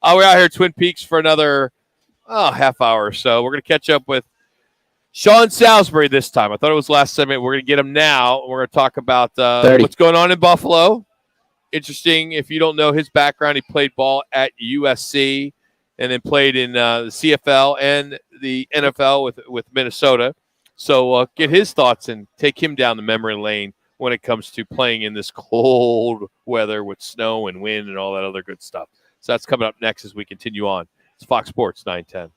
We're out here at Twin Peaks for another half hour or so. We're going to catch up with Sean Salisbury this time. I thought it was last segment. We're going to get him now. We're going to talk about what's going on in Buffalo. Interesting. If you don't know his background, he played ball at USC and then played in the CFL and the NFL with Minnesota. So get his thoughts and take him down the memory lane when it comes to playing in this cold weather with snow and wind and all that other good stuff. So that's coming up next as we continue on. It's Fox Sports 910.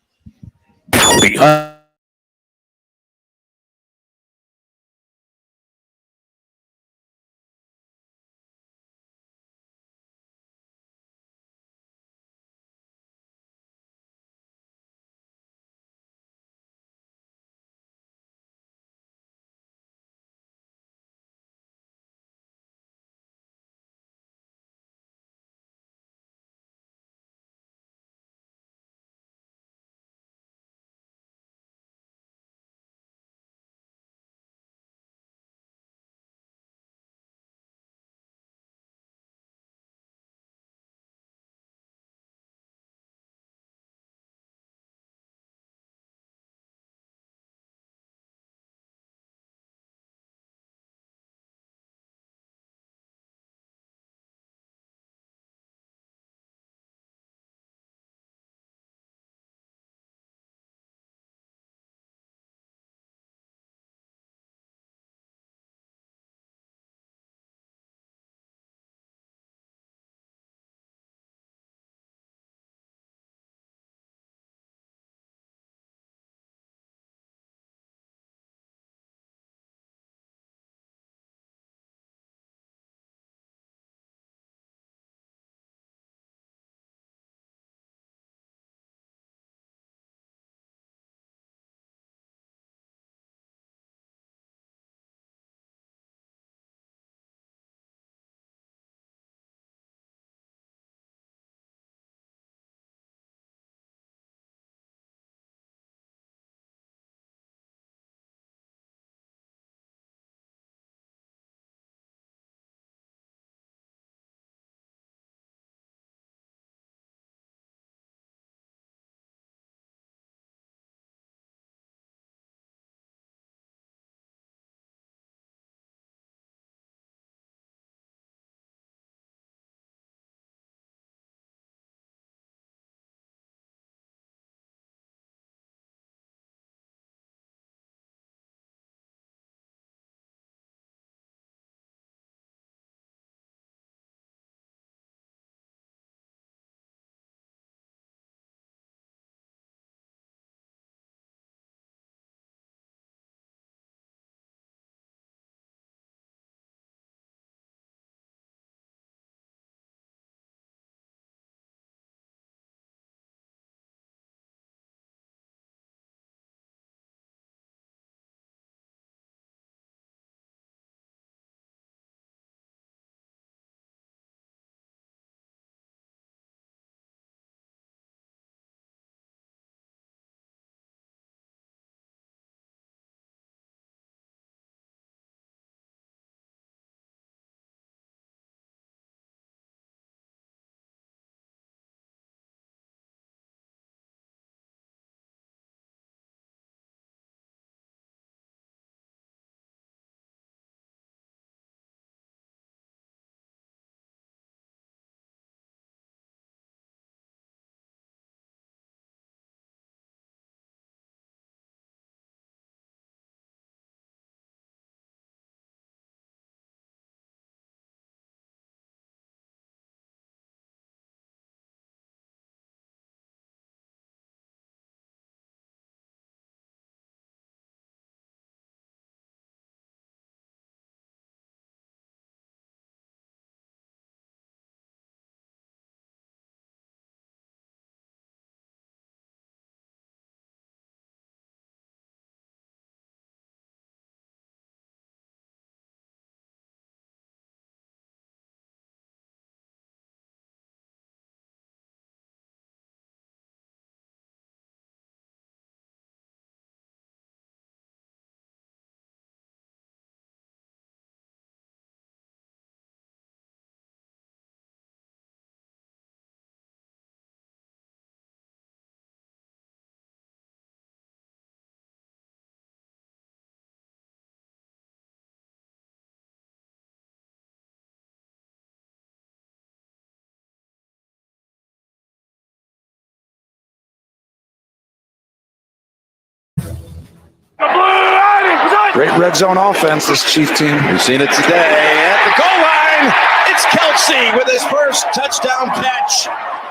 Great red zone offense, this Chief team. We've seen it today at the goal line. It's Kelsey with his first touchdown catch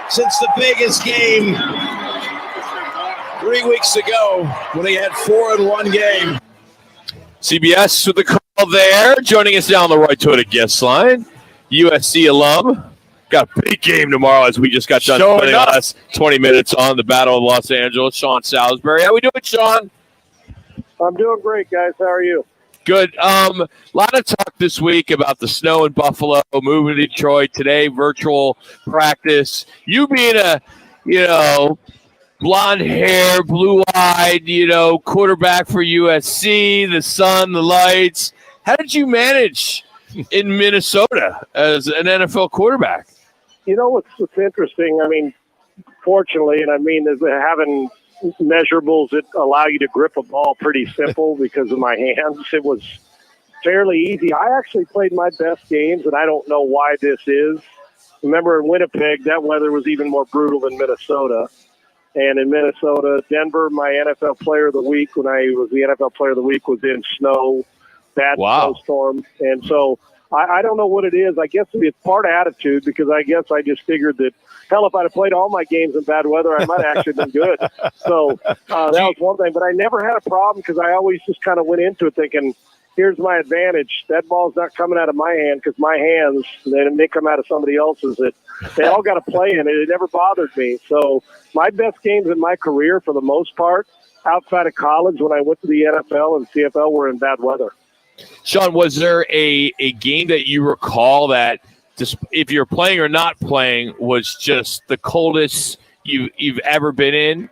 since the biggest game 3 weeks ago when he had 4 in one game. CBS with the call there. Joining us now on the Roy Toyota guest line, USC alum. Got a big game tomorrow as we just got done spending the last 20 minutes on the Battle of Los Angeles. Sean Salisbury. How we doing, Sean? I'm doing great, guys. How are you? Good. A lot of talk this week about the snow in Buffalo, moving to Detroit today, virtual practice. You being a, blonde hair, blue-eyed, quarterback for USC, the sun, the lights. How did you manage in Minnesota as an NFL quarterback? What's interesting, I mean, fortunately, and I mean, is having measurables that allow you to grip a ball pretty simple because of my hands. It was fairly easy. I actually played my best games, and I don't know why this is. Remember in Winnipeg, that weather was even more brutal than Minnesota. And in Minnesota, Denver, my NFL Player of the Week, when I was the NFL Player of the Week, was in snow, bad snowstorm. And so I don't know what it is. I guess it's part attitude because I guess I just figured that, hell, if I'd have played all my games in bad weather, I might have actually been good. So that was one thing. But I never had a problem because I always just kind of went into it thinking, here's my advantage. That ball's not coming out of my hand because my hands, they come out of somebody else's. They all got to play in it. It never bothered me. So my best games in my career, for the most part, outside of college when I went to the NFL and CFL, were in bad weather. Sean, was there a game that you recall that, just if you're playing or not playing, was just the coldest you've ever been in?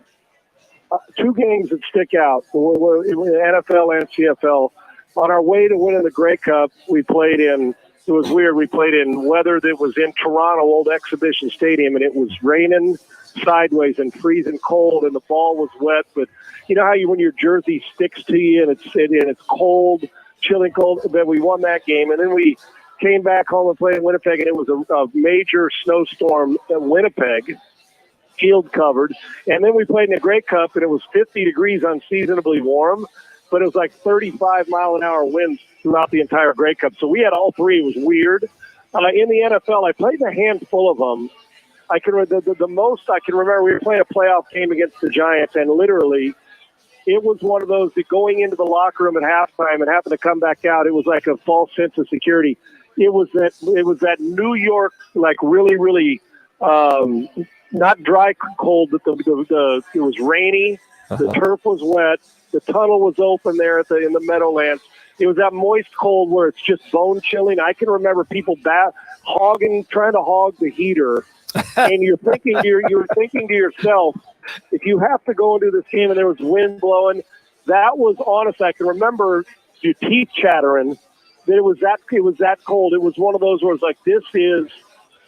2 games that stick out, NFL and CFL. On our way to winning the Grey Cup, we played in, it was weird, we played in weather that was in Toronto, old Exhibition Stadium, and it was raining sideways and freezing cold, and the ball was wet. But you know how when your jersey sticks to you and it's cold, chilling cold? But we won that game, and then we came back home and played in Winnipeg, and it was a major snowstorm in Winnipeg, field covered. And then we played in the Grey Cup, and it was 50 degrees, unseasonably warm, but it was like 35-mile-an-hour winds throughout the entire Grey Cup. So we had all 3. It was weird. In the NFL, I played a handful of them. The most I can remember, we were playing a playoff game against the Giants, and literally it was one of those that going into the locker room at halftime and having to come back out, it was like a false sense of security. It was that New York, like really, really not dry cold, but it was rainy. The turf was wet. The tunnel was open there in the Meadowlands. It was that moist cold where it's just bone chilling. I can remember people trying to hog the heater, and you're thinking to yourself, if you have to go into this game and there was wind blowing, that was honest. I can remember your teeth chattering. That it was that cold. It was one of those where it's like, this is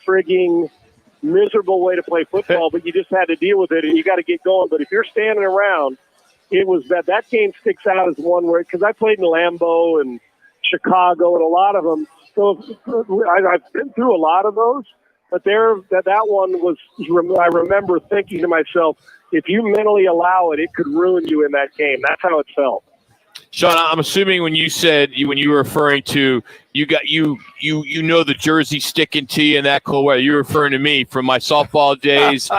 frigging miserable way to play football, but you just had to deal with it and you got to get going. But if you're standing around, it was that game sticks out as one where, because I played in Lambeau and Chicago and a lot of them. So I've been through a lot of those, but that one was, I remember thinking to myself, if you mentally allow it, it could ruin you in that game. That's how it felt. Sean, I'm assuming when you were referring to the jersey sticking to you in that cold weather, you're referring to me from my softball days,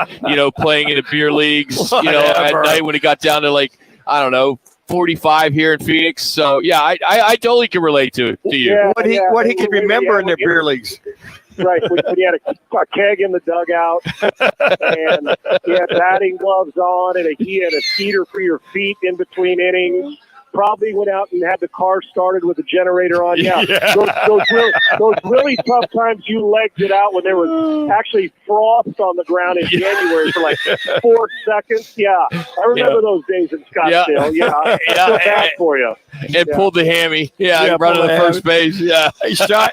playing in the beer leagues, at night when it got down to 45 here in Phoenix. So yeah, I totally can relate to you. Yeah, what he can remember in the beer leagues. Right, when he had a keg in the dugout, and he had batting gloves on, and he had a heater for your feet in between innings. Probably went out and had the car started with the generator on. Yeah. Those really tough times you legged it out when there was actually frost on the ground in January for like 4 seconds. Yeah, I remember those days in Scottsdale. Yeah, I feel bad for you. And pulled the hammy. Yeah, running the first base. Yeah. Sean,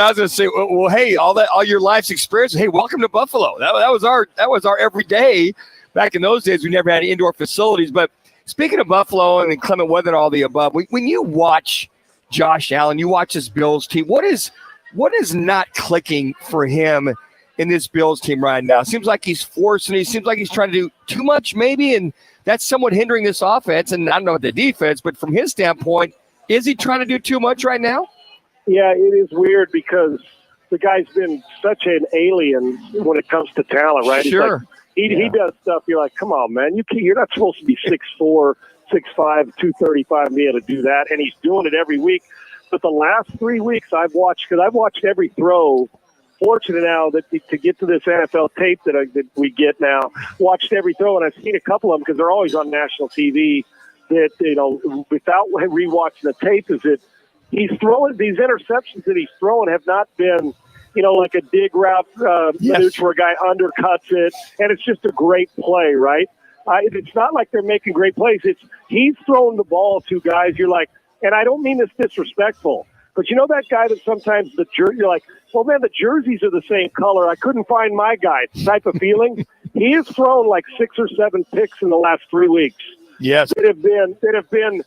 I was going to say, well, hey, all your life's experience. Hey, welcome to Buffalo. That was our everyday. Back in those days, we never had indoor facilities, but. Speaking of Buffalo and inclement weather and all the above, when you watch Josh Allen, you watch this Bills team, what is not clicking for him in this Bills team right now? It seems like he's forcing. It seems like he's trying to do too much maybe, and that's somewhat hindering this offense. And I don't know about the defense, but from his standpoint, Is he trying to do too much right now? Yeah, it is weird because the guy's been such an alien when it comes to talent, right? Sure. He does stuff. You're like, come on, man. You're not supposed to be 6'4", 6'5", 235 and be able to do that. And he's doing it every week. But the last 3 weeks I've watched every throw. Fortunate now that to get to this NFL tape that we get now, watched every throw, and I've seen a couple of them because they're always on national TV. That without rewatching the tape, is that he's throwing these interceptions that he's throwing have not been, like a dig route, Manuch where a guy undercuts it, and it's just a great play, right? It's not like they're making great plays. He's throwing the ball to guys. You're like, and I don't mean this disrespectful, but that guy that sometimes you're like, well, man, the jerseys are the same color. I couldn't find my guy type of feeling. He has thrown like 6 or 7 picks in the last 3 weeks. Yes. That have been,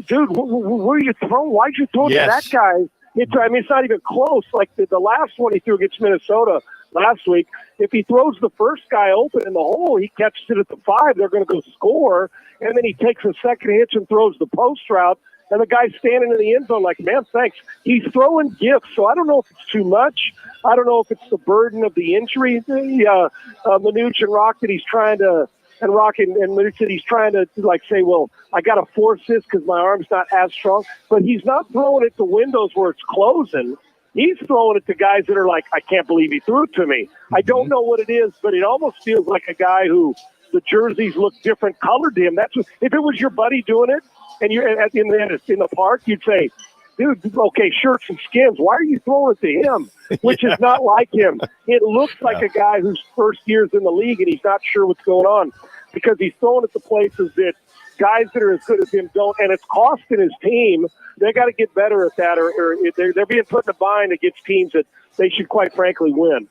dude, where are you throwing? Why'd you throw to that guy? It's not even close. Like the last one he threw against Minnesota last week, if he throws the first guy open in the hole, he catches it at the 5, they're going to go score, and then he takes a second hitch and throws the post route, and the guy's standing in the end zone like, man, thanks. He's throwing gifts, so I don't know if it's too much. I don't know if it's the burden of the injury. Manuch and Roc that he's trying to – and Roc and Manuch that he's trying to say, well, I got to force this because my arm's not as strong. But he's not throwing it to windows where it's closing. He's throwing it to guys that are like, I can't believe he threw it to me. I don't know what it is, but it almost feels like a guy who the jerseys look different colored to him. If it was your buddy doing it and you're in the park, you'd say, dude, okay, shirts and skins, why are you throwing it to him? Which is not like him. It looks like a guy whose first year's in the league and he's not sure what's going on because he's throwing it to places that guys that are as good as him don't, and it's costing his team. They got to get better at that, or they're being put in a bind against teams that they should, quite frankly, win.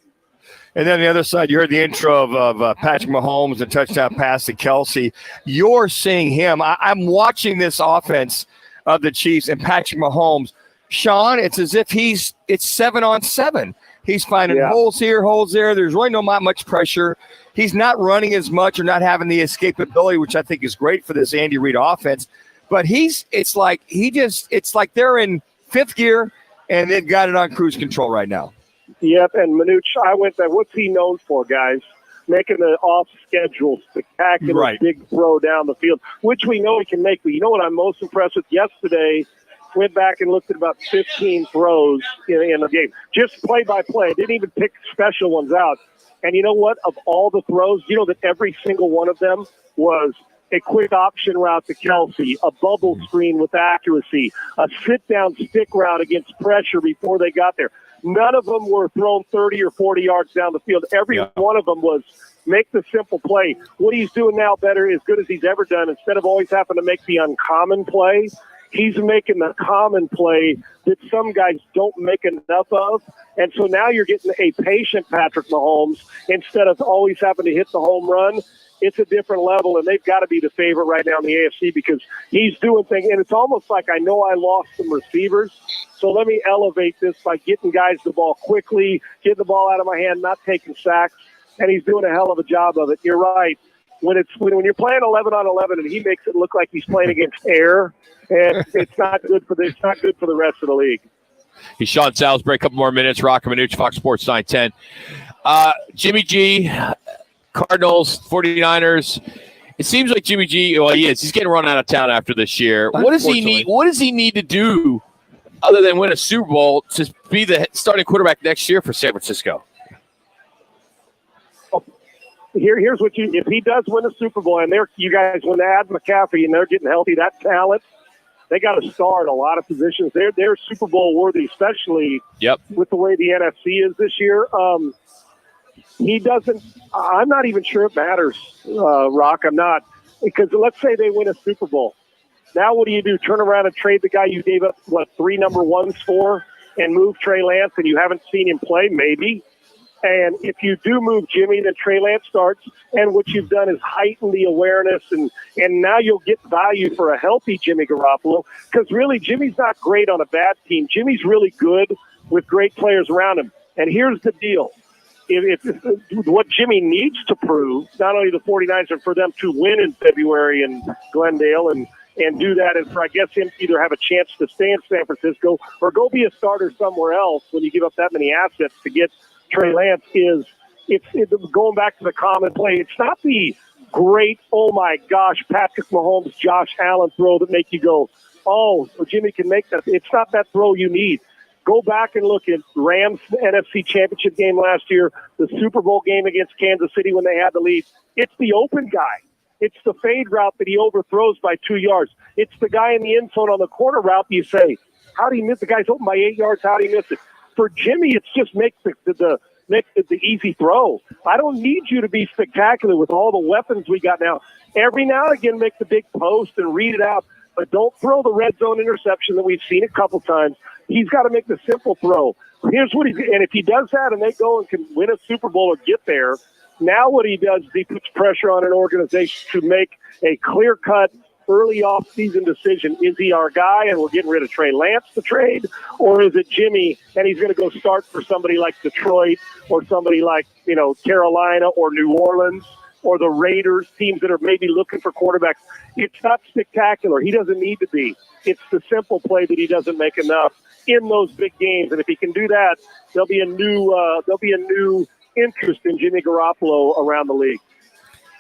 And then on the other side, you heard the intro of Patrick Mahomes, the touchdown pass to Kelsey. You're seeing him. I'm watching this offense of the Chiefs and Patrick Mahomes. Sean, it's as if it's 7-on-7. He's finding holes here, holes there. There's really not much pressure. He's not running as much or not having the escapability, which I think is great for this Andy Reid offense. But it's like they're in 5th gear and they've got it on cruise control right now. Yep, and Manuch, I went there. What's he known for, guys? Making the off-schedule, spectacular big throw down the field, which we know he can make. But you know what I'm most impressed with? Yesterday, went back and looked at about 15 throws in the game. Just play-by-play. Didn't even pick special ones out. And you know what? Of all the throws, you know that every single one of them was a quick option route to Kelsey, a bubble screen with accuracy, a sit-down stick route against pressure before they got there. None of them were thrown 30 or 40 yards down the field. Every one of them was make the simple play. What he's doing now better, as good as he's ever done, instead of always having to make the uncommon play, he's making the common play that some guys don't make enough of. And so now you're getting a patient Patrick Mahomes instead of always having to hit the home run. It's a different level, and they've got to be the favorite right now in the AFC because he's doing things. And it's almost like I know I lost some receivers, so let me elevate this by getting guys the ball quickly, getting the ball out of my hand, not taking sacks, and he's doing a hell of a job of it. You're right. When you're playing 11-on-11 and he makes it look like he's playing against air, and it's not good for the rest of the league. He's Sean Salisbury. A couple more minutes. Roc and Manuch, Fox Sports 910. Jimmy G, Cardinals, 49ers. It seems like Jimmy G, well, he is. He's getting run out of town after this year. What does he need? What does he need to do other than win a Super Bowl to be the starting quarterback next year for San Francisco? Here's what if he does win a Super Bowl and you guys win to add McCaffrey and they're getting healthy, that talent, they got to start a lot of positions. They're Super Bowl worthy, especially with the way the NFC is this year. He doesn't. I'm not even sure it matters, Roc. I'm not, because let's say they win a Super Bowl. Now what do? Turn around and trade the guy you gave up 3 number ones for and move Trey Lance, and you haven't seen him play? Maybe. And if you do move Jimmy, then Trey Lance starts. And what you've done is heighten the awareness, and now you'll get value for a healthy Jimmy Garoppolo. Because really, Jimmy's not great on a bad team. Jimmy's really good with great players around him. And here's the deal. If what Jimmy needs to prove, not only the 49ers, but for them to win in February in Glendale and and do that, and for, I guess, him to either have a chance to stay in San Francisco or go be a starter somewhere else when you give up that many assets to get Trey Lance it's going back to the common play. It's not the great, oh my gosh, Patrick Mahomes, Josh Allen throw that make you go, oh, so Jimmy can make that. It's not that throw you need. Go back and look at Rams NFC Championship game last year, the Super Bowl game against Kansas City when they had the lead. It's the open guy. It's the fade route that he overthrows by 2 yards. It's the guy in the end zone on the corner route that you say, how do you miss? The guy's open by 8 yards. How do you miss it? For Jimmy, it's just make the easy throw. I don't need you to be spectacular with all the weapons we got now. Every now and again, make the big post and read it out, but don't throw the red zone interception that we've seen a couple times. He's got to make the simple throw. Here's what and if he does that and they go and can win a Super Bowl or get there, now what he does is he puts pressure on an organization to make a clear-cut early off-season decision. Is he our guy and we're getting rid of Trey Lance to trade, or is it Jimmy and he's going to go start for somebody like Detroit or somebody like, Carolina or New Orleans or the Raiders, teams that are maybe looking for quarterbacks? It's not spectacular. He doesn't need to be. It's the simple play that he doesn't make enough in those big games. And if he can do that, there'll be a new interest in Jimmy Garoppolo around the league.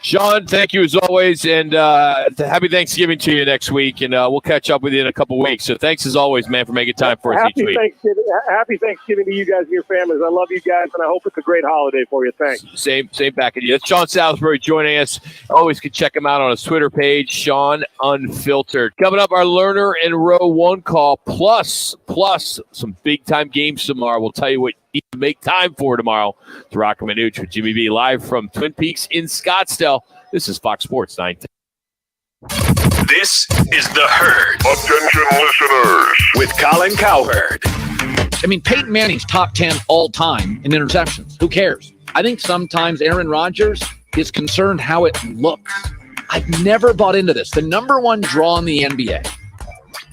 Sean, thank you as always, and happy Thanksgiving to you next week, and we'll catch up with you in a couple weeks. So thanks as always, man, for making time for us each week. Happy Thanksgiving to you guys and your families. I love you guys, and I hope it's a great holiday for you. Thanks. Same back at you. That's Sean Salisbury joining us. Always can check him out on his Twitter page, Sean Unfiltered. Coming up, our Learner and Row 1 call, plus some big-time games tomorrow. We'll tell you what you need to make time for tomorrow. It's Roc and Manuch with Jimmy B live from Twin Peaks in Scottsdale. This is Fox Sports 910. This is The Herd. Attention listeners. With Colin Cowherd. I mean, Peyton Manning's top 10 all time in interceptions. Who cares? I think sometimes Aaron Rodgers is concerned how it looks. I've never bought into this. The number one draw in the NBA,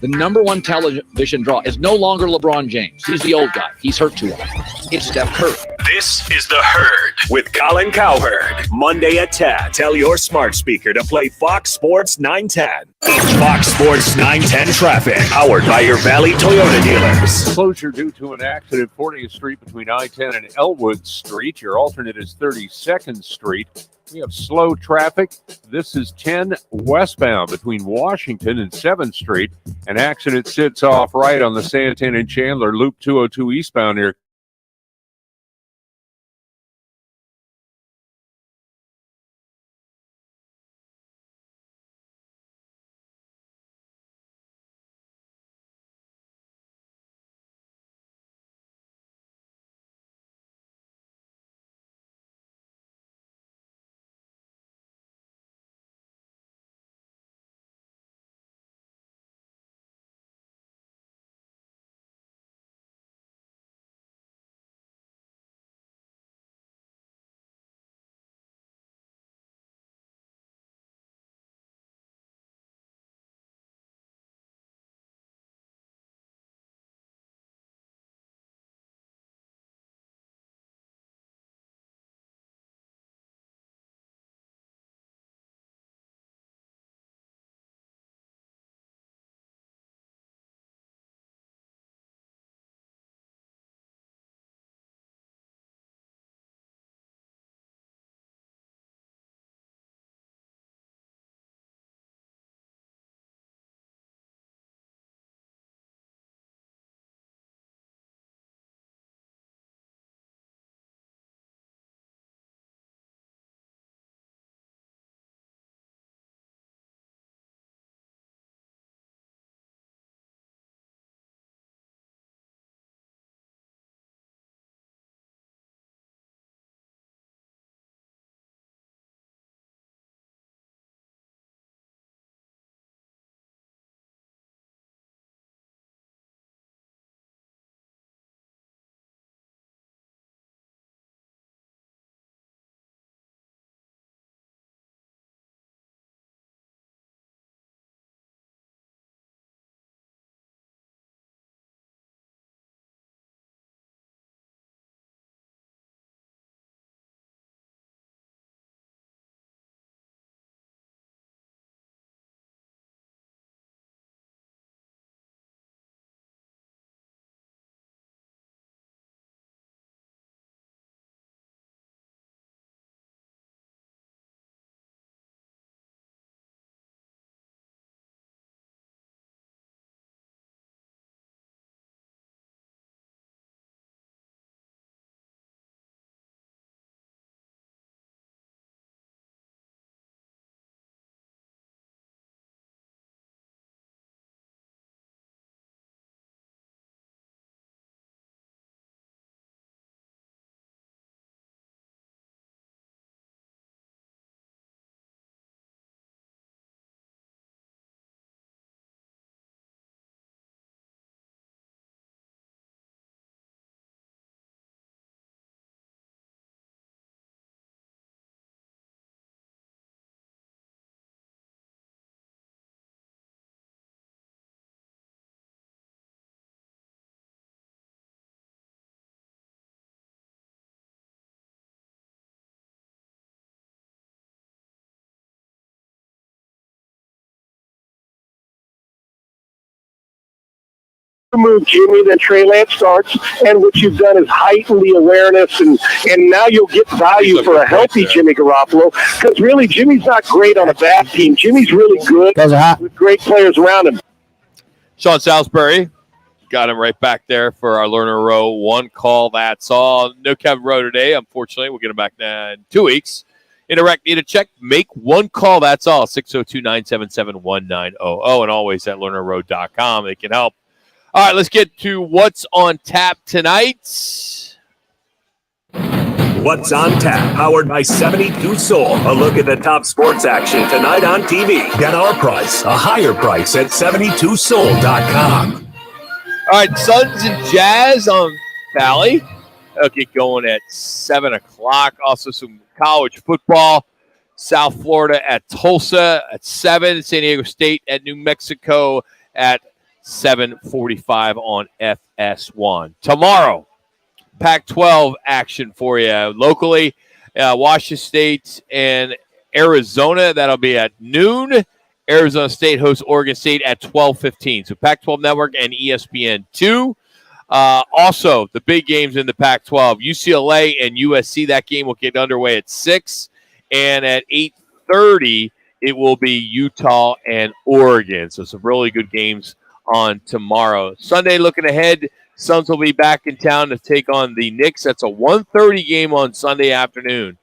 the number one television draw, is no longer LeBron James. He's the old guy. He's hurt too often. It's Steph Curry. This is The Herd with Colin Cowherd. Monday at 10. Tell your smart speaker to play Fox Sports 910. Fox Sports 910 traffic. Powered by your Valley Toyota dealers. Closure due to an accident 40th Street between I-10 and Elwood Street. Your alternate is 32nd Street. We have slow traffic. This is 10 westbound between Washington and 7th Street. An accident sits off right on the Santan and Chandler Loop 202 eastbound near move Jimmy, then Trey Lance starts, and what you've done is heighten the awareness, and now you'll get value for a healthy Jimmy Garoppolo, because really Jimmy's not great on a bad team. Jimmy's really good with great players around him. Sean Salisbury got him right back there for our Lerner Row one call. That's all. No Kevin Rowe today, unfortunately. We'll get him back in 2 weeks. Interact, need a check, make one call. That's all. 602-977-1900, and always at lernerrow.com. They can help. All right, let's get to what's on tap tonight. What's on tap, powered by 72 Soul. A look at the top sports action tonight on TV. Get our price, a higher price at 72soul.com. All right, Suns and Jazz on Valley. That'll get going at 7 o'clock. Also some college football. South Florida at Tulsa at 7. San Diego State at New Mexico at 7:45 on FS1. Tomorrow, Pac-12 action for you locally. Washington State and Arizona. That'll be at noon. Arizona State hosts Oregon State at 12:15. So Pac-12 Network and ESPN2. Also, the big games in the Pac-12, UCLA and USC. That game will get underway at 6. And at 8:30, it will be Utah and Oregon. So some really good games on tomorrow. Sunday, looking ahead, Suns will be back in town to take on the Knicks. That's a 1:30 game on Sunday afternoon.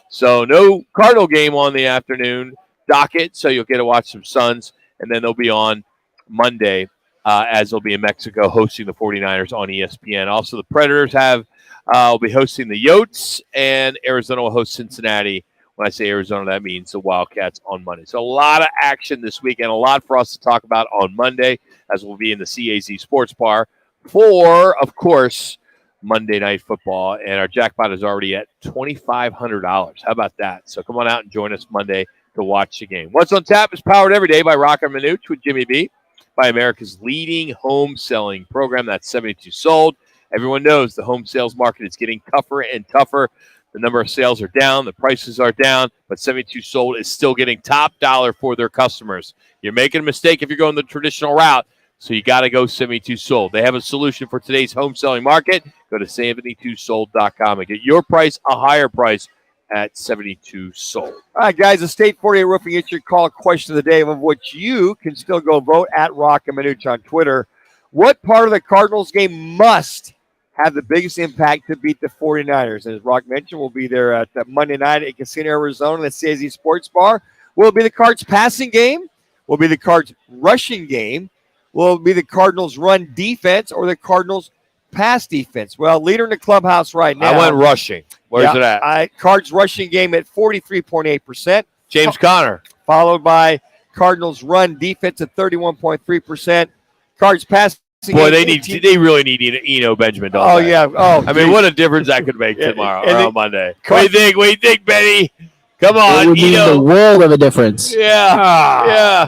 So no Cardinal game on the afternoon docket, so you'll get to watch some Suns, and then they'll be on Monday as they'll be in Mexico hosting the 49ers on ESPN. Also, the Predators will be hosting the Yotes, and Arizona will host Cincinnati. When I say Arizona, that means the Wildcats on Monday. So a lot of action this weekend, a lot for us to talk about on Monday, as we'll be in the CAZ Sports Bar for, of course, Monday Night Football. And our jackpot is already at $2,500. How about that? So come on out and join us Monday to watch the game. What's on Tap is powered every day by Roc and Manuch with Jimmy B, by America's leading home selling program. That's 72 Sold. Everyone knows the home sales market is getting tougher and tougher. The number of sales are down, the prices are down, but 72 Sold is still getting top dollar for their customers. You're making a mistake if you're going the traditional route, so you got to go 72 Sold. They have a solution for today's home selling market. Go to 72sold.com and get your price, a higher price, at 72 Sold. All right, guys, the State 48 Roofing, it's your call question of the day, of which you can still go vote at Roc and Manuch on Twitter. What part of the Cardinals game must have the biggest impact to beat the 49ers? And as Roc mentioned, we'll be there at Monday night at Casino Arizona, the CAZ Sports Bar. Will it be the Cards passing game? Will it be the Cards rushing game? Will it be the Cardinals run defense or the Cardinals pass defense? Well, leader in the clubhouse right now. I went rushing. Where's it at? Cards rushing game at 43.8%. James Conner. Followed by Cardinals run defense at 31.3%. Cards pass. Boy, they really need Eno Benjamin, don't they? Yeah. Oh, I mean, what a difference that could make tomorrow or on Monday. What do you think, Benny? Come on, it would mean the world of a difference. Yeah.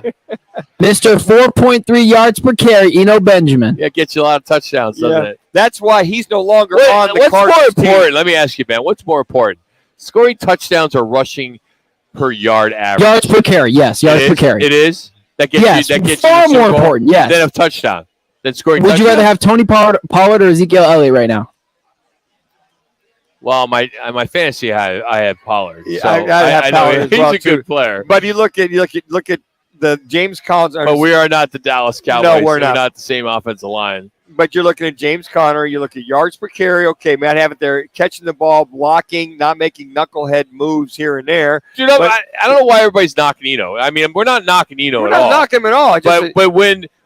Mr. 4.3 yards per carry, Eno Benjamin. Yeah, it gets you a lot of touchdowns, doesn't it? That's why he's no longer on the Cardinals What's more important? team. Let me ask you, Ben. What's more important? Scoring touchdowns or rushing per yard average? Yards per carry, yes. Yards per carry. It is? That gets you far more important, yes. Than a touchdown. Than scoring Would touchdown. you rather have Tony Pollard or Ezekiel Elliott right now? Well, my fantasy, I had Pollard. Yeah, So I know Pollard as he's well, a good player. But you look at the James Collins. But we are not the Dallas Cowboys. No, we're not the same offensive line. But you're looking at James Conner. You look at yards per carry. Okay, Matt have it there, catching the ball, blocking, not making knucklehead moves here and there. Dude, I don't know why everybody's knocking Eno. I mean, we're not knocking Eno at all. We're not knocking him at all. But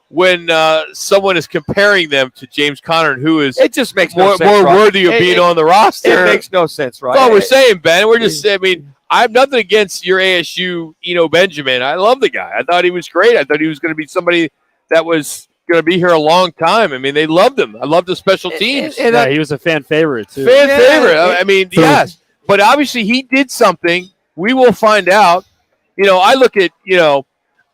when someone is comparing them to James Conner, who is it just makes more no sense, worthy of being on the roster. It makes no sense, right? That's all we're saying, Ben. We're just saying, I mean, I have nothing against your ASU Eno Benjamin. I love the guy. I thought he was great. I thought he was going to be somebody that was going to be here a long time. I mean, they loved him. I loved the special teams. Yeah, he was a fan favorite, too. Favorite. I mean, yes. But obviously he did something. We will find out. I look at,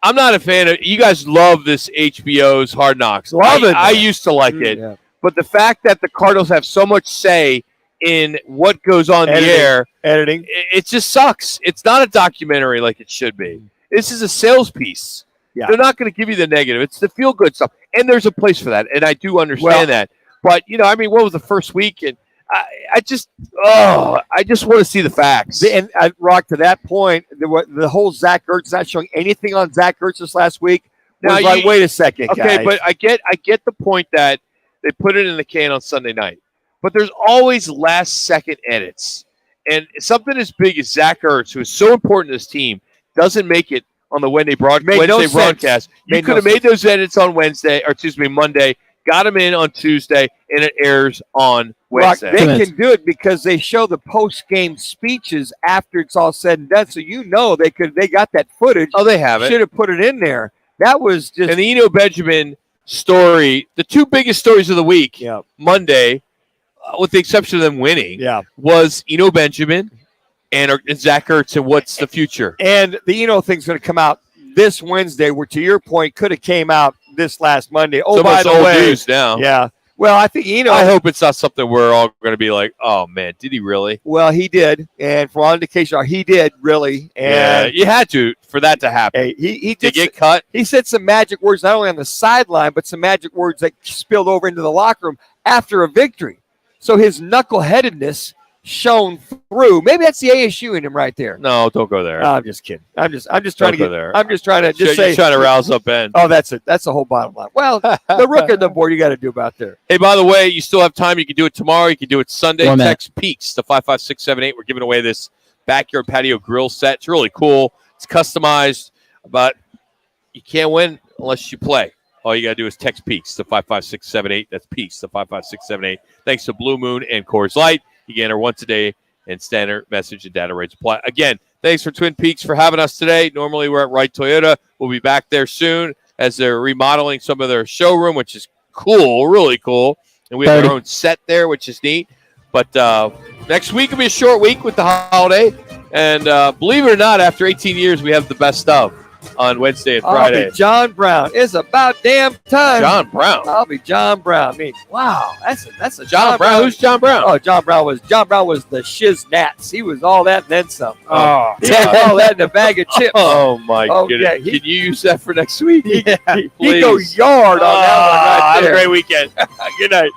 I'm not a fan of – you guys love this HBO's Hard Knocks. Love it. I used to like it. Yeah. But the fact that the Cardinals have so much say in what goes on the air – editing, it just sucks. It's not a documentary like it should be. This is a sales piece. Yeah. They're not going to give you the negative. It's the feel-good stuff. And there's a place for that, and I do understand that. But, what was the first week? And I just want to see the facts. And Rock, to that point, the whole Zach Ertz not showing anything on Zach Ertz this last week. Now, wait a second, okay, guys. but I get the point that they put it in the can on Sunday night. But there's always last-second edits. And something as big as Zach Ertz, who is so important to this team, doesn't make it on the Wednesday broadcast. You could have made those edits on Monday, got them in on Tuesday, and it airs on Wednesday. Rock, they can do it because they show the post-game speeches after it's all said and done. So they got that footage. Oh, they have it. Should have put it in there. That was just and the Eno Benjamin story. The two biggest stories of the week, Monday, with the exception of them winning, was Eno Benjamin and Zach Ertz, and what's the future? And the Eno thing's going to come out this Wednesday, which to your point could have came out this last Monday. Oh, so by the way, news now. Yeah. Well, I think Eno. I hope it's not something we're all going to be like, oh man, did he really? Well, he did, and for all indication, he did really. And you had to for that to happen. Hey, he did get cut. He said some magic words not only on the sideline, but some magic words that spilled over into the locker room after a victory. So his knuckleheadedness shone through. Maybe that's the ASU in him right there. No, don't go there. I'm just kidding. I'm just trying to get there. I'm just trying to you're trying to rouse up Ben. Oh, that's it. That's the whole bottom line. Well, the rook and the board you got to do about there. Hey, by the way, you still have time. You can do it tomorrow. You can do it Sunday. Text Peaks to 55678. We're giving away this backyard patio grill set. It's really cool. It's customized, but you can't win unless you play. All you got to do is text Peaks to 55678. That's Peaks to 55678. Thanks to Blue Moon and Coors Light. You can enter once a day, and standard message and data rates apply. Again, thanks for Twin Peaks for having us today. Normally, we're at Wright Toyota. We'll be back there soon as they're remodeling some of their showroom, which is cool, really cool. And we have our own set there, which is neat. But next week will be a short week with the holiday. And believe it or not, after 18 years, we have the best of on Wednesday and Friday. I'll be John Brown. It's about damn time. John Brown. I'll be John Brown. I mean, wow, that's a John Brown. Who's John Brown? Oh, John Brown was the shiznats. He was all that and then some. Oh, he had all that in a bag of chips. Oh my goodness! Yeah, can you use that for next week? He go yard on that one right there. Have a great weekend. Good night.